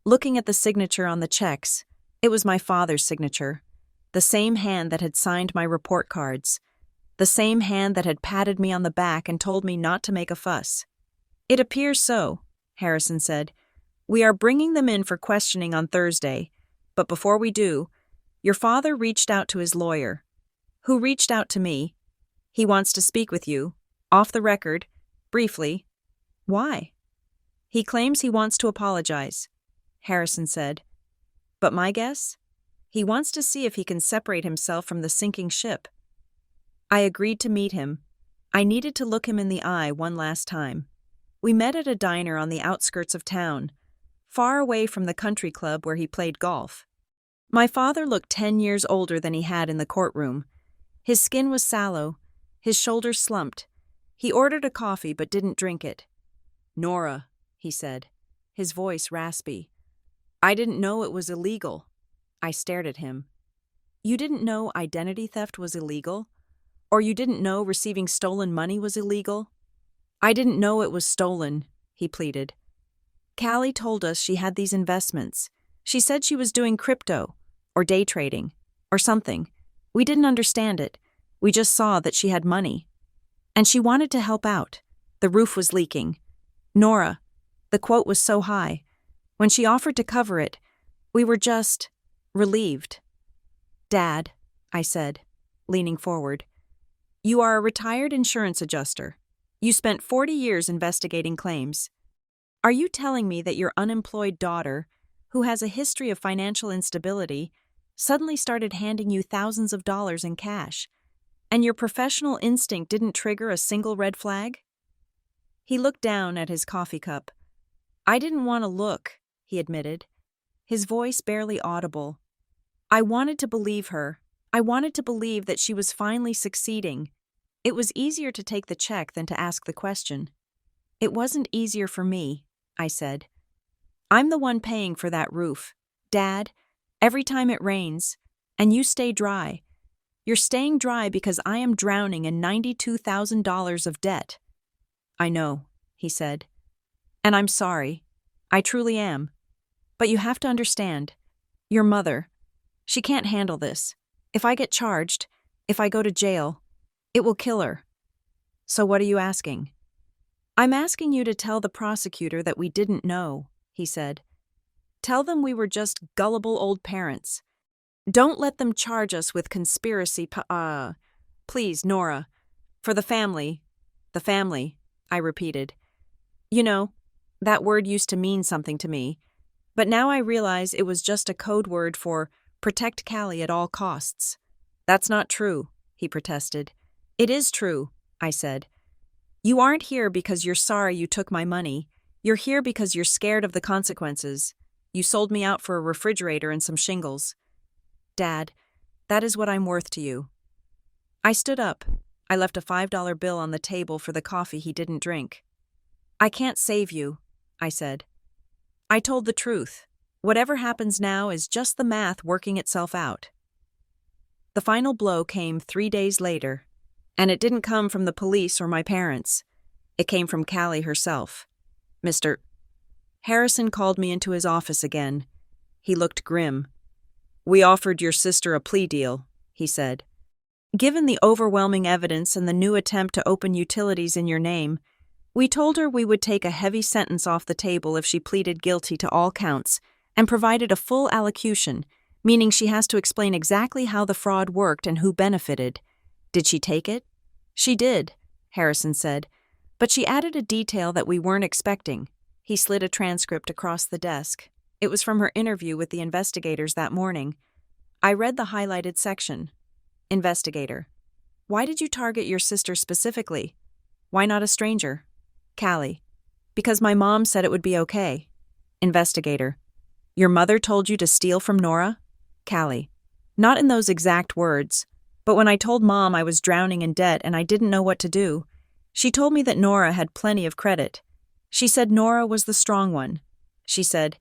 Looking at the signature on the checks, it was my father's signature, the same hand that had signed my report cards, the same hand that had patted me on the back and told me not to make a fuss. It appears so, Harrison said. We are bringing them in for questioning on Thursday, but before we do, your father reached out to his lawyer, who reached out to me. He wants to speak with you, off the record, briefly. Why? He claims he wants to apologize, Harrison said. But my guess? He wants to see if he can separate himself from the sinking ship. I agreed to meet him. I needed to look him in the eye one last time. We met at a diner on the outskirts of town, far away from the country club where he played golf. My father looked 10 years older than he had in the courtroom. His skin was sallow, his shoulders slumped. He ordered a coffee but didn't drink it. Nora, he said, his voice raspy. I didn't know it was illegal. I stared at him. You didn't know identity theft was illegal? Or you didn't know receiving stolen money was illegal? I didn't know it was stolen, he pleaded. Callie told us she had these investments. She said she was doing crypto, or day trading, or something. We didn't understand it. We just saw that she had money. And she wanted to help out. The roof was leaking. Nora, the quote was so high. When she offered to cover it, we were just relieved. Dad, I said, leaning forward, you are a retired insurance adjuster. You spent 40 years investigating claims. Are you telling me that your unemployed daughter, who has a history of financial instability, suddenly started handing you thousands of dollars in cash, and your professional instinct didn't trigger a single red flag? He looked down at his coffee cup. I didn't want to look, he admitted, his voice barely audible. I wanted to believe her. I wanted to believe that she was finally succeeding. It was easier to take the check than to ask the question. It wasn't easier for me, I said. I'm the one paying for that roof. Dad, every time it rains, and you stay dry. You're staying dry because I am drowning in $92,000 of debt. I know, he said. And I'm sorry. I truly am. But you have to understand. Your mother, she can't handle this. If I get charged, if I go to jail, it will kill her. So what are you asking? I'm asking you to tell the prosecutor that we didn't know, he said. Tell them we were just gullible old parents. Don't let them charge us with conspiracy. Please, Nora. For the family. I repeated. You know, that word used to mean something to me, but now I realize it was just a code word for protect Callie at all costs. That's not true, he protested. It is true, I said. You aren't here because you're sorry you took my money. You're here because you're scared of the consequences. You sold me out for a refrigerator and some shingles. Dad, that is what I'm worth to you. I stood up. I left a $5 bill on the table for the coffee he didn't drink. I can't save you, I said. I told the truth. Whatever happens now is just the math working itself out. The final blow came 3 days later, and it didn't come from the police or my parents. It came from Callie herself. Mr. Harrison called me into his office again. He looked grim. We offered your sister a plea deal, he said. Given the overwhelming evidence and the new attempt to open utilities in your name, we told her we would take a heavy sentence off the table if she pleaded guilty to all counts and provided a full allocution, meaning she has to explain exactly how the fraud worked and who benefited. Did she take it? She did, Harrison said, but she added a detail that we weren't expecting. He slid a transcript across the desk. It was from her interview with the investigators that morning. I read the highlighted section. Investigator. Why did you target your sister specifically? Why not a stranger? Callie. Because my mom said it would be okay. Investigator. Your mother told you to steal from Nora? Callie. Not in those exact words, but when I told Mom I was drowning in debt and I didn't know what to do, she told me that Nora had plenty of credit. She said Nora was the strong one. She said,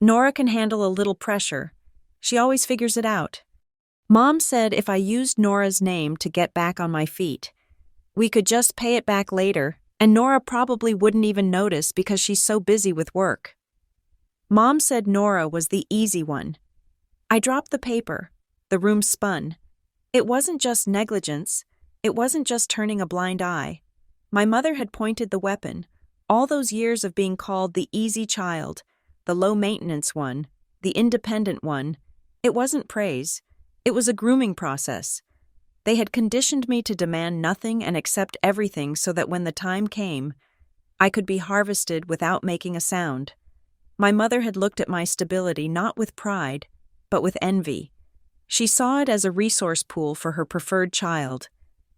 Nora can handle a little pressure. She always figures it out. Mom said if I used Nora's name to get back on my feet, we could just pay it back later, and Nora probably wouldn't even notice because she's so busy with work. Mom said Nora was the easy one. I dropped the paper. The room spun. It wasn't just negligence. It wasn't just turning a blind eye. My mother had pointed the weapon. All those years of being called the easy child, the low-maintenance one, the independent one, it wasn't praise. It was a grooming process. They had conditioned me to demand nothing and accept everything so that when the time came, I could be harvested without making a sound. My mother had looked at my stability not with pride, but with envy. She saw it as a resource pool for her preferred child.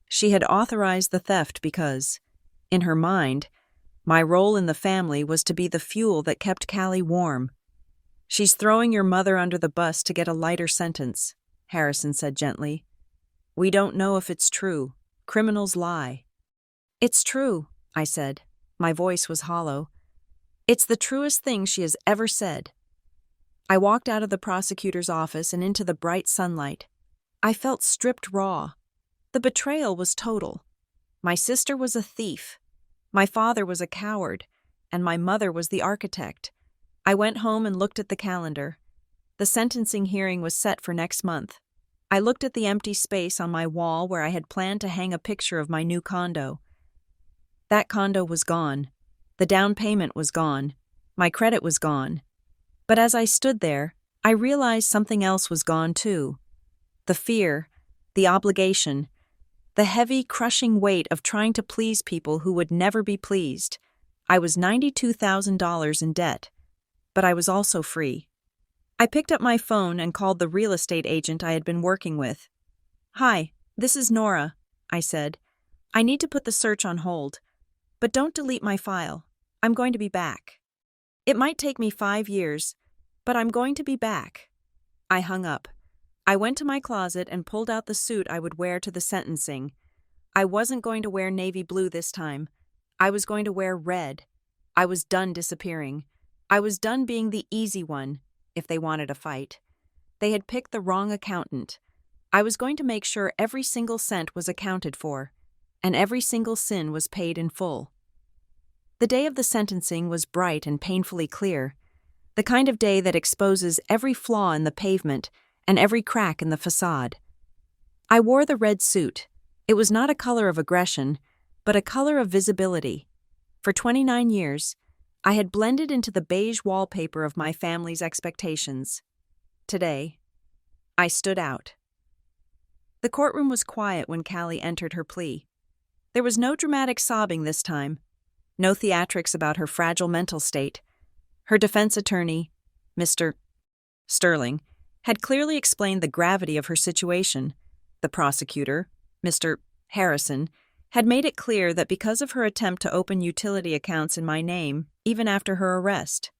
She had authorized the theft because, in her mind, my role in the family was to be the fuel that kept Callie warm. She's throwing your mother under the bus to get a lighter sentence, Harrison said gently. We don't know if it's true. Criminals lie. It's true, I said. My voice was hollow. It's the truest thing she has ever said. I walked out of the prosecutor's office and into the bright sunlight. I felt stripped raw. The betrayal was total. My sister was a thief. My father was a coward, and my mother was the architect. I went home and looked at the calendar. The sentencing hearing was set for next month. I looked at the empty space on my wall where I had planned to hang a picture of my new condo. That condo was gone. The down payment was gone. My credit was gone. But as I stood there, I realized something else was gone too. The fear, the obligation, the heavy, crushing weight of trying to please people who would never be pleased. I was $92,000 in debt, but I was also free. I picked up my phone and called the real estate agent I had been working with. Hi, this is Nora, I said. I need to put the search on hold, but don't delete my file. I'm going to be back. It might take me 5 years, but I'm going to be back. I hung up. I went to my closet and pulled out the suit I would wear to the sentencing. I wasn't going to wear navy blue this time. I was going to wear red. I was done disappearing. I was done being the easy one, if they wanted a fight. They had picked the wrong accountant. I was going to make sure every single cent was accounted for, and every single sin was paid in full. The day of the sentencing was bright and painfully clear, the kind of day that exposes every flaw in the pavement and every crack in the facade. I wore the red suit. It was not a color of aggression, but a color of visibility. For 29 years, I had blended into the beige wallpaper of my family's expectations. Today, I stood out. The courtroom was quiet when Callie entered her plea. There was no dramatic sobbing this time, No theatrics about her fragile mental state. Her defense attorney, Mr. Sterling, had clearly explained the gravity of her situation. The prosecutor, Mr. Harrison, had made it clear that because of her attempt to open utility accounts in my name, even after her arrest,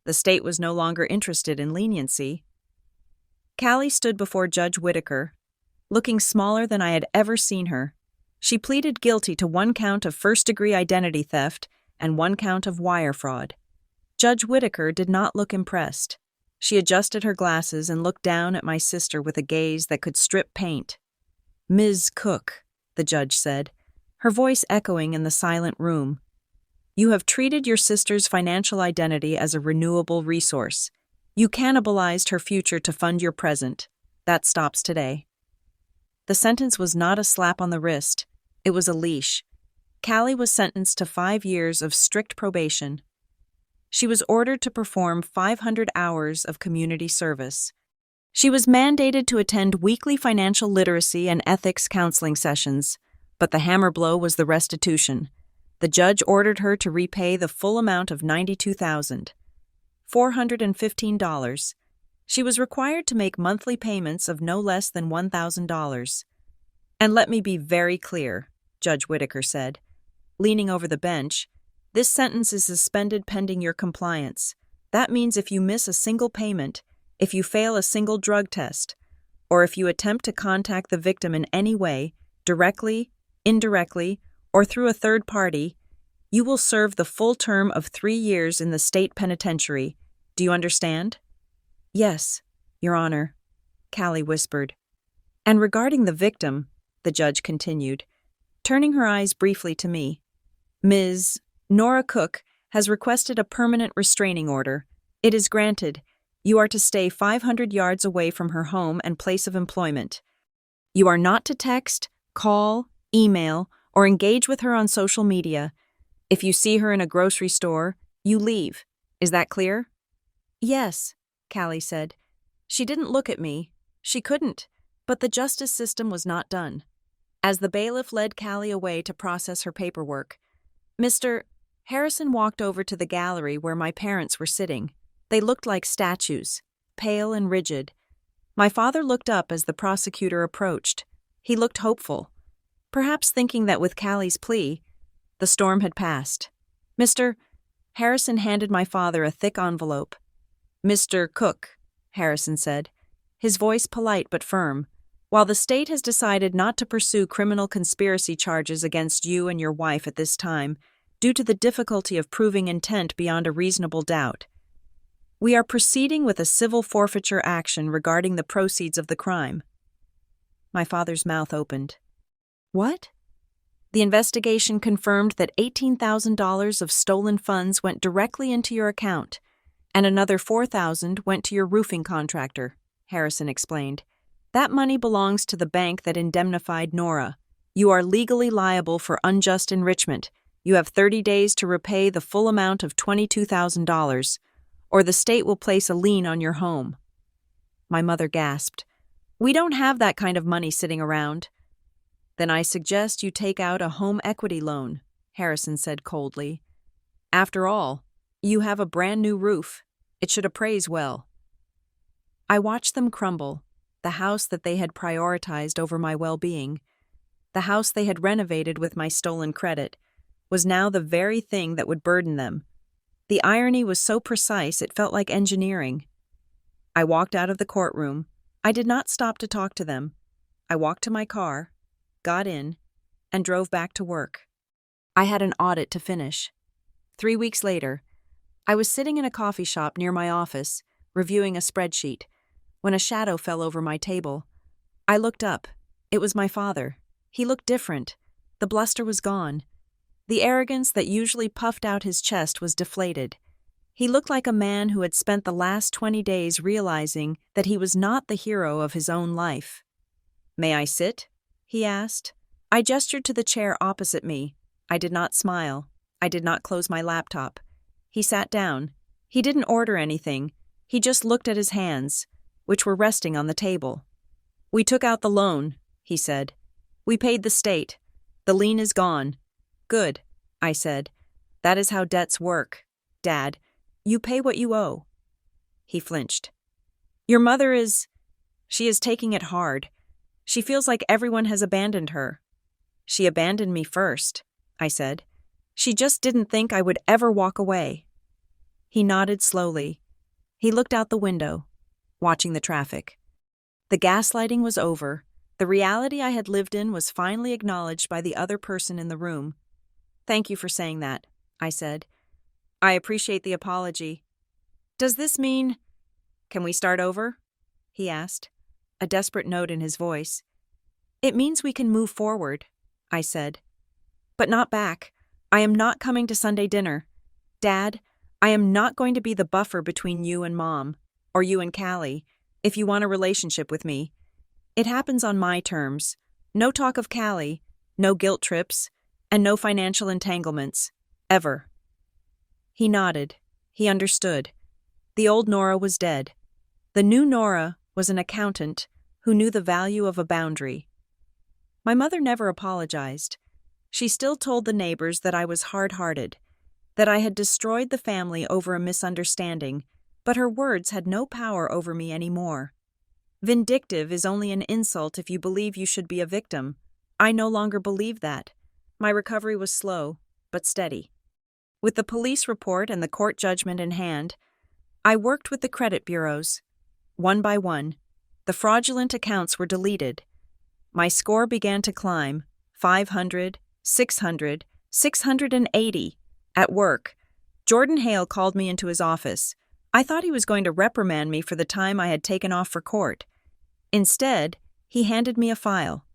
the state was no longer interested in leniency. Callie stood before Judge Whitaker, looking smaller than I had ever seen her. She pleaded guilty to 1 count of first-degree identity theft and 1 count of wire fraud. Judge Whitaker did not look impressed. She adjusted her glasses and looked down at my sister with a gaze that could strip paint. "Ms. Cook," the judge said, her voice echoing in the silent room, "you have treated your sister's financial identity as a renewable resource. You cannibalized her future to fund your present. That stops today." The sentence was not a slap on the wrist. It was a leash. Callie was sentenced to 5 years of strict probation. She was ordered to perform 500 hours of community service. She was mandated to attend weekly financial literacy and ethics counseling sessions, but the hammer blow was the restitution. The judge ordered her to repay the full amount of $92,415. She was required to make monthly payments of no less than $1,000. "And let me be very clear," Judge Whitaker said, leaning over the bench, "this sentence is suspended pending your compliance. That means if you miss a single payment, if you fail a single drug test, or if you attempt to contact the victim in any way, directly, indirectly, or through a third party, you will serve the full term of 3 years in the state penitentiary. Do you understand?" "Yes, Your Honor," Callie whispered. "And regarding the victim," the judge continued, turning her eyes briefly to me, "Ms. Nora Cook has requested a permanent restraining order. It is granted. You are to stay 500 yards away from her home and place of employment. You are not to text, call, email, or engage with her on social media. If you see her in a grocery store, you leave. Is that clear?" "Yes," Callie said. She didn't look at me. She couldn't. But the justice system was not done. As the bailiff led Callie away to process her paperwork, Mr. Harrison walked over to the gallery where my parents were sitting. They looked like statues, pale and rigid. My father looked up as the prosecutor approached. He looked hopeful, perhaps thinking that with Callie's plea, the storm had passed. Mr. Harrison handed my father a thick envelope. "Mr. Cook," Harrison said, his voice polite but firm, "while the state has decided not to pursue criminal conspiracy charges against you and your wife at this time, due to the difficulty of proving intent beyond a reasonable doubt, we are proceeding with a civil forfeiture action regarding the proceeds of the crime." My father's mouth opened. "What?" "The investigation confirmed that $18,000 of stolen funds went directly into your account, and another $4,000 went to your roofing contractor," Harrison explained. "That money belongs to the bank that indemnified Nora. You are legally liable for unjust enrichment. You have 30 days to repay the full amount of $22,000, or the state will place a lien on your home." My mother gasped. "We don't have that kind of money sitting around." "Then I suggest you take out a home equity loan," Harrison said coldly. "After all, you have a brand new roof. It should appraise well." I watched them crumble, the house that they had prioritized over my well-being. The house they had renovated with my stolen credit was now the very thing that would burden them. The irony was so precise it felt like engineering. I walked out of the courtroom. I did not stop to talk to them. I walked to my car, got in, and drove back to work. I had an audit to finish. 3 weeks later, I was sitting in a coffee shop near my office, reviewing a spreadsheet, when a shadow fell over my table. I looked up. It was my father. He looked different. The bluster was gone. The arrogance that usually puffed out his chest was deflated. He looked like a man who had spent the last 20 days realizing that he was not the hero of his own life. "May I sit?" he asked. I gestured to the chair opposite me. I did not smile. I did not close my laptop. He sat down. He didn't order anything. He just looked at his hands, which were resting on the table. "We took out the loan," he said. "We paid the state. The lien is gone." "Good," I said. That is how debts work, Dad. You pay what you owe. He flinched. Your mother she is taking it hard. She feels like everyone has abandoned her. She abandoned me first, I said. She just didn't think I would ever walk away. He nodded slowly. He looked out the window, watching the traffic. The gaslighting was over. The reality I had lived in was finally acknowledged by the other person in the room. Thank you for saying that, I said. I appreciate the apology. Does this mean... Can we start over? He asked, a desperate note in his voice. It means we can move forward, I said. But not back. I am not coming to Sunday dinner. Dad, I am not going to be the buffer between you and Mom, or you and Callie, if you want a relationship with me. It happens on my terms. No talk of Callie, no guilt trips, and no financial entanglements. Ever. He nodded. He understood. The old Nora was dead. The new Nora was an accountant who knew the value of a boundary. My mother never apologized. She still told the neighbors that I was hard-hearted, that I had destroyed the family over a misunderstanding, but her words had no power over me anymore. Vindictive is only an insult if you believe you should be a victim. I no longer believe that. My recovery was slow, but steady. With the police report and the court judgment in hand, I worked with the credit bureaus. One by one, the fraudulent accounts were deleted. My score began to climb, 500, 600, 680. At work, Jordan Hale called me into his office. I thought he was going to reprimand me for the time I had taken off for court. Instead, he handed me a file.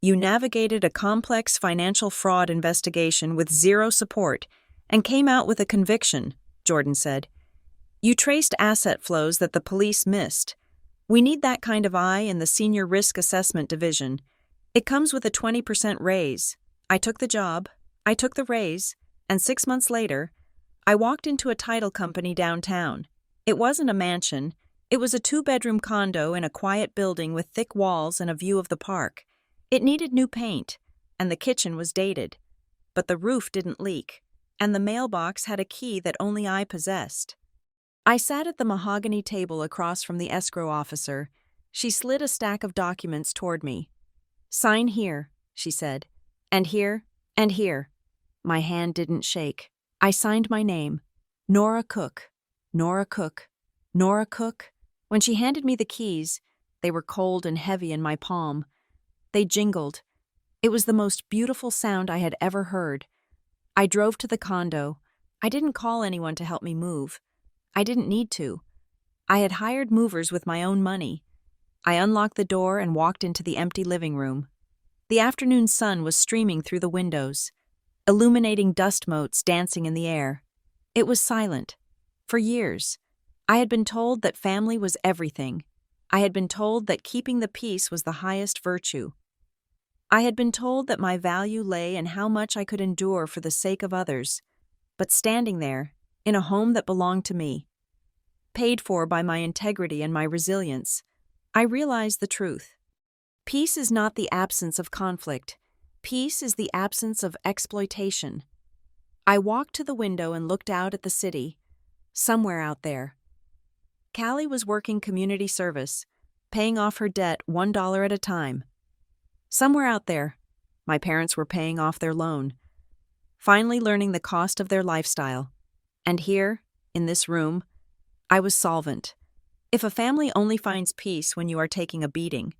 You navigated a complex financial fraud investigation with zero support and came out with a conviction, Jordan said. You traced asset flows that the police missed. We need that kind of eye in the Senior Risk Assessment Division. It comes with a 20% raise. I took the job, I took the raise, and 6 months later, I walked into a title company downtown. It wasn't a mansion. It was a 2-bedroom condo in a quiet building with thick walls and a view of the park. It needed new paint, and the kitchen was dated. But the roof didn't leak, and the mailbox had a key that only I possessed. I sat at the mahogany table across from the escrow officer. She slid a stack of documents toward me. Sign here, she said, and here, and here. My hand didn't shake. I signed my name, Nora Cook, Nora Cook, Nora Cook. When she handed me the keys, they were cold and heavy in my palm. They jingled. It was the most beautiful sound I had ever heard. I drove to the condo. I didn't call anyone to help me move. I didn't need to. I had hired movers with my own money. I unlocked the door and walked into the empty living room. The afternoon sun was streaming through the windows, illuminating dust motes dancing in the air. It was silent. For years, I had been told that family was everything. I had been told that keeping the peace was the highest virtue. I had been told that my value lay in how much I could endure for the sake of others. But standing there, in a home that belonged to me, paid for by my integrity and my resilience, I realized the truth. Peace is not the absence of conflict. Peace is the absence of exploitation. I walked to the window and looked out at the city, somewhere out there. Callie was working community service, paying off her debt $1 at a time. Somewhere out there, my parents were paying off their loan, finally learning the cost of their lifestyle. And here, in this room, I was solvent. If a family only finds peace when you are taking a beating,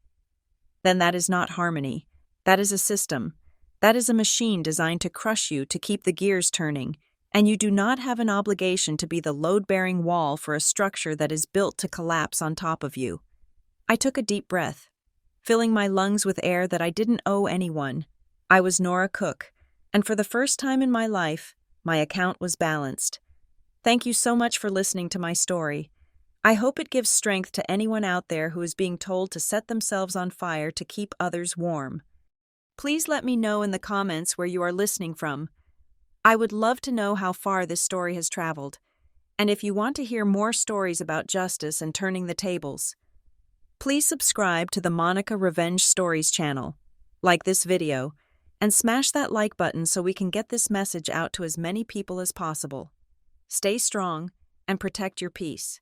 then that is not harmony. That is a system. That is a machine designed to crush you to keep the gears turning, and you do not have an obligation to be the load-bearing wall for a structure that is built to collapse on top of you. I took a deep breath, filling my lungs with air that I didn't owe anyone. I was Nora Cook, and for the first time in my life, my account was balanced. Thank you so much for listening to my story. I hope it gives strength to anyone out there who is being told to set themselves on fire to keep others warm. Please let me know in the comments where you are listening from. I would love to know how far this story has traveled, and if you want to hear more stories about justice and turning the tables, please subscribe to the Monica Revenge Stories channel, like this video, And smash that like button so we can get this message out to as many people as possible. Stay strong and protect your peace.